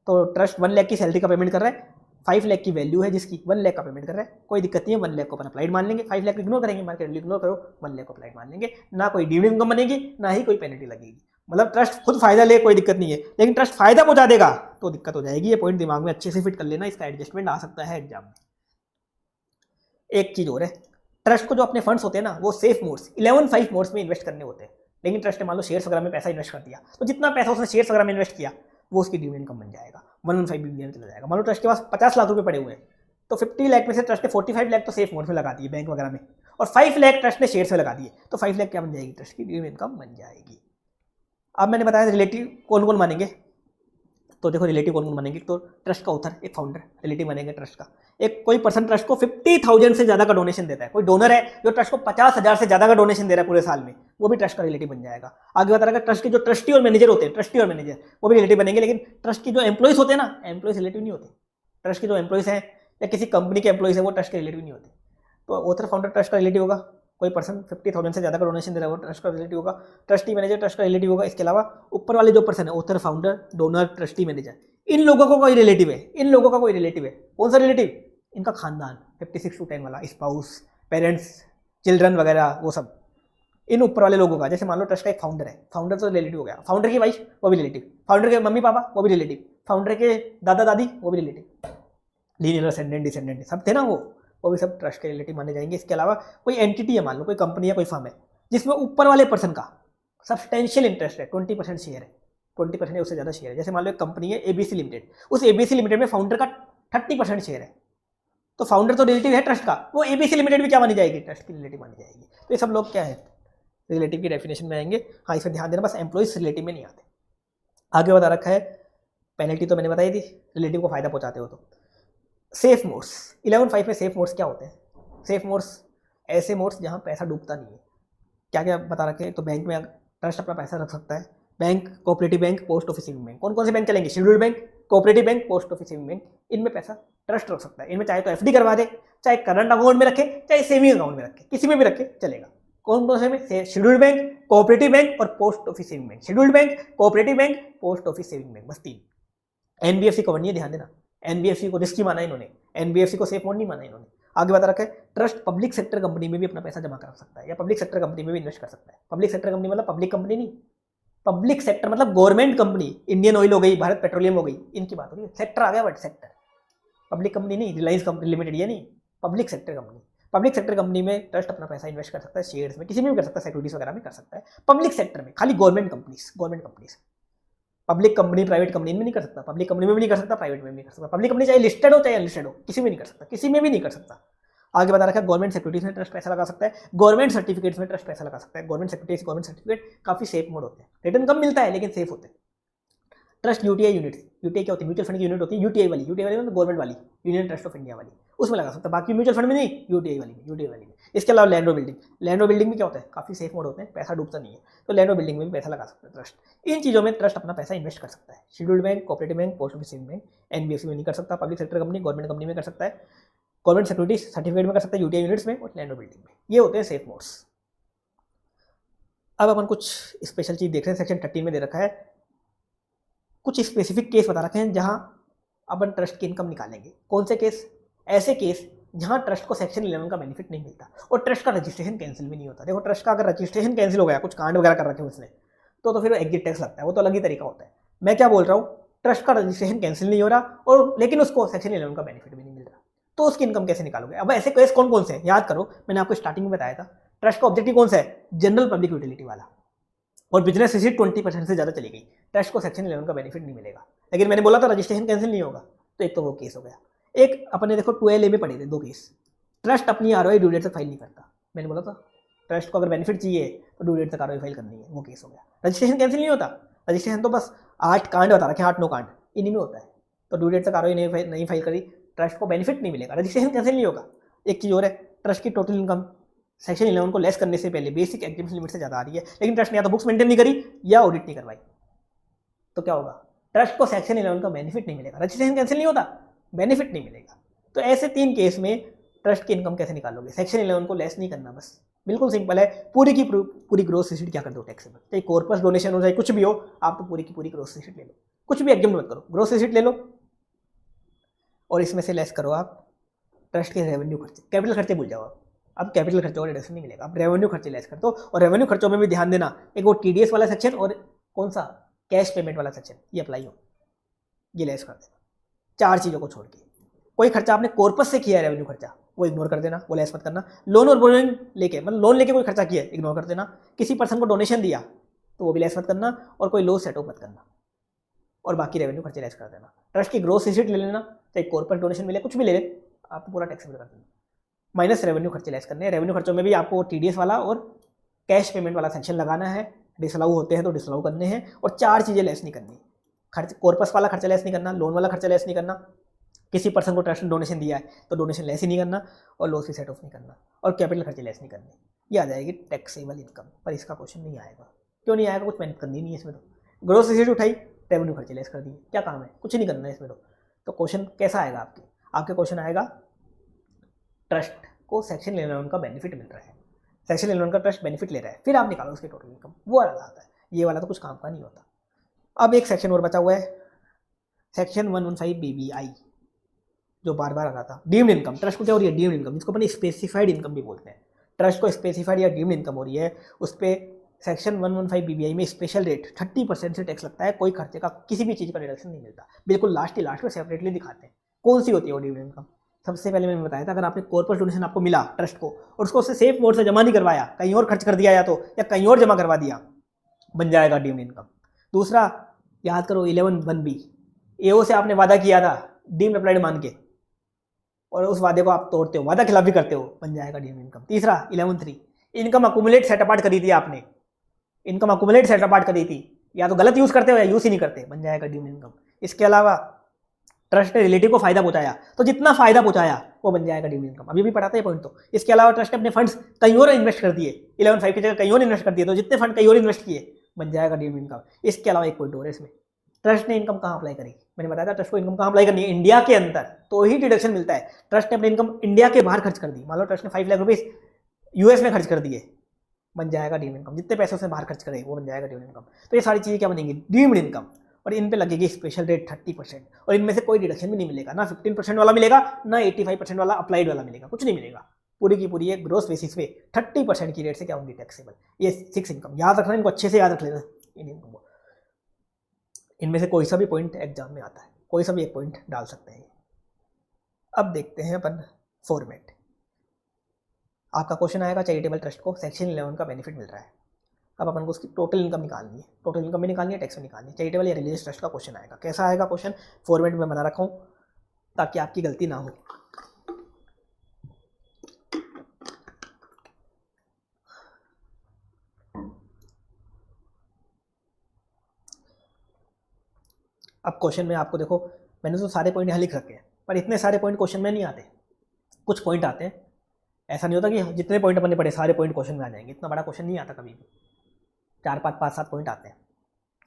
तो ट्रस्ट 1 लाख की सैलरी का पेमेंट कर रहा है, 5 लाख की वैल्यू है जिसकी, 1 लाख का पेमेंट कर रहा है, कोई दिक्कत नहीं है। 1 लाख को अपन अप्लाइड मान लेंगे, 5 लाख इग्नोर करेंगे, मार्केट इग्नोर करो, 1 लाख को अप्लाइड मान लेंगे। ना कोई डिविडेंड इनकम बनेगी, ना ही कोई पेनल्टी लगेगी। मतलब ट्रस्ट खुद फायदा ले कोई दिक्कत नहीं है, लेकिन ट्रस्ट फायदा पहुंचा देगा तो दिक्कत हो जाएगी। ये पॉइंट दिमाग में अच्छे से फिट कर लेना, इसका एडजस्टमेंट आ सकता है एग्जाम में। एक चीज और है, ट्रस्ट को जो अपने फंड्स होते हैं ना, वो सेफ मोड्स 11-5 मोड्स में इन्वेस्ट करने होते हैं। लेकिन ट्रस्ट ने मान लो शेयर्स वगैरह में पैसा इन्वेस्ट कर दिया, तो जितना पैसा उसने शेयर्स वगैरह में इन्वेस्ट किया वो उसकी डिविडेंड इनकम बन जाएगा, 115 बिलियन चला जाएगा। मान लो ट्रस्ट के पास 50 लाख रुपए पड़े हुए हैं, तो 50 लाख में से ट्रस्ट ने 45 लाख तो सेफ मोड में लगा दिए बैंक वगैरह में, और 5 लाख ट्रस्ट ने शेयर्स में लगा दिए, तो 5 लाख क्या बन जाएगी, ट्रस्ट की डिविडेंड इनकम बन जाएगी। अब मैंने बताया रिलेटिव कौन कौन मानेंगे, तो देखो रिलेटिव कौन कौन मानेंगे, तो ट्रस्ट का ऑथर, एक फाउंडर रिलेटिव मानेंगे ट्रस्ट का। एक कोई पर्सन ट्रस्ट को 50,000 से ज्यादा का डोनेशन देता है, कोई डोनर है जो ट्रस्ट को 50,000 से ज्यादा का डोनेशन दे रहा है पूरे साल में, वो भी ट्रस्ट का रिलेटिव बन जाएगा। आगे बता रहा है ट्रस्ट के जो ट्रस्टी और मैनेजर होते हैं, ट्रस्टी और मैनेजर वो भी रिलेटिव बनेंगे। लेकिन ट्रस्ट की जो एम्प्लॉइज होते हैं ना, एम्प्लॉइज रिलेटिव नहीं होते। ट्रस्ट के जो एम्प्लॉइज हैं या किसी कंपनी के एम्प्लॉइज है वो ट्रस्ट के रिलेटिव नहीं होते। तो ऑथर फाउंडर ट्रस्ट का रिलेटिव होगा, कोई पर्सन 50,000 से ज्यादा का डोनेशन दे रहा है वो ट्रस्ट का रिलेटिव होगा, ट्रस्टी मैनेजर ट्रस्ट का रिलेटिव होगा। इसके अलावा ऊपर वाले जो पर्सन है, author founder donor trustee manager, इन लोगों को कोई रिलेटिव है, इन लोगों का कोई रिलेटिव है। कौन सा रिलेटिव? इनका खानदान 56 to 10 वाला, स्पाउस, पेरेंट्स, चिल्ड्रन वगैरह, वो सब इन ऊपर वाले लोगों का। जैसे मान लो ट्रस्ट का एक फाउंडर है, फाउंडर तो रिलेटिव हो गया, फाउंडर की वाइफ वो भी रिलेटिव, फाउंडर के मम्मी पापा वो भी रिलेटिव, फाउंडर के दादा दादी वो भी रिलेटिव, लीनियर असेंडेंट डिसेंडेंट सब थे ना वो भी सब ट्रस्ट के रिलेटिव माने जाएंगे। इसके अलावा कोई एंटिटी है, मान लो कोई कंपनी है, कोई फर्म है, जिसमें ऊपर वाले पर्सन का सब्सटेंशियल इंटरेस्ट है, 20% शेयर है, 20% या उससे ज़्यादा शेयर है। जैसे मान लो एक कंपनी है एबीसी लिमिटेड, उस एबीसी लिमिटेड में फाउंडर का 30% शेयर है, तो फाउंडर तो रिलेटिव है ट्रस्ट का, वो एबीसी लिमिटेड भी क्या मानी जाएगी, ट्रस्ट की रिलेटिव मानी जाएगी। तो ये सब लोग क्या है, रिलेटिव की डेफिनेशन में आएंगे। हाँ, इसमें ध्यान देना, बस एम्प्लॉइज रिलेटिव में नहीं आते। आगे बता रखा है पेनल्टी तो मैंने बताई थी, रिलेटिव को फायदा पहुंचाते हो तो। सेफ मोड्स 11-5 में सेफ मोड्स क्या होते हैं? सेफ मोड्स ऐसे मोड्स जहाँ पैसा डूबता नहीं है। क्या क्या बता रखे हैं, तो बैंक में ट्रस्ट अपना पैसा रख सकता है, bank, cooperative bank, post office saving bank. कौन कौन से बैंक चलेंगे? Scheduled bank, cooperative bank, post office saving bank, इनमें पैसा ट्रस्ट रख सकता है। इनमें चाहे तो एफडी करवा दे, चाहे करंट अकाउंट में रखे, चाहे सेविंग अकाउंट में रखे, किसी में भी रखे चलेगा। कौन कौन से में? शेड्यूल्ड बैंक, कोऑपरेटिव बैंक और post office saving bank. Scheduled bank, cooperative bank, post office saving bank, बस 3। एनबीएफसी कवर नहीं है, ध्यान देना, एनबीएफसी को रिस्की माना इन्होंने, एनबीएफसी को सेफ मोड नहीं माना इन्होंने। आगे बता रखा है ट्रस्ट पब्लिक सेक्टर कंपनी में भी अपना पैसा जमा कर सकता है, या पब्लिक सेक्टर कंपनी में भी इन्वेस्ट कर सकता है। पब्लिक सेक्टर कंपनी मतलब पब्लिक कंपनी नहीं, पब्लिक सेक्टर मतलब गवर्नमेंट कंपनी, इंडियन ऑयल हो गई, भारत पेट्रोलियम हो गई, इनकी बात हो रही है। सेक्टर आ गया बट सेक्टर, पब्लिक कंपनी नहीं, रिलायंस कंपनी लिमिटेड ये नहीं, public sector company. Public sector company में ट्रस्ट अपना पैसा इन्वेस्ट कर सकता है, शेयर्स में, किसी में भी कर सकता है, सिक्योरिटीज वगैरह में कर सकता है। पब्लिक सेक्टर में खाली government companies, public company private company में नहीं कर सकता, पब्लिक कंपनी में भी नहीं कर सकता, प्राइवेट में भी नहीं कर सकता। पब्लिक कंपनी चाहे लिस्टेड हो चाहे अनलिस्टेड हो, किसी में नहीं कर सकता, किसी में भी नहीं कर सकता। आगे बता रखा है गवर्नमेंट सिक्योरिटीज में ट्रस्ट पैसा लगा सकता है, गवर्नमेंट सर्टिफिकेट्स में ट्रस्ट पैसा लगा सकता है। गवर्नमेंट सिक्योरिटीज, गवर्नमेंट सर्टिफिकेट काफी सेफ मोड होते हैं, रिटर्न कम मिलता है लेकिन सेफ होते हैं। ट्रस्ट यूटीआई यूनिट, यूटीआई क्या होती है, म्यूचुअल फंड की यूनिट होती है, यूटीआई वाली मतलब गवर्नमेंट वाली, यूनियन ट्रस्ट ऑफ इंडिया वाली, उसमें लगा सकता है, बाकी म्यूचुअल फंड में नहीं, यूटीआई वाली में। इसके अलावा लैंड और बिल्डिंग भी क्या होता है, काफ़ी सेफ मोड होते हैं, पैसा डूबता नहीं है, तो लैंड और बिल्डिंग में भी पैसा लगा सकता है ट्रस्ट। इन चीज़ों में ट्रस्ट अपना पैसा इन्वेस्ट कर सकता है। Scheduled bank, cooperative bank, post office saving bank, NBFC में नहीं कर सकता, public sector company, government company में कर सकता है, गवर्नमेंट सिक्योरिटी सर्टिफिकेट में कर सकता है, यूटीआई यूनिट्स में और लैंड और बिल्डिंग में। ये होते हैं सेफ मोड्स। अब अपन कुछ स्पेशल चीज़ देख रहे हैं, सेक्शन 13 में दे रखा है, कुछ स्पेसिफिक केस बता रखे हैं जहां अपन ट्रस्ट की इनकम निकालेंगे। कौन से केस? ऐसे केस जहां ट्रस्ट को सेक्शन 11 का बेनिफिट नहीं मिलता और ट्रस्ट का रजिस्ट्रेशन कैंसिल भी नहीं होता। देखो, ट्रस्ट का अगर रजिस्ट्रेशन कैंसिल हो गया, कुछ कांड वगैरह कर रखे उसने, तो फिर एग्जिट टैक्स लगता है, वो तो अलग ही तरीका होता है। मैं क्या बोल रहा हूँ, ट्रस्ट का रजिस्ट्रेशन कैंसिल नहीं हो रहा और लेकिन उसको सेक्शन 11 का बेनिफिट भी नहीं मिल रहा, तो उसकी इनकम कैसे निकालोगे? अब ऐसे केस कौन कौन से हैं याद करो, मैंने आपको स्टार्टिंग में बताया था। ट्रस्ट का ऑब्जेक्टिव कौन सा है? जनरल पब्लिक यूटिलिटी वाला, और बिजनेस रिसीट 20% से ज़्यादा चली गई, ट्रस्ट को सेक्शन 11 का बेनिफिट नहीं मिलेगा। लेकिन मैंने बोला था रजिस्ट्रेशन कैंसिल नहीं होगा, तो एक तो वो केस हो गया। एक अपने देखो 12A में पढ़े थे 2 केस, ट्रस्ट अपनी आरओआई ड्यू डेट तक फाइल नहीं करता। मैंने बोला था ट्रस्ट को अगर बेनिफिट चाहिए तो ड्यू डेट तक आरओआई फाइल करनी है, वो केस हो गया। रजिस्ट्रेशन कैंसिल नहीं होता, रजिस्ट्रेशन तो बस 8 कांड बता रखे, 8-9 कांड इन्हीं में होता है, तो ड्यू डेट तक आरओआई नहीं फाइल करी, ट्रस्ट को बेनिफिट नहीं मिलेगा, रजिस्ट्रेशन कैंसिल नहीं होगा। एक चीज़ और है, ट्रस्ट की टोटल इनकम सेक्शन 11 को लेस करने से पहले बेसिक एग्जीबिशन लिमिट से ज़्यादा आ रही है, लेकिन ट्रस्ट ने या तो बुक्स मेंटेन नहीं करी या ऑडिट नहीं करवाई, तो क्या होगा? ट्रस्ट को सेक्शन 11 का बेनिफिट नहीं मिलेगा, रजिस्ट्रेशन कैंसिल नहीं होता, बेनिफिट नहीं मिलेगा। तो ऐसे 3 केस में ट्रस्ट की इनकम कैसे निकालोगे? सेक्शन 11 को लेस नहीं करना, बस बिल्कुल सिंपल है, पूरी की पूरी ग्रोस रिसीट क्या कर दो टैक्सेबल, चाहे कॉर्पस डोनेशन हो चाहे कुछ भी हो, आप तो पूरी की पूरी ग्रोस रिसीट ले लो, कुछ भी एग्जाम मत करो, ग्रोस रिसीट ले लो और इसमें से लेस करो आप ट्रस्ट के रेवेन्यू खर्चे, कैपिटल खर्चे भूल जाओ। अब कैपिटल खर्चों का डिडक्शन नहीं मिलेगा, अब रेवेन्यू खर्चे लेस कर दो, और रेवेन्यू खर्चों में भी ध्यान देना, एक वो टीडीएस वाला सेक्शन और कौन सा कैश पेमेंट वाला सेक्शन, ये अप्लाई हो, ये लेस कर देना, 4 चीज़ों को छोड़ के। कोई खर्चा आपने कॉर्पस से किया है रेवेन्यू खर्चा, वो इग्नोर कर देना, वो लेस मत करना। लोन और बोरोइंग लेके, मतलब लोन लेके कोई खर्चा किया है, इग्नोर कर देना। किसी पर्सन को डोनेशन दिया तो वो भी लेस मत करना, और कोई लॉस सेट ऑफ मत करना, और बाकी रेवेन्यू खर्चे लेस कर देना। ट्रस्ट की ग्रोस रिसीट ले लेना, चाहे कॉर्पस डोनेशन मिले, कुछ भी ले ले, आपको पूरा टैक्सेबल कर देना, माइनस रेवेन्यू खर्चे लेस करने हैं। रेवेन्यू खर्चों में भी आपको टीडीएस वाला और कैश पेमेंट वाला सेक्शन लगाना है, डिसअलाउ होते हैं तो डिसअलाउ करने हैं, और 4 चीज़ें लेस नहीं करनी, खर्च कॉर्पस वाला खर्चा लेस नहीं करना, लोन वाला खर्चा लेस नहीं करना, किसी पर्सन को ट्रस्ट ने डोनेशन दिया है तो डोनेशन लेस ही नहीं करना, और लॉस भी सेट ऑफ नहीं करना, और कैपिटल खर्चे लेस नहीं करने। ये आ जाएगी टैक्सेबल इनकम, पर इसका क्वेश्चन नहीं आएगा। क्यों नहीं आएगा? कुछ मेहनत करनी नहीं है इसमें, तो ग्रोस रिसीट उठाई, रेवेन्यू खर्चे लेस कर दिए, क्या काम है? कुछ नहीं करना है इसमें। तो क्वेश्चन कैसा आएगा आपके क्वेश्चन आएगा ट्रस्ट को सेक्शन 11 का बेनिफिट मिल रहा है, सेक्शन 11 का ट्रस्ट बेनिफिट ले रहा है, फिर आप निकालो उसकी टोटल इनकम, वो अलग आता है, ये वाला तो कुछ काम का नहीं होता। अब एक सेक्शन और बचा हुआ है, सेक्शन 115 BBI, जो बार बार आ रहा था, डीम्ड इनकम। ट्रस्ट को क्या हो रही है? डीम्ड इनकम, जिसको अपनी स्पेसिफाइड इनकम भी बोलते हैं। ट्रस्ट को स्पेसिफाइड या डीम्ड इनकम हो रही है, उस पर सेक्शन 115 BBI में स्पेशल रेट 30% से टैक्स लगता है, कोई खर्चे का किसी भी चीज़ का डिडक्शन नहीं मिलता, बिल्कुल लास्ट में सेपरेटली दिखाते हैं कौन सी होती है वो डीम्ड इनकम। सबसे पहले मैंने बताया था, अगर आपने कॉर्पोरेट डोनेशन आपको मिला ट्रस्ट को, और उसको उससे सेफ मोड से जमा नहीं करवाया, कहीं और खर्च कर दिया या कहीं और जमा करवा दिया, बन जाएगा डीम्ड इनकम। दूसरा, याद करो 11(1)(b), एओ से आपने वादा किया था डीम्ड अप्लाइड मान के, और उस वादे को आप तोड़ते हो, वादा खिलाफी करते हो, बन जाएगा डीम्ड इनकम। तीसरा 11(3), इनकम अकुमुलेट सेट अपार्ट करी थी आपने, इनकम अकुमुलेट सेट अपार्ट करी थी, या तो गलत यूज़ करते हो या यूज़ ही नहीं करते, बन जाएगा डीम्ड इनकम। इसके अलावा ट्रस्ट ने रिलेटिव को फायदा पहुंचाया, तो जितना फायदा पहुंचाया वो बन जाएगा डीम्ड इनकम, अभी भी पढ़ाते हैं पॉइंट। तो इसके अलावा ट्रस्ट ने अपने फंड्स कहीं और इन्वेस्ट कर दिए, 11(5) की जगह कहीं और इन्वेस्ट कर दिए, तो जितने फंड कहीं और इन्वेस्ट किए, बन जाएगा डीम्ड इनकम। इसके अलावा एक पॉइंट और है इसमें, ट्रस्ट ने इनकम कहाँ अप्लाई करी? मैंने बताया था ट्रस्ट को इनकम कहाँ अप्लाई करनी है, इंडिया के अंदर, तो ही डिडक्शन मिलता है। ट्रस्ट ने अपनी इनकम इंडिया के बाहर खर्च कर दी, मान लो ट्रस्ट ने 5 लाख रुपीज यूएस में खर्च कर दिए, बन जाएगा डीम्ड इनकम। जितने पैसे उसने बाहर खर्च करे वो बन जाएगा डीम्ड इनकम। तो ये सारी चीज़ें क्या बनेंगी? डीम्ड इनकम, और इन पे लगेगी स्पेशल रेट 30%, और इनमें से कोई डिडक्शन भी नहीं मिलेगा, ना 15% वाला मिलेगा, ना 85% वाला अप्लाइड वाला मिलेगा, कुछ नहीं मिलेगा। पूरी की पूरी एक ग्रोस बेसिस पे 30% की रेट से क्या होंगी? टैक्सेबल। ये 6 इनकम याद रखना, इनको अच्छे से याद रख लेना इन इनकम को। इनमें से कोई सा भी पॉइंट एग्जाम में आता है, कोई सा भी एक पॉइंट डाल सकते हैं। अब देखते हैं अपन फॉर्मेट। आपका क्वेश्चन आएगा चैरिटेबल ट्रस्ट को सेक्शन 11 का बेनिफिट मिल रहा है, अब अपन को उसकी टोटल इनकम निकालनी है, टोटल इनकम भी निकालनी है, टैक्स भी निकालनी है। चैरिटेबल या रिलीजियस ट्रस्ट का क्वेश्चन आएगा, कैसा आएगा क्वेश्चन? फॉर्मेट में बना रखा हूँ ताकि आपकी गलती ना हो। अब क्वेश्चन में आपको देखो, मैंने तो सारे पॉइंट यहाँ लिख रखे हैं, पर इतने सारे पॉइंट क्वेश्चन में नहीं आते, कुछ पॉइंट आते हैं। ऐसा नहीं होता कि जितने पॉइंट अपने पढ़े सारे पॉइंट क्वेश्चन में आ जाएंगे, इतना बड़ा क्वेश्चन नहीं आता कभी भी। 4 5 5 7 पॉइंट आते हैं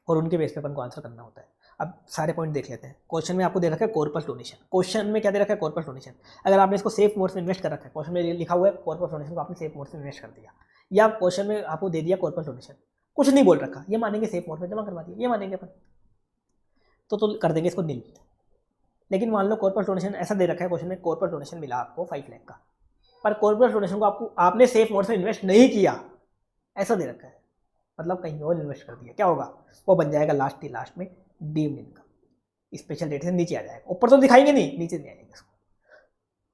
और उनके बेस पे अपन को आंसर करना होता है। अब सारे पॉइंट देख लेते हैं। क्वेश्चन में आपको दे रखा है कॉर्पस डोनेशन। क्वेश्चन में क्या दे रखा है? Corpus donation. अगर आपने इसको सेफ मोड में इन्वेस्ट कर रखा है, क्वेश्चन में लिखा हुआ है कॉर्पस डोनेशन को आपने सेफ मोड में इन्वेस्ट कर दिया, या क्वेश्चन में आपको दे दिया कॉर्पस डोनेशन, कुछ नहीं बोल रखा, ये मानेंगे सेफ मोड में जमा करवा दिया, ये मानेंगे अपन, तो कर देंगे इसको नील। लेकिन मान लो कॉर्पस डोनेशन ऐसा दे रखा है क्वेश्चन में, कॉर्पस डोनेशन मिला आपको 5 लाख का, पर कॉर्पस डोनेशन को आपने सेफ मोड में इन्वेस्ट नहीं किया, ऐसा दे रखा है, मतलब कहीं और इन्वेस्ट कर दिया, क्या होगा? वो बन जाएगा लास्ट में डीम्ड इनकम। स्पेशल रेट से नीचे आ जाएगा, ऊपर तो दिखाएंगे नहीं, नीचे नहीं आएंगे इसको।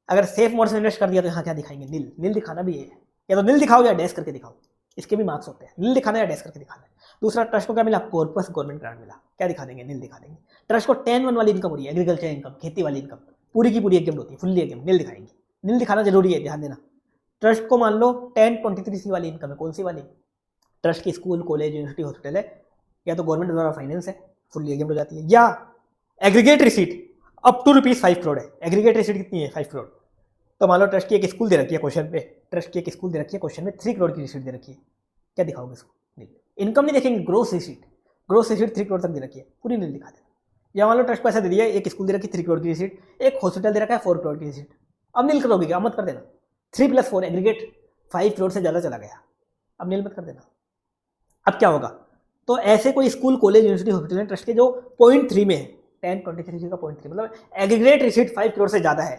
अगर सेफ मोड से इन्वेस्ट कर दिया तो यहाँ क्या दिखाएंगे? नील। नील दिखाना भी है, या तो नील दिखाओ या डैश करके दिखाओ, इसके भी मार्क्स होते हैं। नील दिखाना या डैश करके दिखाना है। दूसरा, ट्रस्ट को क्या मिला? कॉर्पस गवर्नमेंट ग्रांट मिला, क्या दिखा देंगे? नील दिखा देंगे। ट्रस्ट को 10(1) वाली इनकम हो रही है, एग्रीकल्चर इनकम, खेती वाली इनकम, पूरी की पूरी एग्जाम होती है, फुल्ली एग्जाम, नील दिखाएंगे। नील दिखाना जरूरी है, ध्यान देना। ट्रस्ट को मान लो 1023C वाली इनकम है, कौन सी वाली? ट्रस्ट की स्कूल, कॉलेज, यूनिवर्सिटी, हॉस्पिटल है, या तो गवर्नमेंट द्वारा फाइनेंस है, फुल्ली एग्जाम हो जाती है। या aggregate receipt up to ₹5 crore है, एग्रीगेट रिसीट कितनी है? 5 करोड़। तो मान लो ट्रस्ट की एक स्कूल दे रखी है क्वेश्चन पे, ट्रस्ट की एक स्कूल दे रखी है क्वेश्चन में, 3 करोड़ की रिसीट दे रखी है, क्या दिखाओगे इसको? नील। इनकम नहीं देखेंगे, gross receipt, gross receipt 3 crore तक दे रखी है, पूरी नील दिखा देना। या मान लो ट्रस्ट को ऐसा दे दिया, एक स्कूल दे रखी है 3 करोड़ की रिसीट, एक हॉस्पिटल दे रखा है 4 करोड़ की रिसीट, अब नील करोगे क्या? मत कर देना। 3 + 4 एग्रीगेट 5 करोड़ से ज़्यादा चला गया, अब नील मत कर देना। अब क्या होगा? तो ऐसे कोई school, college, university, hospital trust के जो पॉइंट 3 में है, 1023 का पॉइंट 3, मतलब एग्रीगेट रिसीट 5 करोड़ से ज़्यादा है,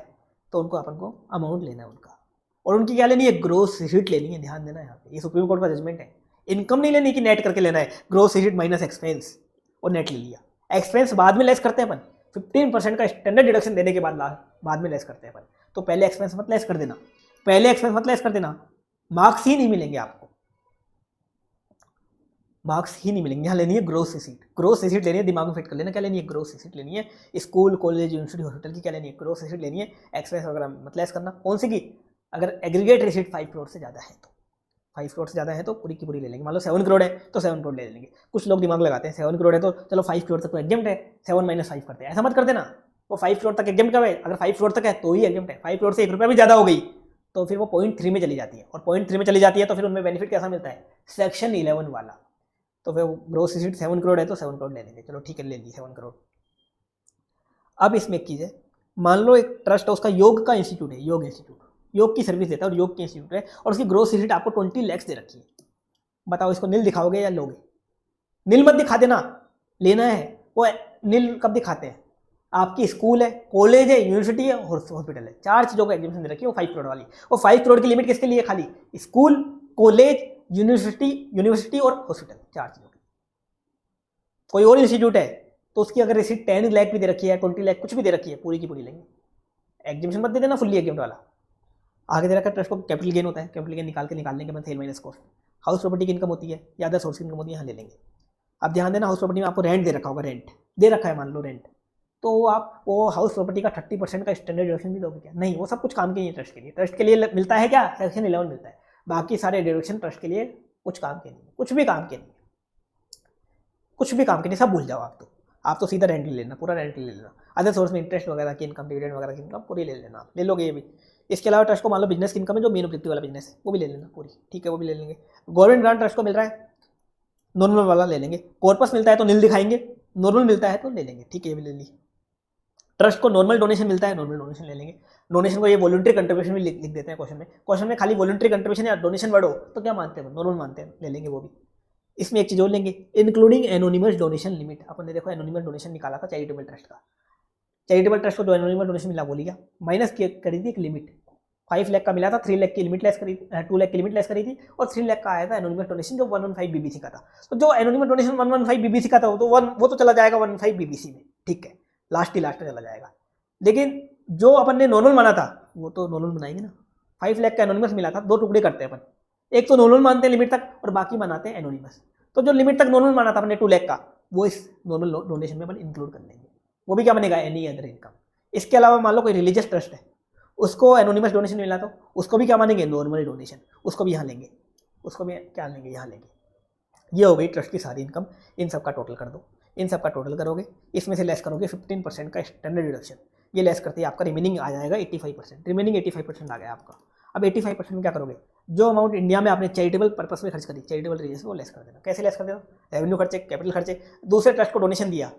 तो उनको अपन को अमाउंट लेना है उनका, और उनकी क्या लेनी है? ग्रोस रिसीट लेनी है, ध्यान देना है यहाँ पे, ये सुप्रीम कोर्ट का जजमेंट है। इनकम नहीं लेनी कि नेट करके लेना है, ग्रोस रिसीट माइनस एक्सपेंस, और नेट ले लिया। एक्सपेंस बाद में लेस करते हैं अपन, 15% का स्टैंडर्ड डिडक्शन देने के बाद में लेस करते हैं अपन, तो पहले एक्सपेंस मत लेस कर देना, पहले एक्सपेंस मत लेस कर देना, मार्क्स ही नहीं मिलेंगे आपको, मार्क्स ही नहीं मिलेंगे। यहाँ लेनी है ग्रोस रिसीट, ग्रोस रिसीट लेनी है, दिमाग में फिट कर लेना, क्या लेनी है? ग्रोस रिसीट लेनी है। स्कूल, कॉलेज, यूनिवर्सिटी, हॉस्पिटल की क्या लेनी है? ग्रोस रिसीट लेनी है। एक्सपेंस वगैरह मत लेस करना। कौन सी की? अगर एग्रीगेट रिसीट 5 करोड़ से ज़्यादा है तो, 5 करोड़ से ज़्यादा है तो पूरी की पूरी ले लेंगे। मान लो 7 करोड़ है तो 7 करोड़ ले लेंगे। कुछ लोग दिमाग लगाते हैं 7 करोड़ है तो चलो 5 करोड़ तक तो एग्जाम है, 7 - 5 करते हैं, ऐसा मत कर देना। वो 5 करोड़ तक एग्जाम कब है? अगर 5 करोड़ तक है तो ही एग्जाम है। 5 करोड़ से 1 रुपया भी ज़्यादा हो गई तो फिर वो पॉइंट 3 में चली जाती है, और पॉइंट 3 में चली जाती है तो फिर उनमें बेनिफिट कैसा मिलता है? सेक्शन 11 वाला। तो फिर ग्रोस रिसीट 7 करोड़ है तो 7 करोड़ ले लेंगे, चलो ठीक है, ले ली 7 करोड़। अब इसमें एक चीज़ है, मान लो एक ट्रस्ट है, उसका योग का इंस्टीट्यूट है, योग इंस्टीट्यूट, योग की सर्विस देता है और योग की इंस्टीट्यूट है, और उसकी ग्रोस रिसीट आपको 20 लाख दे रखी है। बताओ इसको नील दिखाओगे या लोगे? नील मत दिखा देना, लेना है। वो नील कब दिखाते हैं? आपकी स्कूल है, कॉलेज है, यूनिवर्सिटी है, हॉस्पिटल है, 4 चीज़ों का एग्जामिशन दे रखी है, वो 5 करोड़ वाली। वो 5 करोड़ की लिमिट किसके लिए? खाली स्कूल, कॉलेज, यूनिवर्सिटी और हॉस्पिटल, 4 चीज़ों की। कोई और इंस्टीट्यूट है तो उसकी अगर रिसीट 10 लाख भी दे रखी है, 20 लाख कुछ भी दे रखी है, पूरी की पूरी लेंगे। एग्जामिशन मत दे देना फुल्ली एग्जाम वाला। आगे दे रखा है ट्रस्ट को कैपिटल गेन होता है, कैपिटल गेन निकालने के बाद sale minus cost. House property की इनकम होती है या अदर सोर्स की इनकम होती है, यहाँ ले लेंगे। अब ध्यान देना, हाउस प्रॉपर्टी में आपको रेंट दे रखा होगा, रेंट दे रखा है, मान लो रेंट, तो आप वो हाउस प्रॉपर्टी का 30% का स्टैंडर्ड डिडक्शन भी दोगे क्या? नहीं, वो सब कुछ काम के नहीं है ट्रस्ट के लिए। ट्रस्ट के लिए मिलता है क्या? सेक्शन 11 मिलता है, बाकी सारे डिडक्शन ट्रस्ट के लिए कुछ काम के नहीं, कुछ भी काम के नहीं, कुछ भी काम के नहीं, सब भूल जाओ आप तो सीधा रेंट ले लेना, पूरा रेंट ले लेना। अदर सोर्स में इंटरेस्ट वगैरह की इनकम, डिविडेंड वगैरह की इनकम पूरी ले लेना, ले लोगे ये भी। इसके अलावा ट्रस्ट को मान लो बिजनेस की इनकम है, जो मेन ऑब्जेक्टिव वाला बिजनेस है, वो भी ले लेना पूरी, ठीक है, वो भी ले लेंगे। गवर्नमेंट ग्रांट ट्रस्ट को मिल रहा है, नॉर्मल वाला ले लेंगे। कॉर्पस मिलता है तो नील दिखाएंगे, नॉर्मल मिलता है तो ले लेंगे, ठीक है, ये भी ले ली। ट्रस्ट को नॉर्मल डोनेशन मिलता है, नॉर्मल डोनेशन ले लेंगे। डोनेशन को ये वॉलंटरी कंट्रीब्यूशन भी लिख देते हैं क्वेश्चन में खाली वॉलंटरी कंट्रीब्यूशन या डोनेशन वर्ड हो तो क्या मानते हैं? नॉर्मल मानते हैं, ले लेंगे वो भी। इसमें एक चीज़ और लेंगे, इंक्लूडिंग एनोनिमस डोनेशन लिमिट। अपन ने देखो एनोनिमस डोनेशन निकाला था चैरिटेबल ट्रस्ट का, चैरिटेबल ट्रस्ट को जो एनोनिमस डोनेशन मिला वो लिया, माइनस करी थी एक लिमिट, 5 लाख का मिला था, 3 लाख की लिमिट लेस करी, 2 लाख की लिमिट लेस करी थी, और 3 लाख का आया था एनोनिमस डोनेशन जो 115 बीबीसी का था। तो जो एनोनिमस डोनेशन 115 बीबीसी का था वो तो चला जाएगा 115 बीबीसी में, ठीक है, लास्ट में चला जाएगा। लेकिन जो अपन ने नॉर्मल माना था वो तो नॉर्मल बनाएंगे ना। 5 लाख का एनोनिमस मिला था, 2 टुकड़े करते हैं अपन, एक तो नॉर्मल मानते हैं लिमिट तक और बाकी बनाते हैं एनोनिमस। तो जो लिमिट तक नॉर्मल माना था अपने 2 लाख का, वो इस नॉर्मल डोनेशन में अपन इंक्लूड कर लेंगे, वो भी क्या बनेगा? Any other income. इसके अलावा मान लो कोई रिलीजियस ट्रस्ट है, उसको एनोनिमस डोनेशन मिला तो उसको भी क्या मानेंगे? नॉर्मल डोनेशन, उसको भी यहाँ लेंगे, उसको भी क्या लेंगे? यहाँ लेंगे। ये हो गई ट्रस्ट की सारी इनकम, इन सब का टोटल कर दो। इन सब का टोटल करोगे, इसमें से लेस करोगे 15% का स्टैंडर्ड डिडक्शन, ये लेस करते ही आपका रिमेनिंग आ जाएगा 85%, रिमेनिंग 85% आ गया आपका। अब 85% में क्या करोगे, जो अमाउंट इंडिया में आपने चैरिटेबल पर्पस में खर्च करी, चैरिटेबल रीजन वो लेस कर देना। कैसे लेस कर देना, रेवेन्यू खर्चे, कैपिटल खर्चे, दूसरे ट्रस्ट को डोनेशन दिया,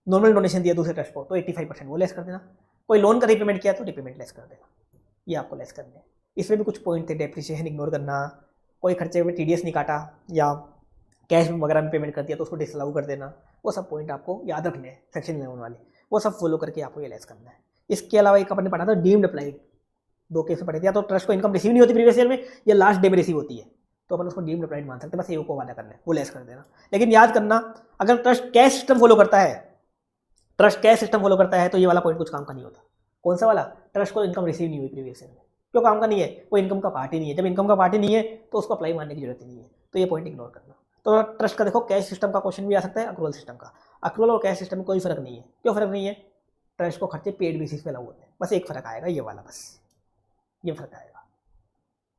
नॉर्मल डोनेशन दिया दूसरे ट्रस्ट को, तो 85% वो लेस कर देना। कोई लोन का रिपेमेंट किया तो रिपेमेंट लेस कर देना, ये आपको लेस करने हैं। इसमें भी कुछ पॉइंट थे, डेप्रिसिएशन इग्नोर करना, कोई खर्चे में TDS नहीं काटा या कैश वगैरह में पेमेंट कर दिया तो उसको डिसअलाउ कर देना, वो सब पॉइंट आपको याद रखने हैं सेक्शन 11 वाले, वो सब फॉलो करके आपको ये लेस करना है। इसके अलावा एक अपन ने पढ़ा था डीम्ड अप्लाइड, 2 केस में पढ़े थे, या तो ट्रस्ट को इनकम रिसीव नहीं होती प्रीवियस ईयर में या लास्ट डे में रिसीव होती है, तो अपन उसको डीम्ड अप्लाइड मान सकते हैं, बस ये को वादा करना है, वो लेस कर देना। लेकिन याद करना, अगर ट्रस्ट कैश सिस्टम फॉलो करता है, ट्रस्ट कैश सिस्टम फॉलो करता है तो ये वाला पॉइंट कुछ काम का नहीं होता। कौन सा वाला, ट्रस्ट को इनकम रिसीव नहीं हुई प्रीवियस ईयर में, क्यों काम का नहीं है, वो इनकम का पार्ट ही नहीं है। जब इनकम का पार्ट ही नहीं है तो उसको अप्लाई मानने की जरूरत ही नहीं है, तो ये पॉइंट इग्नोर करना। तो ट्रस्ट का देखो कैश सिस्टम का क्वेश्चन भी आ सकता है, अक्रूवल सिस्टम का। अक्रूवल और कैश सिस्टम में कोई फर्क नहीं है, क्यों फर्क नहीं है, ट्रस्ट को खर्चे पेड बेसिस पे लागू होते हैं, बस एक फर्क आएगा ये वाला, बस ये फर्क आएगा।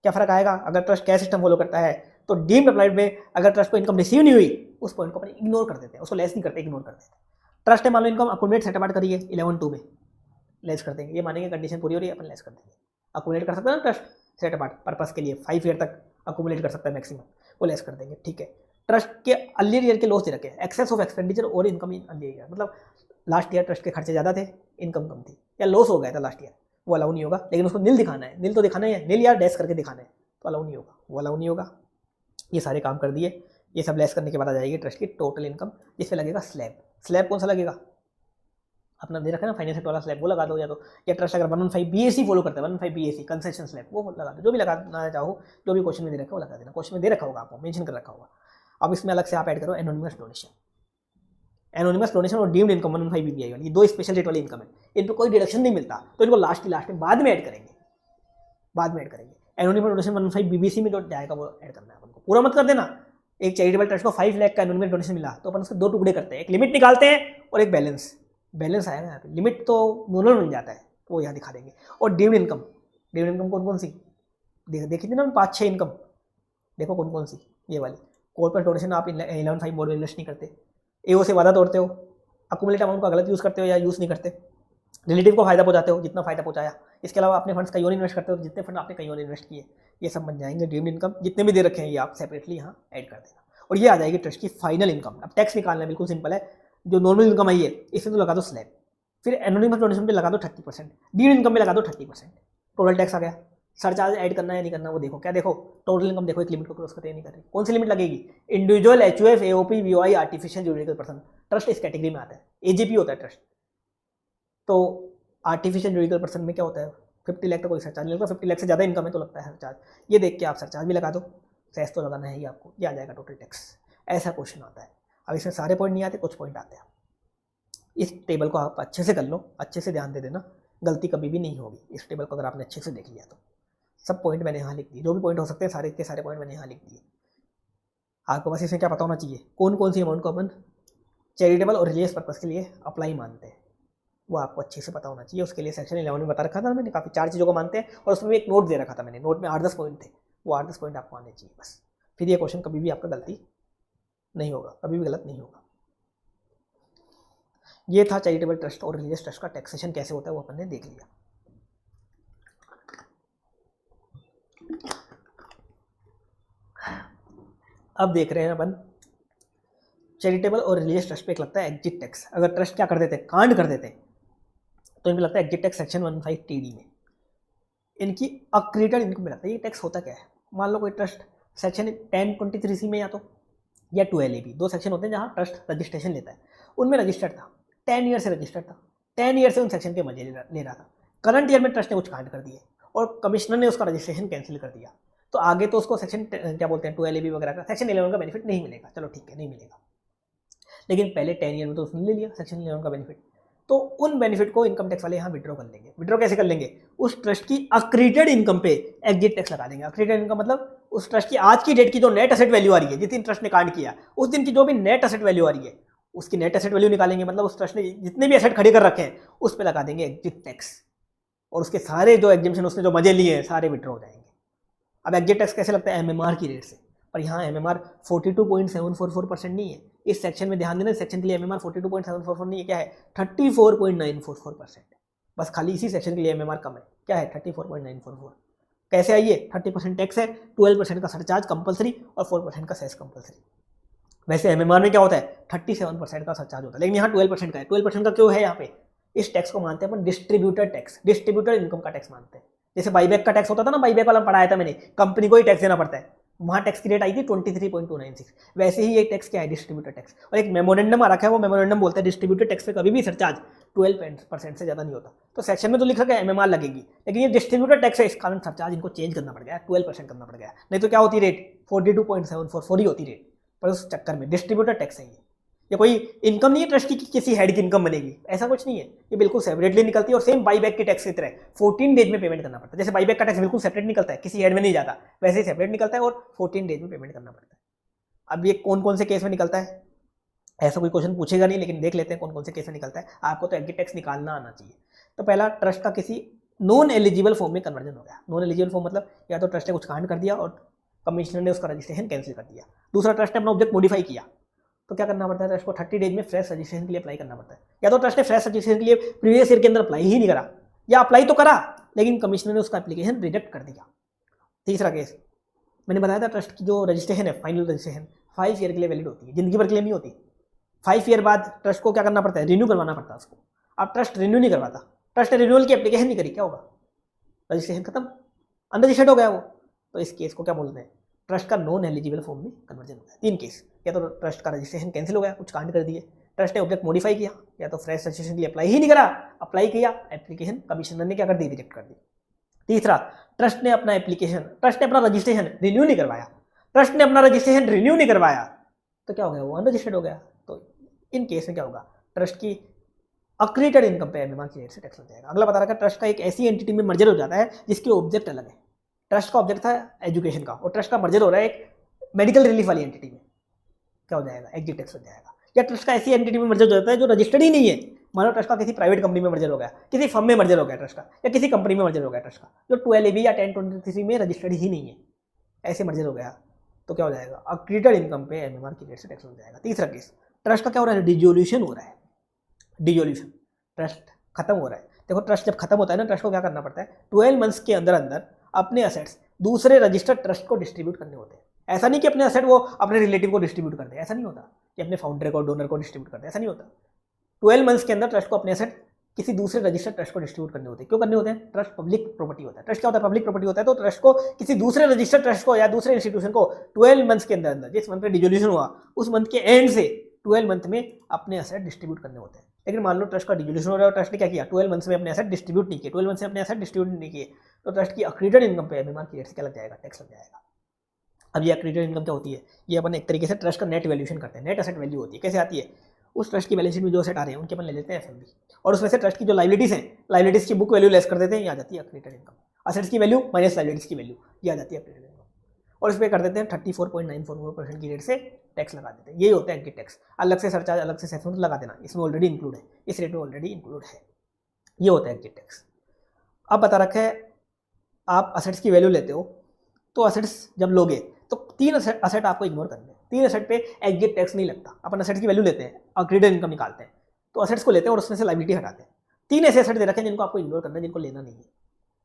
क्या फर्क आएगा, अगर ट्रस्ट कैश सिस्टम फॉलो करता है तो डीम्ड अप्लाइड में अगर ट्रस्ट को इनकम रिसीव नहीं हुई, उस पॉइंट को अपन इग्नोर कर देते हैं, उसको लेस नहीं करते, इग्नोर कर देते हैं। ट्रस्ट है मान low income accumulate set apart करिए 11(2) में, लेस कर देंगे, ये मानेंगे कंडीशन पूरी हो रही है, अपन लेस कर देंगे। अकुमुलेट कर सकते हैं ना ट्रस्ट सेट अपार्ट पर्पस के लिए, 5 ईयर तक अकुमुलेट कर सकता है मैक्सिमम, वो लेस कर देंगे, ठीक है। ट्रस्ट के अर्लियर ईयर के लॉस दे रखे हैं, एक्सेस ऑफ एक्सपेंडिचर और इनकम इन अर्लियर ईयर, मतलब लास्ट ईयर ट्रस्ट के खर्चे ज़्यादा थे, इनकम कम थी, या लॉस हो गया था लास्ट ईयर, वो अलाउ नहीं होगा। लेकिन उसको नील दिखाना है, नील तो दिखाना ही है, नील या डैश करके दिखाना है, तो अलाउ नहीं होगा, वो अलाउ नहीं होगा। ये सारे काम कर दिए, ये सब लेस करने के बाद आ जाएगी ट्रस्ट की टोटल इनकम, जिसमें लगेगा स्लैब। स्लैब कौन सा लगेगा, अपना दे रखा है ना फाइनेंस वाला स्लैब, वो लगा दो, या तो या ट्रस्ट अगर 115 BAC फॉलो करता है, 115 BAC कंसेशन स्लैब, वो लगा दो, जो भी लगाना चाहो, जो भी क्वेश्चन में दे रखा है वो लगा देना, क्वेश्चन में दे रखा होगा, आपको मेंशन कर रखा होगा। अब इसमें अलग से आप ऐड करो एनोनिमस डोनेशन, एनोनिमस डोनेशन और डीम्ड इनकम 115 BPI वाली, ये 2 स्पेशल रेट वाली इनकम है, इन पर कोई डिडक्शन नहीं मिलता, तो इनको लास्ट में बाद में ऐड करेंगे, बाद में ऐड करेंगे। एनोनिमस डोनेशन 115 BBC में जो जाएगा वो ऐड करना है आपको, पूरा मत कर देना। एक चैरिटेबल ट्रस्ट को 5 लाख का एनोनिमस डोनेशन मिला तो अपन उसके 2 टुकड़े करते हैं, एक लिमिट निकालते हैं और एक बैलेंस आएगा यहाँ पे, लिमिट तो नॉर्मल बन जाता है, तो वो यहाँ दिखा देंगे। और डीम्ड इनकम कौन कौन सी देखी थी ना 5-6 इनकम, देखो कौन कौन सी, ये वाली कॉर्पोरेट डोनेशन आप 11(5) मोड में इन्वेस्ट नहीं करते, AO से वादा तोड़ते हो, अकुमुलेट अमाउंट का गलत यूज़ करते हो या यूज़ नहीं करते, रिलेटिव को फायदा पहुंचाते हो जितना फायदा पहुंचाया, इसके अलावा अपने फंड्स कहीं और इन्वेस्ट करते हो, जितने फंड आपने कहीं और इन्वेस्ट किए, ये सब बन जाएंगे डीम्ड इनकम। जितने भी दे रखे हैं ये आप सेपरेटली यहाँ ऐड कर देना, और ये आ जाएगी ट्रस्ट की फाइनल इनकम। अब टैक्स निकालना है, बिल्कुल सिंपल है, जो नॉर्मल इनकम आई है इसमें तो लगा दो स्लैब, फिर एनोनिमस डोनेशन पे लगा दो 30%, डीम्ड इनकम में लगा दो 30%, टोटल टैक्स आ गया। सरचार्ज ऐड करना है नहीं करना वो देखो, क्या देखो टोटल इनकम देखो, एक लिमिट को क्रॉस करते नहीं कर रही, कौन सी लिमिट लगेगी, individual, HUF, AOP, VOI, artificial juridical person, trust इस कैटेगरी में आता है, AGP होता है ट्रस्ट। तो आर्टिफिशियल जुरिडिकल पर्सन में क्या होता है, 50 लाख का कोई सरचार्ज नहीं लगता, 50 लाख से ज़्यादा इनकम है तो लगता है सरचार्ज, ये देख के आप सरचार्ज भी लगा दो, सेस तो लगाना है ही आपको, ये आ जाएगा टोटल टैक्स, ऐसा क्वेश्चन आता है। अब इसमें सारे पॉइंट नहीं आते, कुछ पॉइंट आते हैं। इस टेबल को आप अच्छे से कर लो, अच्छे से ध्यान दे देना, गलती कभी भी नहीं होगी इस टेबल को अगर आपने अच्छे से देख लिया तो। सब पॉइंट मैंने यहाँ लिख दिए, जो भी पॉइंट हो सकते हैं सारे के सारे पॉइंट मैंने यहाँ लिख दिए। आपको बस इसमें क्या पता होना चाहिए, कौन कौन सी अमाउंट को अपन चैरिटेबल और रिलीजियस पर्पस के लिए अप्लाई मानते हैं, वो आपको अच्छे से पता होना चाहिए। उसके लिए सेक्शन 11 में बता रखा था मैंने, काफ़ी 4 चीज़ों को मानते हैं, और उसमें भी एक नोट दे रखा था मैंने, नोट में 8-10 पॉइंट थे, वो 8-10 पॉइंट आपको आने चाहिए बस, फिर ये क्वेश्चन कभी भी आपका गलती नहीं होगा, कभी भी गलत नहीं होगा। ये था चैरिटेबल ट्रस्ट और रिलीजियस ट्रस्ट का टैक्सेशन कैसे होता है, वो अपन ने देख लिया। अब देख रहे हैं अपन चैरिटेबल और रिलीजियस ट्रस्ट पे एक लगता है एग्जिट टैक्स। अगर ट्रस्ट क्या कर देते हैं, कांड कर देते हैं, तो इनमें लगता है एग्जिट टैक्स सेक्शन 15 TD में, इनकी अक्रीडिटेड इनकम में लगता है। ये टैक्स होता क्या है, मान लो कोई ट्रस्ट सेक्शन 1023C में या 12 AB, 2 सेक्शन होते हैं जहाँ ट्रस्ट रजिस्ट्रेशन लेता है, उनमें रजिस्टर्ड था, 10 ईयर से रजिस्टर्ड था, 10 ईयर से उन सेक्शन के मजे ले रहा था। करंट ईयर में ट्रस्ट ने कुछ कांड कर दिए और कमिश्नर ने उसका रजिस्ट्रेशन कैंसिल कर दिया, तो आगे तो उसको सेक्शन क्या बोलते हैं 12 AB वगैरह का, सेक्शन 11 का बेनिफिट नहीं मिलेगा। चलो ठीक है, नहीं मिलेगा, लेकिन पहले 10 ईयर में तो उसने ले लिया सेक्शन 11 का बेनिफिट, तो उन बेनिफिट को इनकम टैक्स वाले यहाँ विड्रॉ कर लेंगे। विड्रॉ कैसे कर लेंगे, उस ट्रस्ट की अक्रीडिटेड इनकम पे एग्जिट टैक्स लगा देंगे। अक्रीडिटेड इनकम मतलब उस ट्रस्ट की आज की डेट की जो नेट एसेट वैल्यू आ रही है, जिस दिन ट्रस्ट ने कांड किया उस दिन की जो भी नेट एसेट वैल्यू आ रही है, उसकी नेट एसेट वैल्यू निकालेंगे, मतलब उस ट्रस्ट ने जितने भी एसेट खड़े कर रखे हैं उस पर लगा देंगे एग्जिट टैक्स, और उसके सारे जो एग्जिबिशन उसने जो मजे लिए हैं सारे विड्रॉ हो जाएंगे। अब एग्जिट टैक्स कैसे लगता है, MMR की रेट से, पर यहाँ MMR 42.744% नहीं है, इस सेक्शन में ध्यान देना, इस सेक्शन के लिए एमएमआर 42.744 नहीं है, क्या है 34.944%। बस खाली इसी सेक्शन के लिए एमएमआर कम है, क्या है 34.944। कैसे आई है? 30% टैक्स है, 12% का सरचार्ज कंपलसरी और 4% का सेस कंपलसरी। वैसे एमएमआर में क्या होता है 37% का सरचार्ज होता है, लेकिन यहाँ 12% का है। 12% का क्यों है यहाँ पे? इस टैक्स को मानते हैं अपन डिस्ट्रीब्यूटर टैक्स, डिस्ट्रीब्यूटर इनकम का टैक्स मानते हैं। जैसे बाईबैक का टैक्स होता था ना, बाईबैक वाला पढ़ाया था मैंने, कंपनी को ही टैक्स देना पड़ता है, वहाँ टैक्स की रेट आई थी 23.296। वैसे ही एक टैक्स क्या है डिस्ट्रीब्यूटर टैक्स, और एक मेमोरेंडम आ रखा है, वो मेमोरेंडम बोलता है डिस्ट्रीब्यूटर टैक्स पे कभी भी सरचार्ज 12% से ज़्यादा नहीं होता। तो सेक्शन में तो लिखा गया एमएमआर लगेगी, लेकिन ये डिस्ट्रीब्यूटर टैक्स है, इस कारण सरचार्ज इनको चेंज करना पड़ गया, 12% करना पड़ गया। नहीं तो क्या होती रेट 42.744 ही होती रेट, पर उस चक्कर में डिस्ट्रीब्यूटर टैक्स है ये कोई इनकम नहीं है ट्रस्ट की किसी हेड की इनकम बनेगी, ऐसा कुछ नहीं है। ये बिल्कुल सेपरेटली निकलती है और सेम बाईबैक की टैक्स की तरह 14 डेज में पेमेंट करना पड़ता है। जैसे बाईबैक का टैक्स बिल्कुल सेपरेट निकलता है, किसी हेड में नहीं जाता, वैसे ही सेपरेट निकलता है और 14 डेज में पेमेंट करना पड़ता है। अब ये कौन कौन से केस में निकलता है, ऐसा कोई क्वेश्चन पूछेगा नहीं, लेकिन देख लेते हैं कौन कौन से केस में निकलता है। आपको तो एग्जिट टैक्स निकालना आना चाहिए। तो पहला, ट्रस्ट का किसी नॉन एलिजिबल फॉर्म में कन्वर्जन हो गया। नॉन एलिजिबल फॉर्म मतलब या तो ट्रस्ट ने कुछ कांड कर दिया और कमिश्नर ने उसका रजिस्ट्रेशन कैंसिल कर दिया। दूसरा, ट्रस्ट ने अपना ऑब्जेक्ट मॉडिफाई किया, तो क्या करना पड़ता है ट्रस्ट को 30 डेज में फ्रेश रजिस्ट्रेशन के लिए अप्लाई करना पड़ता है। या तो ट्रस्ट ने फ्रेश रजिस्ट्रेशन के लिए प्रीवियस ईयर के अंदर अप्लाई ही नहीं करा, या अप्लाई तो करा लेकिन कमिश्नर ने उसका एप्लीकेशन रिजेक्ट कर दिया। तीसरा केस, मैंने बताया था ट्रस्ट की जो रजिस्ट्रेशन है, फाइनल रजिस्ट्रेशन 5 ईयर के लिए वैलिड होती है, जिंदगी भर के लिए नहीं होती। 5 ईयर बाद ट्रस्ट को क्या करना पड़ता है, रिन्यू करवाना पड़ता है उसको। अब ट्रस्ट रिन्यू नहीं करवाता, ट्रस्ट ने रिन्यूअल की एप्लीकेशन नहीं करी, क्या होगा, रजिस्ट्रेशन खत्म, अनरजिस्टर्ड हो गया वो। तो इस केस को क्या बोलते हैं, ट्रस्ट का नॉन एलिजिबल फॉर्म में कन्वर्जन हो गया। 3 केस, या तो ट्रस्ट का रजिस्ट्रेशन कैंसिल हो गया, कुछ कांड कर दिए, ट्रस्ट ने ऑब्जेक्ट मॉडिफाई किया, या तो फ्रेश रजिस्ट्रेशन के लिए अप्लाई ही नहीं करा, अप्लाई किया, एप्लीकेशन कमिश्नर ने क्या कर दी, रिजेक्ट कर दी। तीसरा, ट्रस्ट ने अपना रजिस्ट्रेशन रिन्यू नहीं करवाया, ट्रस्ट ने अपना रजिस्ट्रेशन रिन्यू नहीं करवाया, तो क्या हो गया, वो अनरजिस्टर्ड हो गया। तो इन केस में क्या होगा, ट्रस्ट की अक्रेडिटेड इनकम पे एमएमआर की रेट से टैक्स लग जाएगा। अगला बता रखा है, ट्रस्ट का एक ऐसी एंटिटी में मर्जर हो जाता है जिसके ऑब्जेक्ट अलग है। ट्रस्ट का ऑब्जेक्ट था एजुकेशन का, और ट्रस्ट का मर्जर हो रहा है एक मेडिकल रिलीफ वाली एंटिटी में, क्या हो जाएगा, एग्जिट टैक्स हो जाएगा। या ट्रस्ट का ऐसी एंटिटी में मर्जर हो जाता है जो रजिस्टर्ड ही नहीं है, मानो ट्रस्ट का किसी प्राइवेट कंपनी में मर्जर हो गया, किसी फर्म में मर्जर हो गया ट्रस्ट का, या किसी कंपनी में मर्जर हो गया ट्रस्ट का, जो 12AB या 1023 में रजिस्टर्ड ही नहीं है, ऐसे मर्जर हो गया, तो क्या हो जाएगा, अक्रेडिटेड इनकम पे एमएमआर की रेट से टैक्स हो जाएगा। तीसरा केस, ट्रस्ट का क्या हो रहा है, डिजोल्यूशन हो रहा है। डिजोल्यूशन, ट्रस्ट खत्म हो रहा है। देखो ट्रस्ट जब खत्म होता है ना, ट्रस्ट को क्या करना पड़ता है, 12 मंथ्स के अंदर अंदर अपने असेट्स दूसरे रजिस्टर्ड ट्रस्ट को डिस्ट्रीब्यूट करने होते हैं। ऐसा नहीं कि अपने असेट वो अपने रिलेटिव को डिस्ट्रीब्यूट कर दे, ऐसा नहीं होता, कि अपने फाउंडर को डोनर को डिस्ट्रीब्यूट कर दे, ऐसा नहीं होता। 12 मंथ्स के अंदर ट्रस्ट को अपने असेट किसी दूसरे रजिस्टर्ड ट्रस्ट को डिस्ट्रीब्यूट करने होते हैं। क्यों करने होते हैं, ट्रस्ट पब्लिक प्रॉपर्टी होता है। ट्रस्ट क्या होता है, पब्लिक प्रॉपर्टी होता है। तो ट्रस्ट को किसी दूसरे रजिस्टर्ड ट्रस्ट को या दूसरे इंस्टीट्यूशन को 12 मंथ्स के अंदर, जिस मंथ में डिजोल्यूशन हुआ उस मंथ के एंड से 12 मंथ में अपने असेट डिस्ट्रीब्यूट करने होते हैं। लेकिन मान लो ट्रस्ट का डिजोल्यूशन हो रहा है और ट्रस्ट ने क्या किया, 12 मंथ्स में अपने असेट डिस्ट्रीब्यूट नहीं किए, 12 मंथ से अपने असेट डिस्ट्रीब्यूट नहीं किए, तो ट्रस्ट की अक्रेडिटेड इनकम पे एमएमआर की रेट से क्या लग जाएगा, टैक्स लग जाएगा। अब ये अक्रेडिटेड इनकम क्या होती है, ये अपन एक तरीके से ट्रस्ट का नेट वैल्यूएशन करते हैं। नेट असेट वैल्यू होती है, कैसे आती है, उस ट्रस्ट की बैलेंस शीट में जो असेट आ रहे हैं उनके अपन ले लेते हैं एफएमवी, और उसमें से ट्रस्ट की जो लाइबिलिटीज हैं, लाइबिलिटीज की बुक वैल्यू लेस कर देते हैं, ये आ जाती है अक्रेडिटेड इनकम। असेट्स की वैल्यू माइनस लाइबिलिटीज की वैल्यू, ये आ जाती है अक्रेडिटेड इनकम, और इस पर कर देते हैं 34.944% की रेट से टैक्स लगा देते हैं। यही होता है एग्जिट टैक्स। अलग से सरचार्ज, अलग से सेस लगा देना, इसमें ऑलरेडी इंक्लूड है, इस रेट में ऑलरेडी इंक्लूड है, ये होता है एग्जिट टैक्स। अब बता रखा है, आप असेट्स की वैल्यू लेते हो, तो असेट्स जब लोगे तो 3 असेट आपको इग्नोर करने हैं। 3 असेट पे एग्जिट टैक्स नहीं लगता। अपन असेट्स की वैल्यू लेते हैं, अक्रेडिटेड इनकम निकालते हैं, तो असेट्स को लेते हैं और उसमें से लायबिलिटी हटाते हैं। 3 ऐसे असेट दे रखे हैं जिनको आपको इग्नोर करना है, जिनको लेना नहीं है,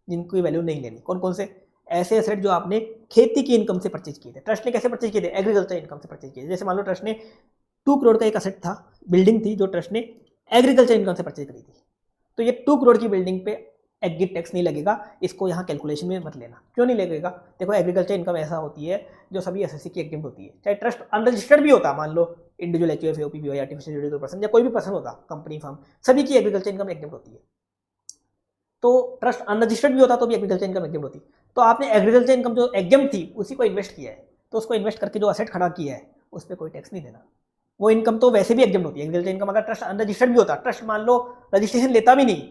जिनकी वैल्यू नहीं लेनी। कौन कौन से, ऐसे असेट जो आपने खेती की इनकम से परचेज किए थे। ट्रस्ट ने कैसे परचेज किए थे, एग्रीकल्चर इनकम से परचेज किए थे। जैसे मान लो ट्रस्ट ने 2 करोड़ का एक असेट था, बिल्डिंग थी, जो ट्रस्ट ने एग्रीकल्चर इनकम से परचेज करी थी, तो ये 2 करोड़ की बिल्डिंग पे एग्जिट टैक्स नहीं लगेगा। इसको यहाँ कैलकुलेशन में मत लेना। क्यों नहीं लगेगा, देखो एग्रीकल्चर इनकम ऐसा होती है जो सभी एसएससी की एग्जिट होती है, चाहे ट्रस्ट अनरजिस्टर्ड भी होता, मान लो individual HUF, OPP, artificial judicial person या कोई भी पर्सन होता, कंपनी फर्म, सभी की एग्रीकल्चर इनकम एग्जिट होती है। तो ट्रस्ट अनरजिस्टर्ड भी होता तो भी एग्रीकल्चर इनकम एग्जिट होती। तो आपने एग्रीकल्चर इनकम जो एग्जिट थी उसी को इन्वेस्ट किया है, तो उसको इन्वेस्ट करके जो असेट खड़ा किया है उस पर कोई टैक्स नहीं देना। वो इनकम तो वैसे भी एग्जिट होती है। एग्रीकल्चर इनकम अगर ट्रस्ट अनरजिस्टर्ड भी होता, ट्रस्ट मान लो रजिस्ट्रेशन लेता भी नहीं,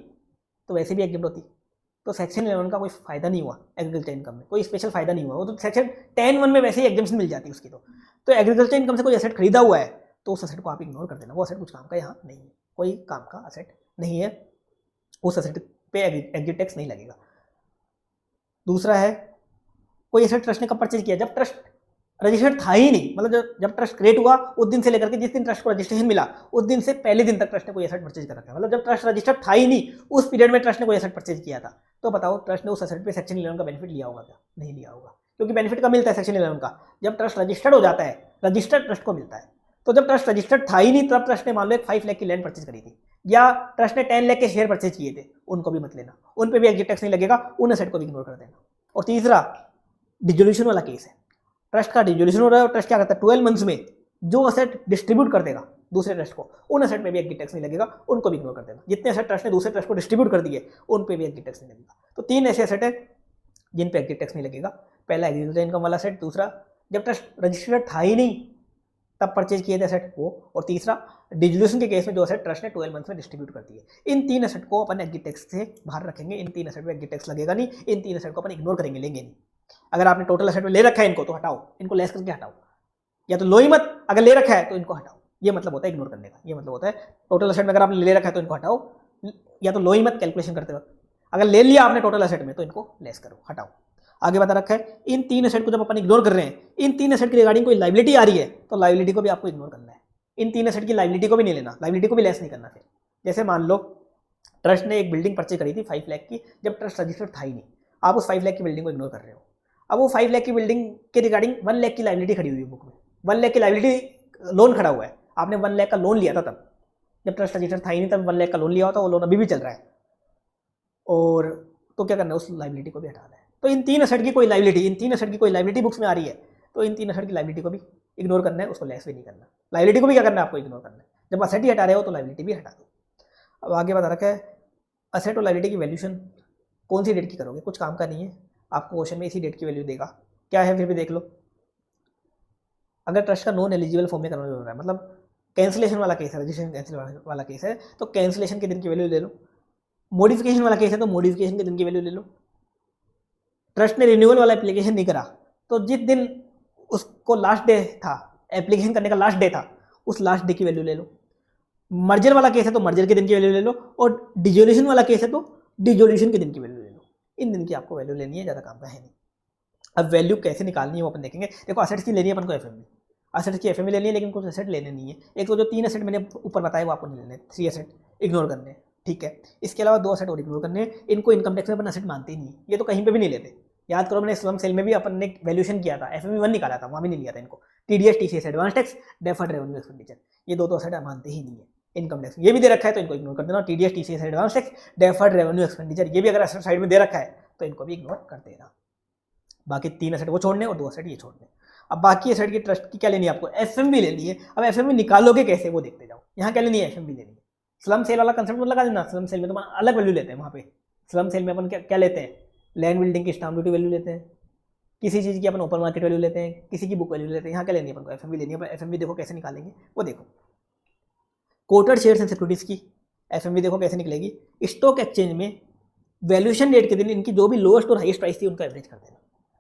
तो वैसे भी एग्जिट होती। तो सेक्शन 11 का कोई फायदा नहीं हुआ एग्रीकल्चर इनकम में, कोई स्पेशल फायदा नहीं हुआ। वो तो सेक्शन 10(1) में वैसे ही एग्जाम्शन मिल जाती है उसकी। तो एग्रीकल्चर इनकम से कोई असेट खरीदा हुआ है तो उस असेट को आप इग्नोर कर देना, वो असेट कुछ काम का यहाँ नहीं है, कोई काम का असेट नहीं है, उस असेट पे एग्जिट टैक्स नहीं लगेगा। दूसरा है, कोई असेट ट्रस्ट ने कब परचेज किया, जब ट्रस्ट रजिस्टर्ड था ही नहीं, मतलब जब ट्रस्ट क्रिएट हुआ उस दिन से लेकर के जिस दिन ट्रस्ट को रजिस्ट्रेशन मिला उस दिन से पहले दिन तक ट्रस्ट ने कोई एसेट परचेज कर रखा है। मतलब जब ट्रस्ट रजिस्टर्ड था ही नहीं उस पीरियड में ट्रस्ट ने कोई एसेट परचेज किया था। तो बताओ ट्रस्ट ने उस एसेट पे सेक्शन 11 का बेनिफिट लिया होगा क्या? नहीं लिया होगा, क्योंकि बेनिफिट कब मिलता है सेक्शन 11 का? जब ट्रस्ट रजिस्टर्ड हो जाता है, रजिस्टर्ड ट्रस्ट को मिलता है। तो जब ट्रस्ट रजिस्टर्ड था ही नहीं तब ट्रस्ट ने मान लो एक 5 लाख की लैंड परचेज करी थी, या ट्रस्ट ने 10 लाख के शेयर परचेज किए थे, उनको भी मत लेना, उन पे भी एग्जिट टैक्स नहीं लगेगा, उन एसेट को भी इग्नोर कर देना। और तीसरा डिजोल्यूशन वाला केस है, ट्रस्ट का डिजोल्यूशन हो रहा है और ट्रस्ट क्या करता है 12 मंथ्स में जो असेट डिस्ट्रीब्यूट कर देगा दूसरे ट्रस्ट को, उन एसेट पे भी एग्जिट टैक्स नहीं लगेगा, उनको भी इग्नोर कर देना। जितने एसेट ट्रस्ट ने दूसरे ट्रस्ट को डिस्ट्रीब्यूट कर दिए उन पे भी एग्जिट टैक्स नहीं लगेगा। तो 3 ऐसे एसेट है जिन पे एग्जिट टैक्स नहीं लगेगा। पहला एग्जीक्यूटिव इनकम वाला सेट, दूसरा जब ट्रस्ट रजिस्टर्ड था ही नहीं तब परचेज किए थे एसेट वो, और तीसरा डिजोल्यूशन के केस में जो एसेट ट्रस्ट ने 12 मंथ में डिस्ट्रीब्यूट कर दिए। इन 3 एसेट को अपन एग्जिट टैक्स से बाहर रखेंगे, इन 3 एसेट में एग्जिट टैक्स लगेगा नहीं, इन 3 एसेट को अपन इग्नोर करेंगे, लेंगे नहीं। अगर आपने टोटल एसेट में ले रखा है इनको तो हटाओ, इनको लेस करके हटाओ, या तो लो ही मत, अगर ले रखा है तो इनको हटाओ। ये मतलब होता है इग्नोर करने का, ये मतलब होता है टोटल एसेट में अगर आपने ले रखा है तो इनको हटाओ, या तो लो ही मत कैलकुलेशन करते वक्त, अगर ले लिया आपने टोटल एसेट में तो इनको लेस करो, हटाओ। आगे बता रखा है इन 3 एसेट को जब अपन इग्नोर कर रहे हैं, इन 3 एसेट की रिगार्डिंग कोई लाइबिलिटी आ रही है तो लाइबिलिटी को भी आपको इग्नोर करना है। इन 3 एसेट की लाइबिलिटी को भी नहीं लेना, लाइबिलिटी को भी लेस नहीं करना। फिर जैसे मान लो ट्रस्ट ने एक बिल्डिंग परचेज करी थी 5 लाख की, जब ट्रस्ट रजिस्टर्ड था ही नहीं, आप उस 5 लाख की बिल्डिंग को इग्नोर कर रहे हो। अब वो 5 लाख की बिल्डिंग के रिगार्डिंग 1 लाख की लाइबिलिटी खड़ी हुई है बुक में, 1 लाख की लाइबिलिटी लोन खड़ा हुआ है, आपने 1 लाख का लोन लिया था तब, जब ट्रस्ट रजिस्टर्ड था ही नहीं तब 1 लाख का लोन लिया होता, वो लोन अभी भी चल रहा है, और तो क्या करना है उस लाइबिलिटी को भी हटाना है। तो इन 3 एसेट की कोई लाइबिलिटी, इन 3 एसेट की कोई लाइबिलिटी बुक्स में आ रही है तो इन 3 एसेट की लाइबिलिटी को भी इग्नोर करना है, उसको लेस भी नहीं करना। लाइबिलिटी को भी क्या करना है आपको इग्नोर करना है। जब असेट ही हटा रहे हो तो लाइबिलिटी भी हटा दो। अब आगे बता रखा है असेट और लाइबिलिटी की वैल्यूशन कौन सी डेट की करोगे, कुछ काम का नहीं है, आपको क्वेश्चन में इसी डेट की वैल्यू देगा। क्या है फिर भी देख लो। अगर ट्रस्ट का नॉन एलिजिबल फॉर्म में कन्वर्ट हो रहा है, मतलब कैंसिलेशन वाला केस है, रजिस्ट्रेशन कैंसिल वाला केस है, तो कैंसिलेशन के दिन की वैल्यू ले लो। मॉडिफिकेशन वाला केस है तो मॉडिफिकेशन के दिन की वैल्यू ले लो। ट्रस्ट ने रिन्यूअल वाला एप्लीकेशन नहीं करा तो जिस दिन उसको लास्ट डे था, एप्लीकेशन करने का लास्ट डे था, उस लास्ट डे की वैल्यू ले लो। मर्जर वाला केस है तो मर्जर के दिन की वैल्यू ले लो, और डिजोल्यूशन वाला केस है तो डिजोल्यूशन के दिन की वैल्यू ले लो। इन दिन की आपको वैल्यू लेनी है, ज़्यादा काम का है नहीं। अब वैल्यू कैसे निकालनी है वो अपन देखेंगे। देखो असेट्स की लेनी है अपन को एफएम में, असेट्स की एफएम में लेनी है, लेकिन कुछ असेट लेने नहीं है। एक तो जो 3 असेट मैंने ऊपर बताया वो आपको नहीं लेने, 3 असेट इग्नोर करने हैं, ठीक है। इसके अलावा 2 असेट और इग्नोर करने हैं, इनको इनकम टैक्स में अपन असेट मानते ही नहीं, ये तो कहीं पे भी नहीं लेते। याद करो मैंने स्लम सेल में भी अपन ने वैल्यूशन किया था, एफएमई 1 निकाला था, वहाँ भी नहीं लिया था इनको। TDS TCS advance tax, deferred revenue expenditure, ये 2 असेट मानते ही नहीं है। इनकम टैक्स ये भी दे रखा है तो इनको इग्नोर कर देना। TDS TCS advance tax, deferred revenue expenditure, ये भी अगर असेट साइड में दे रखा है तो इनको भी इग्नोर कर देना। बाकी 3 असेट वो छोड़ने और 2 असेट ये छोड़ने। अब बाकी असेट की ट्रस्ट की क्या लेनी है आपको, एफएमवी लेनी है। अब एफएमवी निकालोगे कैसे वो देखते जाओ। यहाँ क्या लेनी है, एफएमवी लेनी है। स्लम सेल वाला कंसेप्ट मत लगा देना, स्लम सेल में तो अलग वैल्यू लेते हैं। वहाँ पे स्लम सेल में अपन क्या लेते हैं, लैंड बिल्डिंग की स्टाम्प ड्यूटी वैल्यू लेते हैं, किसी चीज़ की अपन ओपन मार्केट वैल्यू लेते हैं, किसी की बुक वैल्यू लेते हैं। यहाँ क्या लेनी है अपन को, एफएमवी लेनी है। एफएमवी देखो कैसे निकालेंगे वो देखो। कोटेड शेयर्स एंड सिक्योरिटीज की एफएमवी देखो कैसे निकलेगी। स्टॉक एक्सचेंज में वैल्यूएशन डेट के दिन इनकी जो भी लोएस्ट और हाईएस्ट प्राइस थी उनका एवरेज कर देना।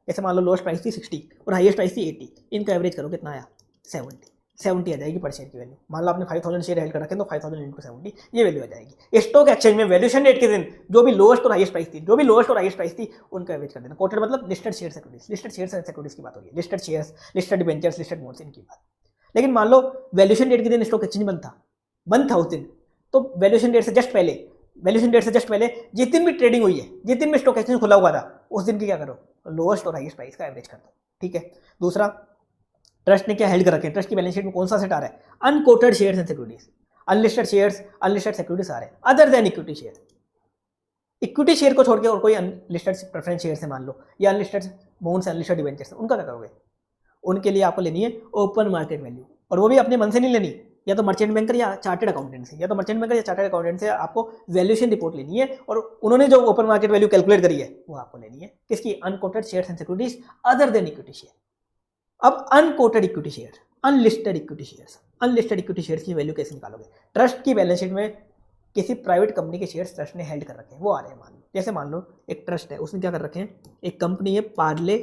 जैसे मान लो लोएस्ट प्राइस थी 60 और हाईएस्ट प्राइस थी 80, इनका एवरेज करो कितना आया 70 आ जाएगी पर शेयर की वैल्यू। मान लो आपने 5000 शेयर हेल्ड कर रखे तो 5000 इंटू 70 ये वैल्यू आ जाएगी। स्टॉक एक्सचेंज में वैल्यूएशन डेट के दिन जो भी लोएस्ट और हाईएस्ट प्राइस थी, जो भी लोएस्ट और हाईएस्ट प्राइस थी उनका एवरेज कर देना। कोटेड मतलब listed share securities, listed shares and securities की बात हो रही है, listed shares, listed debentures, listed bonds इनकी बात। लेकिन मान लो वैल्यूएशन डेट के दिन स्टॉक एक्सचेंज बंद था उस दिन, तो वैल्यूएशन डेट से जस्ट पहले जिस दिन भी ट्रेडिंग हुई है, जिस दिन भी स्टॉक एक्सचेंज खुला हुआ था, उस दिन की क्या करो, लोएस्ट और हाईएस्ट प्राइस का एवरेज कर दो, ठीक है। दूसरा, ट्रस्ट ने क्या हेल्ड कर रखे हैं, ट्रस्ट की बैलेंस शीट में कौन सा सेट आ रहा है, unquoted shares and securities, unlisted shares, unlisted securities आ रहे हैं, other than equity share. Equity share को छोड़ के और कोई अनलिस्टेड प्रेफरेंस शेयर से मान लो, या अनलिस्टेड बॉन्ड्स, अनलिस्टेड डिबेंचर्स, उनका क्या करोगे। उनके लिए आपको लेनी है ओपन मार्केट वैल्यू, और वो भी अपने मन से नहीं लेनी, या तो मर्चेंट बैंकर या चार्टर्ड अकाउंटेंट से, या तो मर्चेंट बैंकर या चार्टर्ड अकाउंटेंट से आपको वैल्यूएशन रिपोर्ट लेनी है, और उन्होंने जो ओपन मार्केट वैल्यू कैलकुलेट करी है वो आपको लेनी है। किसकी, unquoted shares and securities other than equity share. अब unquoted equity share, unlisted equity shares, unlisted equity shares की वैल्यू कैसे निकालोगे। ट्रस्ट की बैलेंस शीट में किसी प्राइवेट कंपनी के शेयर्स ट्रस्ट ने हेल्ड कर रखे हैं, वो आ रहे हैं। मान लो जैसे मान लो एक ट्रस्ट है, उसने क्या कर रखे हैं, एक कंपनी है पार्ले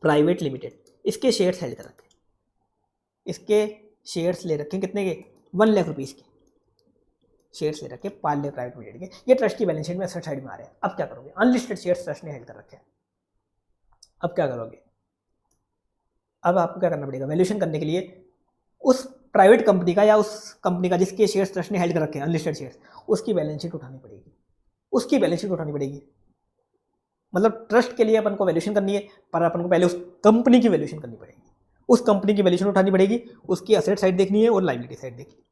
प्राइवेट लिमिटेड, इसके शेयर्स हेल्ड कर रखे हैं, इसके शेयर्स ले रखे हैं कितने के, 1 लाख रुपीज़ के शेयर्स ले रखे पार्ले प्राइवेट लिमिटेड के। ये ट्रस्ट की बैलेंस शीट में असेट साइड में आ रहे हैं। अब क्या करोगे, अनलिस्टेड शेयर्स ट्रस्ट ने हेल्ड कर रखे हैं, अब क्या करोगे, अब आपको क्या करना पड़ेगा, वैल्यूएशन करने के लिए उस प्राइवेट कंपनी का या उस कंपनी का जिसके शेयर्स ट्रस्ट ने हेल्ड कर रखे हैं अनलिस्टेड शेयर्स, उसकी बैलेंस शीट उठानी पड़ेगी, उसकी बैलेंस शीट उठानी पड़ेगी। मतलब ट्रस्ट के लिए अपन को वैल्यूएशन करनी है, पर अपन को पहले उस कंपनी की वैल्यूएशन करनी पड़ेगी, उस कंपनी की वैल्यूएशन उठानी पड़ेगी, उसकी असेट साइड देखनी है और लायबिलिटी साइड देखनी है।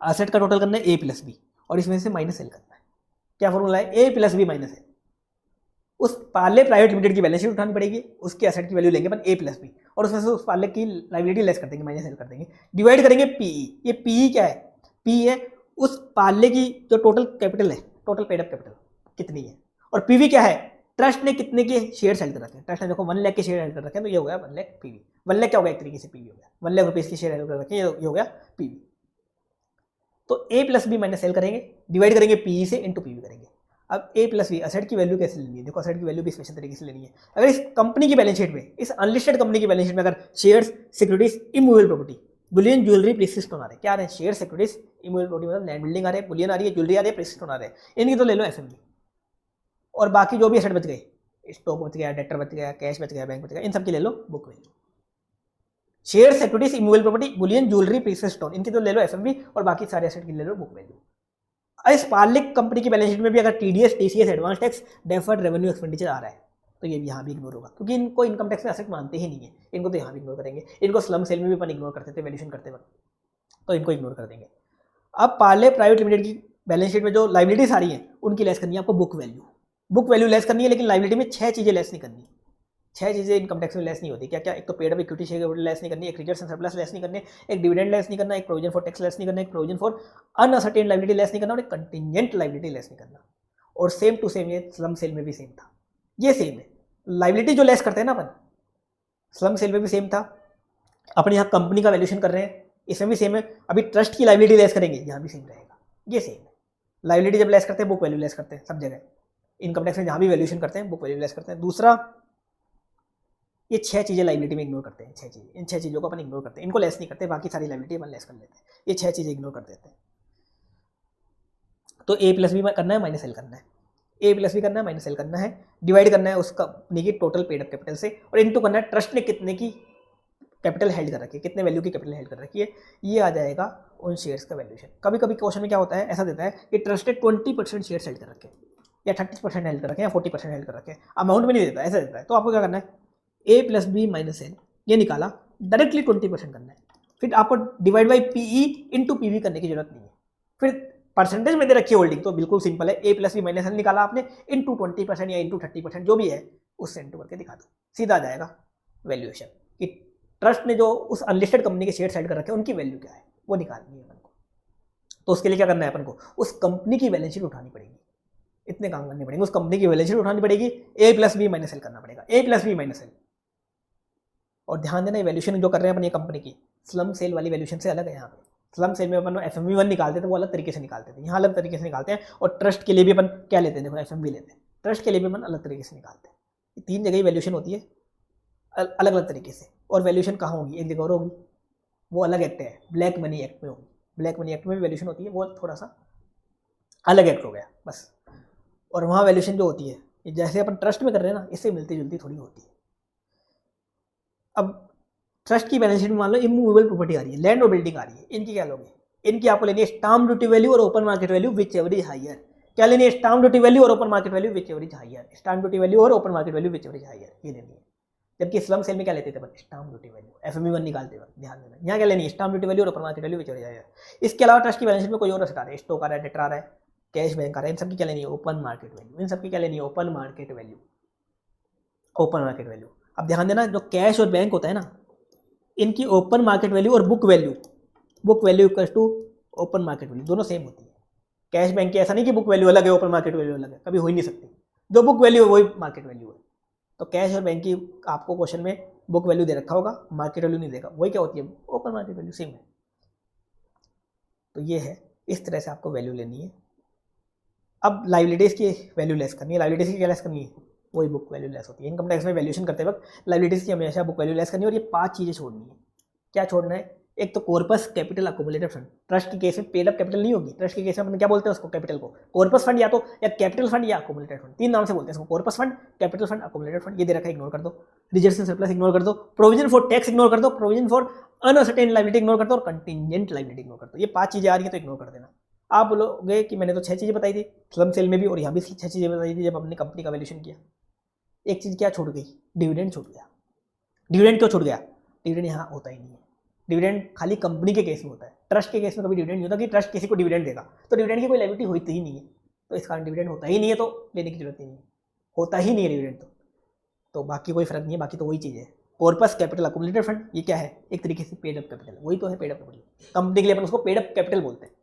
असेट का टोटल करना है ए प्लस बी और इसमें से माइनस एल करना है। क्या फॉर्मूला है, A plus B minus L. उस पार्ले प्राइवेट लिमिटेड की बैलेंस शीट उठानी पड़ेगी, उसके एसेट की वैल्यू लेंगे अपन ए प्लस बी और उसमें से उस पार्ले की लायबिलिटी लेस कर देंगे, माइनस एल कर देंगे, डिवाइड करेंगे पीई। ये पीई क्या है, पी है उस पार्ले की जो टोटल कैपिटल है, टोटल पेड अप कैपिटल कितनी है, और पीवी क्या है, ट्रस्ट ने कितने के शेयर हेल्ड कर रखे हैं। ट्रस्ट ने देखो 1 लाख के शेयर हेल्ड कर रखे हैं, तो ये हो गया 1 लाख पीवी। 1 लाख क्या हो गया, एक तरीके से पीवी हो गया, 1 लाख रुपीज के शेयर हेल्ड कर रखे हैं, ये हो गया पीवी। तो ए प्लस बी माइनस एल करेंगे, डिवाइड करेंगे पीई से इंटू पीवी करेंगे। अब ए प्लस बी असेट की वैल्यू कैसे लेनी है, देखो असेट की वैल्यू भी स्पेशल तरीके से लेनी है। अगर इस कंपनी की बैलेंस शीट में, इस अनलिस्टेड कंपनी की बैलेंस शीट में अगर shares, securities, immovable property, bullion, jewellery, precious stone आ रहे हैं, क्या आ रहे हैं, शेयर, सिक्योरिटीज, इमूवेबल प्रॉपर्टी मतलब लैंड बिल्डिंग आ रहे हैं, बुलियन आ रही है, ज्वेलरी आ रही है, प्रीशियस स्टोन आ रहे हैं, इनकी तो ले लो एफएमवी। और बाकी जो भी एसेट बच गए, स्टॉक बच गया, डेटर बच गया, कैश बच गया, बैंक बच गया, इन सब की ले लो book value. Share, securities, immovable property, bullion, jewellery, precious stone, इनकी तो ले लो एफएमवी और बाकी सारे एसेट की ले लो बुक वैल्यू। इस पार्लिक कंपनी की बैलेंस शीट में भी अगर TDS, TCS, advance tax, deferred revenue expenditure आ रहा है, तो ये भी यहाँ भी इग्नोर होगा, क्योंकि इनको इनकम टैक्स में एसेट मानते ही नहीं है, इनको तो यहाँ भी इग्नोर करेंगे। इनको स्लम सेल में भी अपन इग्नोर करते थे वैल्यूएशन करते वक्त, तो इनको इग्नोर कर देंगे। अब पार्ले प्राइवेट लिमिटेड की बैलेंस शीट में जो लाइबिलिटीज आ रही है उनकी लेस करनी है आपको book value. Book value less करनी है, लेकिन लाइबिलिटी में 6 चीजें लेस नहीं करनी। 6 चीजें इनकम टैक्स में लेस नहीं होती। क्या क्या, एक तो paid up equity share less नहीं करनी, एक रिजर्व्स एंड सरप्लस लेस नहीं करने, एक डिविडेंड लेस नहीं करना, एक प्रोविजन फॉर टैक्स लेस नहीं करना, एक provision for uncertain liability less नहीं करना और एक कंटिजेंट लाइबिलिटी लेस नहीं करना। और सेम टू सेम ये स्लम सेल में भी सेम था, ये सेम है। लाइबिलिटी जो लेस करते हैं ना अपन, स्लम सेल में भी सेम था, अपन यहाँ कंपनी का वैल्यूएशन कर रहे हैं, इसमें भी सेम है। अभी ट्रस्ट की लाइबिलिटी लेस करेंगे, यहाँ भी सेम रहेगा, ये सेम है। लाइबिलिटी जब लेस करते हैं बुक वैल्यू लेस करते हैं सब जगह, इनकम टैक्स में जहाँ भी वैल्यूएशन करते हैं बुक वैल्यू लेस करते हैं। दूसरा, ये 6 चीजें लाइबिलिटी में इग्नोर करते हैं, 6 चीजें, इन 6 चीजों को अपन इग्नोर करते हैं, इनको लेस नहीं करते, बाकी सारी लाइबिलिटी अपन लेस कर लेते हैं, ये 6 चीजें इग्नोर कर देते हैं। तो ए प्लस बी करना है, माइनस एल करना है, ए प्लस बी करना है, माइनस एल करना है, डिवाइड करना है उस कंपनी की टोटल पेड अप कैपिटल से और इनटू करना है ट्रस्ट ने कितने की कैपिटल हेल्ड कर रखी है, कितने वैल्यू की कैपिटल हेल्ड कर रखी है, ये आ जाएगा उन शेयर्स का वैल्यूएशन। कभी कभी क्वेश्चन में क्या होता है, ऐसा देता है कि ट्रस्ट ने 20% शेयर हेल्ड कर रखे हैं या 30% हेल्ड कर रखे हैं या 40% हेल्ड कर रखे हैं, अमाउंट में नहीं देता, ऐसा देता है। तो आपको क्या करना है, A plus B minus L ये निकाला, डायरेक्टली 20% करना है, फिर आपको divide by PE into PV करने की जरूरत नहीं है। फिर परसेंटेज में दे रखी है होल्डिंग, तो बिल्कुल सिंपल है, A plus B minus L निकाला आपने, इंटू 20% या इंटू 30% जो भी है उससे इंटू करके दिखा दो, सीधा आ जाएगा वैल्यूएशन कि ट्रस्ट ने जो उस अनलिस्टेड कंपनी के शेयर सेल कर रखे हैं उनकी वैल्यू क्या है वो निकालनी है अपन को। तो उसके लिए क्या करना है अपन को, उस कंपनी की बैलेंस शीट उठानी पड़ेगी, इतने काम करने पड़ेंगे, उस कंपनी की बैलेंस शीट उठानी पड़ेगी, ए प्लस बी माइनस एल करना पड़ेगा, ए प्लस बी माइनस एल। और ध्यान देना, वैल्यूएशन जो कर रहे हैं अपन ये कंपनी की स्लम सेल वाली वैल्यूएशन से अलग है। यहाँ पे स्लम सेल में अपन एफएमवी 1 निकालते थे, वो अलग तरीके से निकालते थे, यहाँ अलग तरीके से निकालते हैं। और ट्रस्ट के लिए भी अपन क्या लेते हैं, देखो एफएमवी लेते हैं, ट्रस्ट के लिए भी अपन अलग तरीके से निकालते हैं। 3 जगह ही वैल्यूएशन होती है अलग अलग तरीके से। और वैल्यूएशन कहाँ होगी, एक जगह और होगी, वो अलग एक्ट है, ब्लैक मनी एक्ट में होगी। ब्लैक मनी एक्ट में भी वैल्यूएशन होती है, वो थोड़ा सा अलग एक्ट हो गया बस। और वहाँ वैल्यूएशन जो होती है जैसे अपन ट्रस्ट में कर रहे हैं ना, इससे मिलती जुलती थोड़ी होती है। अब ट्रस्ट की बैलेंस शीट में मान लो इमूवेबल प्रॉपर्टी आ रही है, लैंड और बिल्डिंग आ रही है, इनकी क्या लोगे, इनकी आपको लेनी है स्टाम्प ड्यूटी वैल्यू और open market value whichever is higher. क्या लेनी है, स्टाम्प ड्यूटी वैल्यू और open market value whichever is higher, stamp duty value और open market value whichever is higher, ये लेनी है। जबकि स्लम सेल में क्या लेते थे, स्टाम्प ड्यूटी वैल्यू, एफएमवी 1 निकालते वक्त ध्यान देना, यहाँ क्या लेनी है, स्टाम्प ड्यूटी वैल्यू और open market value whichever is higher. इसके अलावा ट्रस्ट की बैलेंस शीट में कोई और एसेट आ रहा है, स्टॉक आ रहा है, डेटर आ रहा है, कैश बैंक आ रहा है, इन सबकी क्या लेनी है, ओपन मार्केट वैल्यू, इन सबकी क्या लेनी है, open market value, open market value. अब ध्यान देना, जो कैश और बैंक होता है ना, इनकी ओपन मार्केट वैल्यू और book value equal to open market value, दोनों सेम होती है। कैश बैंक की ऐसा नहीं कि बुक वैल्यू अलग है ओपन मार्केट वैल्यू अलग है, कभी हो ही नहीं सकती। जो बुक वैल्यू है वही मार्केट वैल्यू है। तो कैश और बैंक की आपको क्वेश्चन में बुक वैल्यू दे रखा होगा, मार्केट वैल्यू नहीं देगा, वही क्या होती है, ओपन मार्केट वैल्यू, सेम है। तो ये है, इस तरह से आपको वैल्यू लेनी है। अब लाइबिलिटीज की वैल्यू लेस करनी है, लाइबिलिटीज की क्या लेस करनी है, वही बुक वैल्यू लेस होती है। इनकम टैक्स में वैल्यूएशन करते वक्त लाइबिलिटीज की हमेशा बुक वैल्यू लेस करनी है। और ये 5 चीज़ें छोड़नी है। क्या छोड़ना है, एक तो corpus capital accumulated fund, trust के केस में पेड अप कैपिटल नहीं होगी, ट्रस्ट के केस में अपन क्या बोलते हैं उसको, कैपिटल को कॉर्पस फंड या तो या कैपिटल फंड या अकोमुलेटेड फंड, तीन नाम से बोलते हैं इसको, corpus fund, capital fund, accumulated fund. ये दे रखा है, इग्नोर कर दो। रिजर्व्स एंड सरप्लस इग्नोर कर दो, प्रोविजन फॉर टैक्स इग्नोर कर दो, provision for uncertain liability ignore कर दो, और कंटिजेंट लायबिलिटी इग्नोर कर दो। ये 5 चीजें आ रही हैं तो इग्नोर कर देना। आप बोलोगे कि मैंने तो 6 चीजें बताई थी स्लम सेल में भी, और यहाँ भी 6 चीजें बताई थी जब अपनी कंपनी का वैल्यूएशन किया। एक चीज क्या छूट गई, डिविडेंड छूट गया। डिविडेंड क्यों छूट गया, डिविडेंड यहाँ होता ही नहीं है। डिविडेंड खाली कंपनी के केस में होता है, ट्रस्ट के केस में कभी डिविडेंड नहीं होता कि ट्रस्ट किसी को डिविडेंड देगा, तो डिविडेंड की कोई लायबिलिटी होती ही नहीं है, तो इस कारण डिविडेंड होता ही नहीं है, तो लेने की जरूरत ही नहीं है, होता ही नहीं है डिविडेंड। तो बाकी कोई फर्क नहीं है, बाकी तो वही चीज़ है। कॉर्पस कैपिटल अकोमुलेटेड फंड ये क्या है, एक तरीके से पेड अप कैपिटल, वही तो है पेड अप कैपिटल। कंपनी के लिए अपन उसको पेड अप कैपिटल बोलते हैं,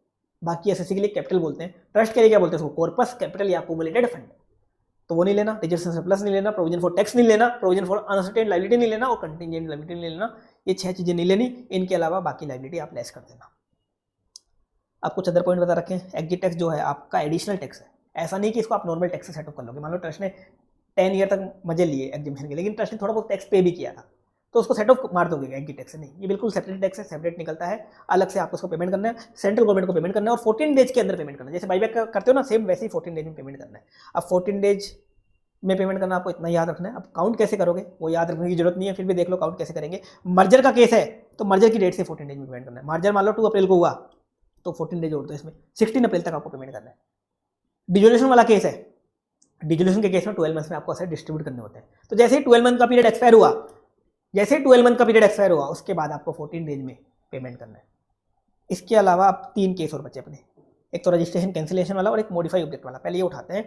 बाकी एसएससी के लिए कैपिटल बोलते हैं, ट्रस्ट के लिए क्या बोलते हैं उसको, कॉर्पस कैपिटल या अकोमुलेटेड फंड। तो वो नहीं लेना, रिजर्व्स एंड सरप्लस नहीं लेना, प्रोविजन फॉर टैक्स नहीं लेना, प्रोविजन फॉर अनसर्टेन लायबिलिटी नहीं लेना, और कंटिजेंट लायबिलिटी नहीं लेना। ये 6 चीजें नहीं लेनी, इनके अलावा बाकी लायबिलिटी आप लेस कर देना। आप कुछ अदर पॉइंट बता रखे हैं। एग्जिट टैक्स जो है आपका एडिशनल टैक्स है, ऐसा नहीं कि इसको आप नॉर्मल टैक्स से सेटअप कर लोगे। मान लो ट्रस्ट ने 10 ईयर तक मजे लिए एग्जिबिशन के, लेकिन ट्रस्ट ने थोड़ा बहुत टैक्स पे भी किया था, तो उसको सेटअप मार दोगे एग्जिट टैक्स से नहीं। ये बिल्कुल सेपरेट टैक्स है, सेपरेट निकलता है, अलग से आपको उसको पेमेंट करना है, सेंट्रल गवर्नमेंट को पेमेंट करना है, और 14 डेज के अंदर पेमेंट करना है। जैसे बाईबैक करते हो ना, सेम वैसे ही 14 डेज में पेमेंट करना है। अब 14 डेज में पेमेंट करना, आपको इतना याद रखना है। अब काउंट कैसे करोगे वो याद रखने की जरूरत नहीं है, फिर भी देख लो काउंट कैसे करेंगे। मर्जर का केस है तो मर्जर की डेट से 14 डेज में पेमेंट करना है। मर्जर मान लो 2 अप्रैल को हुआ तो 14 डेज जोड़ दो इसमें, 16 अप्रैल तक आपको पेमेंट करना है। डिजोल्यूशन वाला केस है, डिजोल्यूशन के केस में 12 मंथ्स में आपको असेट डिस्ट्रीब्यूट करने होते हैं। तो जैसे ही 12 मंथ का पीरियड एक्सपायर हुआ, जैसे ही 12 मंथ का पीरियड एक्सपायर हुआ उसके बाद आपको 14 डेज में पेमेंट करना है। इसके अलावा आप 3 केस और बचे अपने, एक तो रजिस्ट्रेशन कैंसिलेशन वाला और एक मॉडिफाई ऑब्जेक्ट वाला। पहले ये उठाते हैं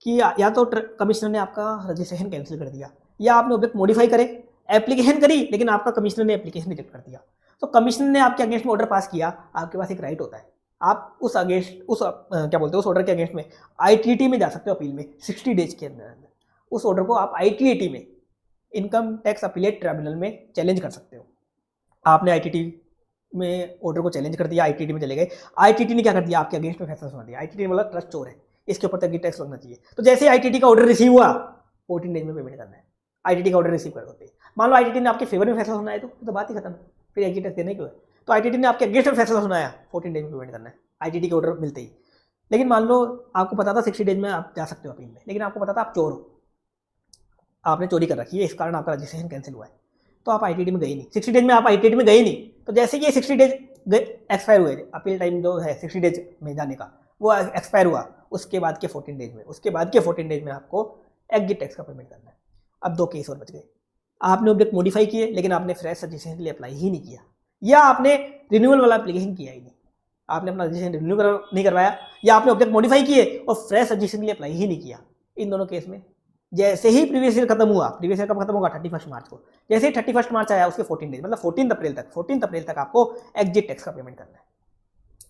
कि या तो कमिश्नर ने आपका रजिस्ट्रेशन कैंसिल कर दिया, या आपने ऑब्जेक्ट मॉडिफाई करे, एप्लीकेशन करी लेकिन आपका कमिश्नर ने एप्लीकेशन रिजेक्ट कर दिया। तो कमिश्नर ने आपके अगेंस्ट में ऑर्डर पास किया, आपके पास एक राइट होता है, आप उस अगेंस्ट क्या बोलते हैं उस ऑर्डर के अगेंस्ट में आईटीटी में जा सकते हो अपील में 60 डेज के अंदर। उस ऑर्डर को आप आईटीटी में, इनकम टैक्स अपीलेट ट्रिब्यूनल में चैलेंज कर सकते हो। आपने आईटीटी में ऑर्डर को चैलेंज कर दिया, आईटीटी में चले गए, आईटीटी ने क्या कर दिया, आपके अगेंस्ट में फैसला सुना दिया। आईटीटी मतलब ट्रस्ट चोर है, इसके ऊपर तक टैक्स लगना चाहिए। तो जैसे आईटीटी का ऑर्डर रिसीव हुआ 14 डेज में पेमेंट करना है। आईटीटी का ऑर्डर रिसीव कर होते मान लो आईटीटी ने आपके फेवर में फैसला सुनाया तो बात ही खत्म, फिर एग्जिट टैक्स देने क्यों है। तो आईटीटी ने आपके अगेंस्ट में फैसला सुनाया, 14 डेज में पेमेंट करना है आईटीटी के ऑर्डर मिलते ही। लेकिन मान लो आपको पता था 60 डेज में आप जा सकते हो अपील में, लेकिन आपको पता था आप चोर हो, आपने चोरी कर रखी है, इस कारण आपका रजिस्ट्रेशन कैंसिल हुआ है, तो आप आईटीटी में गए नहीं, 60 डेज में आप आईटीटी में गए नहीं। तो जैसे ये 60 डेज एक्सपायर हुए, अपील टाइम जो है 60 डेज में जाने का वो एक्सपायर हुआ, उसके बाद के 14 डेज में आपको एग्जिट टैक्स का पेमेंट करना है। अब 2 केस और बच गए, आपने ऑब्जेक्ट मॉडिफाई किए लेकिन आपने फ्रेश रजिस्ट्रेशन के लिए अप्लाई ही नहीं किया, या आपने रिन्यूअल वाला एप्लीकेशन किया ही नहीं, आपने अपना रजिस्ट्रेशन रिन्यू नहीं करवाया, या आपने ऑब्जेक्ट मॉडिफाई किए और फ्रेश रजिस्ट्रेशन के लिए अप्लाई ही नहीं किया। इन दोनों केस में जैसे ही प्रीवियस ईयर खत्म हुआ, प्रीवियस ईयर कब खत्म होगा 31 मार्च को, जैसे ही 31 मार्च आया उसके 14 डेज मतलब 14 अप्रैल तक आपको एग्जिट टैक्स का पेमेंट करना है।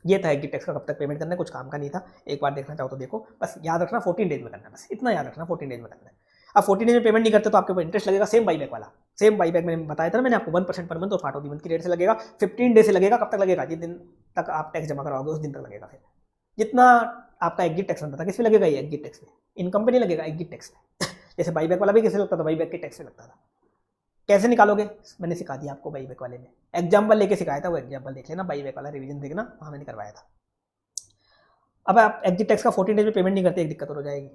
ये था एग्जिट टैक्स का कब तक पेमेंट करना है, कुछ काम का नहीं था, एक बार देखना चाहो तो देखो, बस याद रखना 14 डेज में करना है, बस इतना याद रखना 14 डेज में करना है। अब 14 डेज में पेमेंट नहीं करते तो आपके ऊपर इंटरेस्ट लगेगा, सेम बाईबैक वाला, सेम बाईबैक मैंने बताया था ना मैंने आपको 1% पर मंथ और पार्ट ऑफ द मंथ की रेट से लगेगा। 15 डेज से लगेगा, कब तक लगेगा, जिस दिन तक आप टैक्स जमा कराओगे उस दिन तक लगेगा। फिर जितना आपका एग्जिट टैक्स बनता था किस में लगेगा, ये एग्जिट टैक्स में, इनकम पे नहीं लगेगा, एग्जिट टैक्स में। जैसे बाईबैक वाला भी कैसे लगता था, बाईबैक के टैक्स में लगता था। कैसे निकालोगे मैंने सिखा दिया आपको बाईबैक वाले में, एग्जाम्पल लेके सिखाया था, वो एग्जाम्पल देख लेना, बाईबैक वाला रिवीजन देखना, वहाँ मैंने करवाया था। अब आप एग्जिट टैक्स का 14 डेज में पेमेंट नहीं करते, एक दिक्कत हो जाएगी।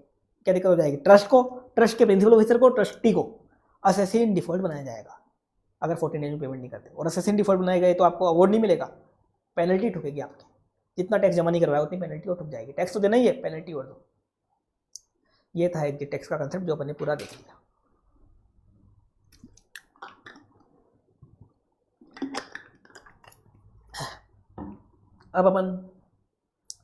क्या दिक्कत हो जाएगी, ट्रस्ट को, ट्रस्ट के प्रिंसिपल ऑफिसर को, ट्रस्टी को असेसिन डिफॉल्ट बनाया जाएगा अगर 14 डेज में पेमेंट नहीं करते। और असेसिन डिफॉल्ट बनाए गए तो आपको अवार्ड नहीं मिलेगा, पेनल्टी ठुकेगी आपकी, जितना टैक्स जमा नहीं करवाया उतनी पेनल्टी और ठुक जाएगी। टैक्स तो देना ही है, पेनल्टी और दो। ये था एग्जिट टैक्स का कंसेप्ट जो अपन ने पूरा देख लिया। अब अपन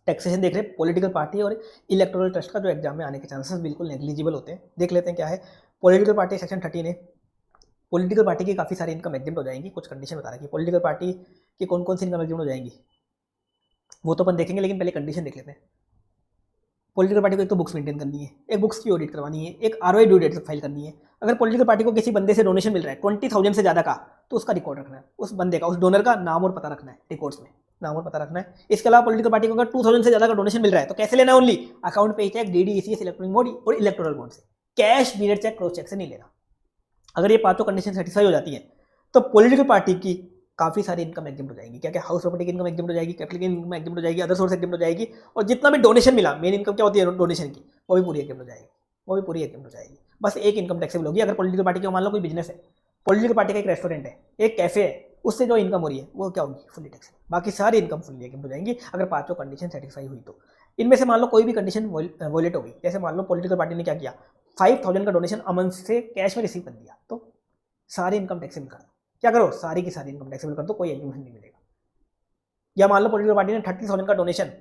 टैक्सेशन देख रहे हैं पॉलिटिकल पार्टी और इलेक्टोरल ट्रस्ट का, जो एग्जाम में आने के चांसेस बिल्कुल नेग्लिजिबल होते हैं। देख लेते हैं क्या है। पॉलिटिकल पार्टी सेक्शन 13 है, पॉलिटिकल पार्टी की काफ़ी सारी इनकम एग्जिम्ट हो जाएंगी, कुछ कंडीशन बता रही है। पॉलिटिकल पार्टी की कौन कौन सी इनकम एग्जिम्ट हो जाएंगी वो तो अपन देखेंगे, लेकिन पहले कंडीशन देख लेते हैं। पॉलिटिकल पार्टी को एक तो बुक्स मेंटेन करनी है, एक बुक्स की ऑडिट करवानी है, एक ROI ड्यू डेट फाइल करनी है। अगर पॉलिटिकल पार्टी को किसी बंदे से डोनेशन मिल रहा है 20,000 से ज़्यादा का, तो उसका रिकॉर्ड रखना है, उस बंदे का, उस डोनर का नाम और पता रखना है, रिकॉर्ड्स में नाम और पता रखना है। इसके अलावा पॉलिटिकल पार्टी को अगर 2,000 से ज़्यादा का डोनेशन मिल रहा है तो कैसे लेना है, only account pay cheque, DD, ECS, electronic mode और इलेक्टोरल बॉन्ड से, cash, mirror cheque, cross cheque से नहीं लेना। अगर ये 5 कंडीशन सेटिस्फाई हो जाती है तो पॉलिटिकल पार्टी की काफ़ी सारी इनकम एग्जेम्प्ट हो जाएगी। क्या क्या? हाउस प्रॉपर्टी की इनकम एग्जेम्प्ट हो जाएगी, कैपिटल की इनकम एग्जेम्प्ट हो जाएगी, अदर सोर्स एग्जेम्प्ट हो जाएगी, और जितना भी डोनेशन मिला, मेन इनकम क्या होती है डोनेशन की, वो भी पूरी एग्जेम्प्ट हो जाएगी, वो भी पूरी एग्जेम्प्ट हो जाएगी। बस एक इनकम टैक्सेबल होगी अगर पॉलिटिकल पार्टी का मान लो कोई बिजनेस है, पॉलिटिकल पार्टी का एक रेस्टोरेंट है, एक कैफे है, उससे जो इनकम हो रही है वो क्या होगी? Fully taxable. बाकी सारी इनकम फुली एग्जेम्प्ट हो जाएंगी अगर पांचों कंडीशन सेटिस्फाई हुई तो। इनमें से मान लो कोई भी कंडीशन वॉलेट हो गई, जैसे मान लो पॉलिटिकल पार्टी ने क्या किया, 5000 का डोनेशन अमन से कैश में रिसीव कर दिया, तो सारी इनकम टैक्सेबल कर दो। क्या करो? सारी की सारी इनकम टैक्सेबल कर दो, कोई एग्जीमेशन नहीं मिलेगा। या मान लो पॉलिटिकल पार्टी ने 30,000 का डोनेशन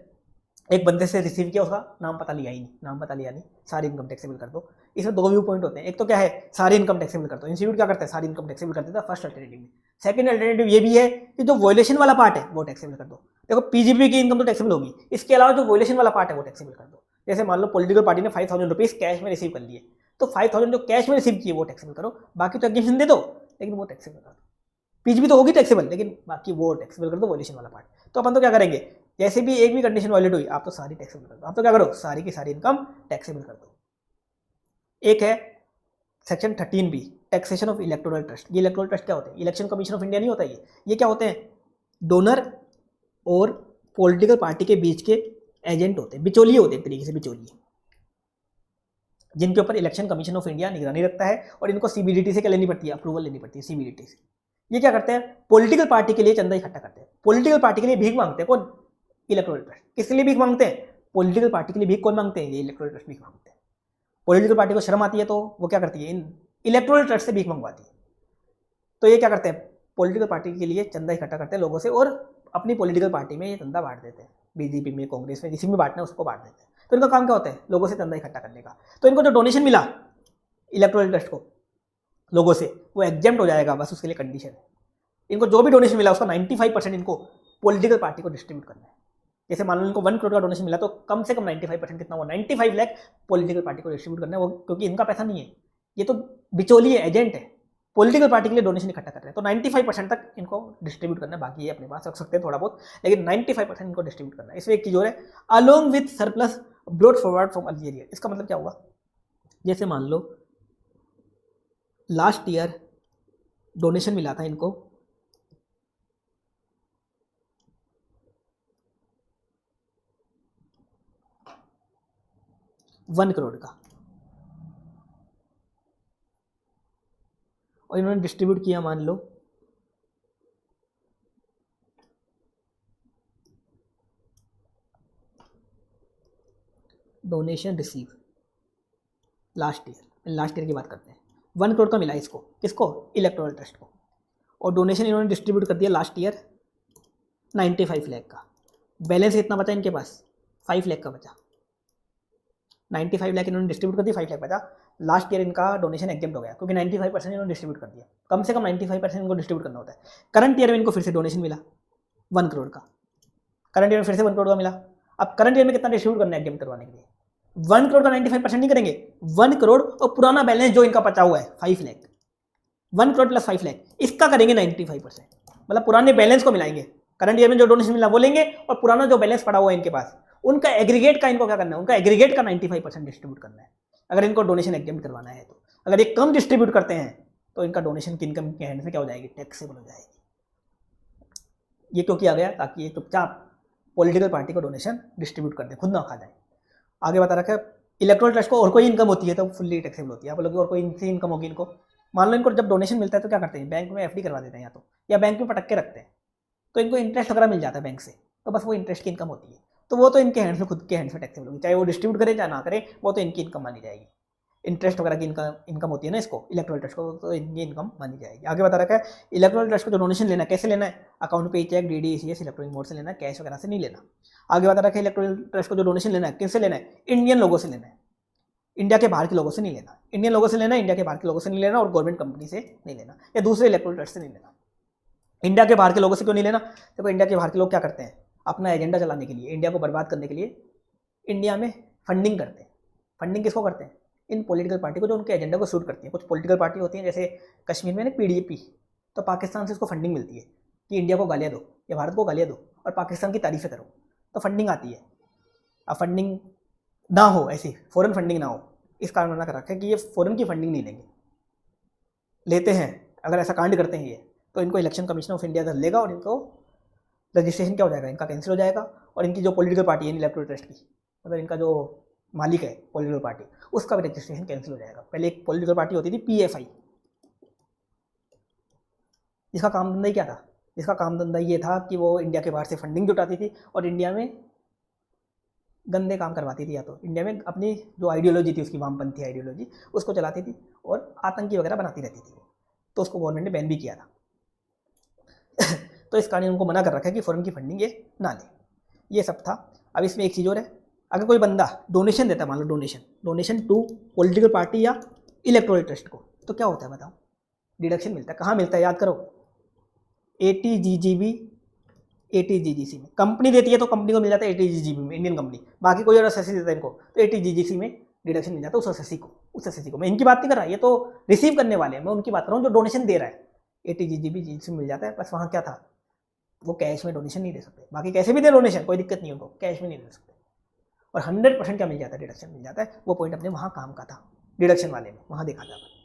एक बंदे से रिसीव किया, उसका नाम पता लिया ही नहीं, नाम पता लिया नहीं, सारी इनकम टैक्सेबल कर दो। इसमें दो व्यू पॉइंट होते हैं, एक तो क्या है सारी इनकम टैक्सेबल कर दो, इंस्टीट्यूट क्या करता है सारी इनकम टैक्सेबल कर देता है फर्स्ट अल्टरनेटिव में। सेकंड अल्टरनेटिव ये भी है कि जो वॉयलेशन वाला पार्ट है वो टैक्सेबल कर दो। देखो पीजीपी की इनकम तो टैक्सेबल होगी, इसके अलावा जो वॉयलेशन वाला पार्ट है वो टैक्सेबल कर दो। जैसे मान लो पॉलिटिकल पार्टी ने 5000 रुपीज कैश में रिसीव कर लिए, तो 5000 जो कैश में रिसीव किए वो टैक्सेबल करो, बाकी तो एग्जीमेशन दे दो लेकिन वो टैक्सेबल कर दो। पीजीपी तो होगी टैक्सेबल, लेकिन बाकी वो टैक्सेबल कर दो वॉयलेशन वाला पार्ट। तो अपन तो क्या करेंगे, जैसे भी एक भी कंडीशन वॉयलेट हुई आप तो सारी टैक्सेबल कर दो। आप तो क्या करो, सारी की सारी इनकम टैक्सेबल कर दो। एक है section 13B, taxation of electoral trust. ये इलेक्टोरल ट्रस्ट क्या होते हैं? इलेक्शन कमीशन ऑफ इंडिया नहीं होता ये क्या होते हैं? डोनर और पॉलिटिकल पार्टी के बीच के एजेंट होते हैं, बिचौलिए होते हैं, एक तरीके से बिचौलिए, जिनके ऊपर इलेक्शन कमीशन ऑफ इंडिया निगरानी रखता है, और इनको सीबीडीटी से क्या लेनी पड़ती है? अप्रूवल लेनी पड़ती है सीबीडीटी से। ये क्या करते हैं? पॉलिटिकल पार्टी के लिए चंदा इकट्ठा करते हैं, पॉलिटिकल पार्टी के लिए भीख मांगते हैं। कौन? Electoral trust. किसके लिए भीख मांगते हैं? पॉलिटिकल पार्टी के लिए भीख कौन मांगते हैं? ये इलेक्टोरल ट्रस्ट भीख मांगते हैं। पॉलिटिकल पार्टी को शर्म आती है तो वो क्या करती है? इन इलेक्टोरल ट्रस्ट से भीख मंगवाती है। तो ये क्या करते हैं? पॉलिटिकल पार्टी के लिए चंदा इकट्ठा करते हैं लोगों से, और अपनी पॉलिटिकल पार्टी में ये चंदा बांट देते हैं, बीजेपी में, कांग्रेस में, जिसी में बांटना है उसको बांट देते हैं। तो इनका काम क्या होता है? लोगों से चंदा इकट्ठा करने का। तो इनको जो डोनेशन मिला इलेक्टोरल ट्रस्ट को लोगों से, वो एग्जेम्प्ट हो जाएगा, बस उसके लिए कंडीशन है। इनको जो भी डोनेशन मिला उसका 95% इनको पॉलिटिकल पार्टी को डिस्ट्रीब्यूट करना है। जैसे मान लो इनको 1 करोड़ का डोनेशन मिला तो कम से कम 95% कितना हुआ? 95 लाख पॉलिटिकल पार्टी को डिस्ट्रीब्यूट करना है, वो क्योंकि इनका पैसा नहीं है, ये तो बिचौलिए एजेंट है, पॉलिटिकल पार्टी के लिए डोनेशन इकट्ठा कर रहे हैं, तो 95% तक इनको डिस्ट्रीब्यूट करना है। बाकी ये अपने पास रख सकते हैं थोड़ा बहुत, लेकिन 95% इनको डिस्ट्रीब्यूट करना है। इसमें एक चीज और है, along with surplus brought forward from Algeria. इसका मतलब क्या हुआ? जैसे मान लो लास्ट ईयर डोनेशन मिला था इनको 1 करोड़ का, और इन्होंने डिस्ट्रीब्यूट किया मान लो लास्ट ईयर की बात करते हैं, 1 करोड़ का मिला इसको, किसको? इलेक्टोरल ट्रस्ट को, और डोनेशन इन्होंने डिस्ट्रीब्यूट कर दिया लास्ट ईयर 95 लाख का। बैलेंस कितना बचा इनके पास? 5 लाख का बचा। 95 लाख इन्होंने डिस्ट्रीब्यूट कर दिया, 5 लाख बचा। लास्ट ईयर इनका डोनेशन एग्जेम्प्ट हो गया क्योंकि 95% इन्होंने डिस्ट्रीब्यूट कर दिया, कम से कम 95% इनको डिस्ट्रीब्यूट करना होता है। करंट ईयर में इनको फिर से डोनेशन मिला 1 करोड़ का, करंट ईयर में फिर से 1 करोड़ का मिला। अब करंट ईयर में कितना डिस्ट्रीब्यूट करना है एग्जेम्प्ट करवाने के लिए? 1 करोड़ का 95% नहीं करेंगे, 1 करोड़ और पुराना बैलेंस जो इनका बचा हुआ है 5 लाख, 1 करोड़ प्लस 5 लाख, इसका करेंगे 95%, मतलब पुराने बैलेंस को मिलाएंगे। करंट ईयर में जो डोनेशन मिला वो लेंगे, और पुराना जो बैलेंस पड़ा हुआ है इनके पास, उनका एग्रीगेट का इनको क्या करना है? उनका एग्रीगेट का 95% डिस्ट्रीब्यूट करना है, अगर इनको डोनेशन एग्जेम्प्ट करवाना है तो। अगर ये कम डिस्ट्रीब्यूट करते हैं तो इनका डोनेशन की इनकम के हैंड में क्या हो जाएगी? टैक्सेबल हो जाएगी। ये क्यों किया गया? ताकि ये चुपचाप पॉलिटिकल पार्टी को डोनेशन डिस्ट्रीब्यूट कर दे, खुद ना खा जाए। आगे बता रखा है इलेक्टोरल ट्रस्ट को और कोई इनकम होती है तो फुल्ली टैक्सेबल होती है। आप लोग और कोई इनसे इनकम होगी इनको, मान लो इनको जब डोनेशन मिलता है तो क्या करते हैं? बैंक में एफडी करवा देते हैं, या बैंक में पटक के रखते हैं, तो इनको इंटरेस्ट वगैरह मिल जाता है बैंक से, तो बस वो इंटरेस्ट की इनकम होती है, तो वो तो इनके हैंड्स में, खुद के हैंड्स में टैक्सेबल होगी, चाहे वो डिस्ट्रीब्यूट करे चाहे ना करे, वो तो इनकी इनकम मानी जाएगी। इंटरेस्ट वगैरह की इनकम होती है ना इसको, इलेक्टोरल ट्रस्ट को, तो इनकी इनकम मानी जाएगी। आगे बता रखा है इलेक्टोरल ट्रस्ट को जो डोनेशन लेना है कैसे लेना है? Account pay cheque, DD, ECS, electronic mode से लेना है, कैश वगैरह से नहीं लेना। आगे बता रखा है इलेक्टोरल ट्रस्ट को जो डोनेशन लेना है किससे लेना है? इंडियन लोगों से लेना है, इंडिया के बाहर के लोगों से नहीं लेना। इंडियन लोगों से लेना, इंडिया के बाहर के लोगों से नहीं लेना, और गवर्नमेंट कंपनी से नहीं लेना, या दूसरे इलेक्टोरल ट्रस्ट से नहीं लेना। इंडिया के बाहर के लोगों से क्यों नहीं लेना? देखो इंडिया के बाहर के लोग क्या करते हैं? अपना एजेंडा चलाने के लिए, इंडिया को बर्बाद करने के लिए इंडिया में फंडिंग करते हैं। फंडिंग किसको करते हैं? इन पॉलिटिकल पार्टी को जो उनके एजेंडा को सूट करती है। कुछ पॉलिटिकल पार्टी होती हैं जैसे कश्मीर में ना पीडीपी, तो पाकिस्तान से इसको फंडिंग मिलती है कि इंडिया को गालियाँ दो या भारत को गालियाँ दो और पाकिस्तान की तारीफें करो, तो फंडिंग आती है। अब फंडिंग ना हो, ऐसी फॉरेन फंडिंग ना हो, इस कारण मना कर रखा है कि ये फॉरेन की फंडिंग नहीं लेंगे। लेते हैं अगर ऐसा कांड करते हैं ये, तो इनको इलेक्शन कमीशन ऑफ इंडिया दस लेगा और इनको रजिस्ट्रेशन क्या हो जाएगा, इनका कैंसिल हो जाएगा। और इनकी जो पॉलिटिकल पार्टी है इलेक्टोरल ट्रस्ट की, मतलब इनका जो मालिक है पॉलिटिकल पार्टी, उसका भी रजिस्ट्रेशन कैंसिल हो जाएगा। पहले एक पॉलिटिकल पार्टी होती थी PFI, इसका काम धंधा ही क्या था, इसका काम धंधा ये था कि वो इंडिया के बाहर से फंडिंग जुटाती थी और इंडिया में गंदे काम करवाती थी, या तो इंडिया में अपनी जो आइडियोलॉजी थी उसकी वामपंथी आइडियोलॉजी उसको चलाती थी और आतंकी वगैरह बनाती रहती थी, तो उसको गवर्नमेंट ने बैन भी किया था। तो इस कारण उनको मना कर रखा है कि फॉरेन की फंडिंग ये ना ले। ये सब था। अब इसमें एक चीज़ और है, अगर कोई बंदा डोनेशन देता है, मान लो डोनेशन टू पॉलिटिकल पार्टी या इलेक्टोरल ट्रस्ट को, तो क्या होता है बताओ, डिडक्शन मिलता है। कहाँ मिलता है याद करो, ATGGB ATGGC में। कंपनी देती है तो कंपनी को मिल जाता है ATGGB में, इंडियन कंपनी। बाकी कोई और एसएससी देता है इनको तो ATGGC में डिडक्शन मिल जाता है उस एसएससी को। मैं इनकी बात नहीं कर रहा, ये तो रिसीव करने वाले हैं, मैं उनकी बात कर रहा हूँ जो डोनेशन दे रहा है। ATGGB मिल जाता है, बस वहाँ क्या था, वो कैश में डोनेशन नहीं दे सकते, बाकी कैसे भी दे डोनेशन, कोई दिक्कत नहीं उनको, कैश में नहीं दे सकते। और 100% क्या मिल जाता है, डिडक्शन मिल जाता है। वो पॉइंट अपने वहाँ काम का था, डिडक्शन वाले में वहाँ देखा जाता।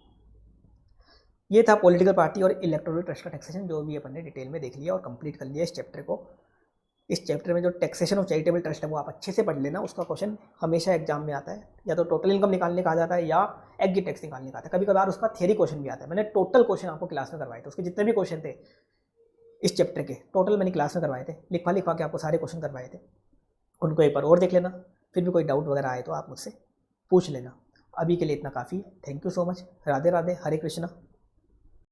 ये था पॉलिटिकल पार्टी और इलेक्टोरल ट्रस्ट का टैक्सेशन, जो भी अपन ने डिटेल में देख लिया और कंप्लीट कर लिया इस चैप्टर को। इस चैप्टर में जो टैक्सेशन ऑफ चैरिटेबल ट्रस्ट है वो आप अच्छे से पढ़ लेना, उसका क्वेश्चन हमेशा एग्जाम में आता है, या तो टोटल इनकम निकालने का आ जाता है या एग्जिट टैक्स निकालने का आता है। कभी कभार उसका थियरी क्वेश्चन भी आता है। मैंने टोटल क्वेश्चन आपको क्लास में करवाए थे, उसके जितने भी क्वेश्चन थे इस चैप्टर के टोटल मैंने क्लास में करवाए थे, लिखवा के आपको सारे क्वेश्चन करवाए थे। उनको एक बार और देख लेना, फिर भी कोई डाउट वगैरह आए तो आप मुझसे पूछ लेना। अभी के लिए इतना काफ़ी है। Thank you so much. Radhe Radhe, Hare Krishna.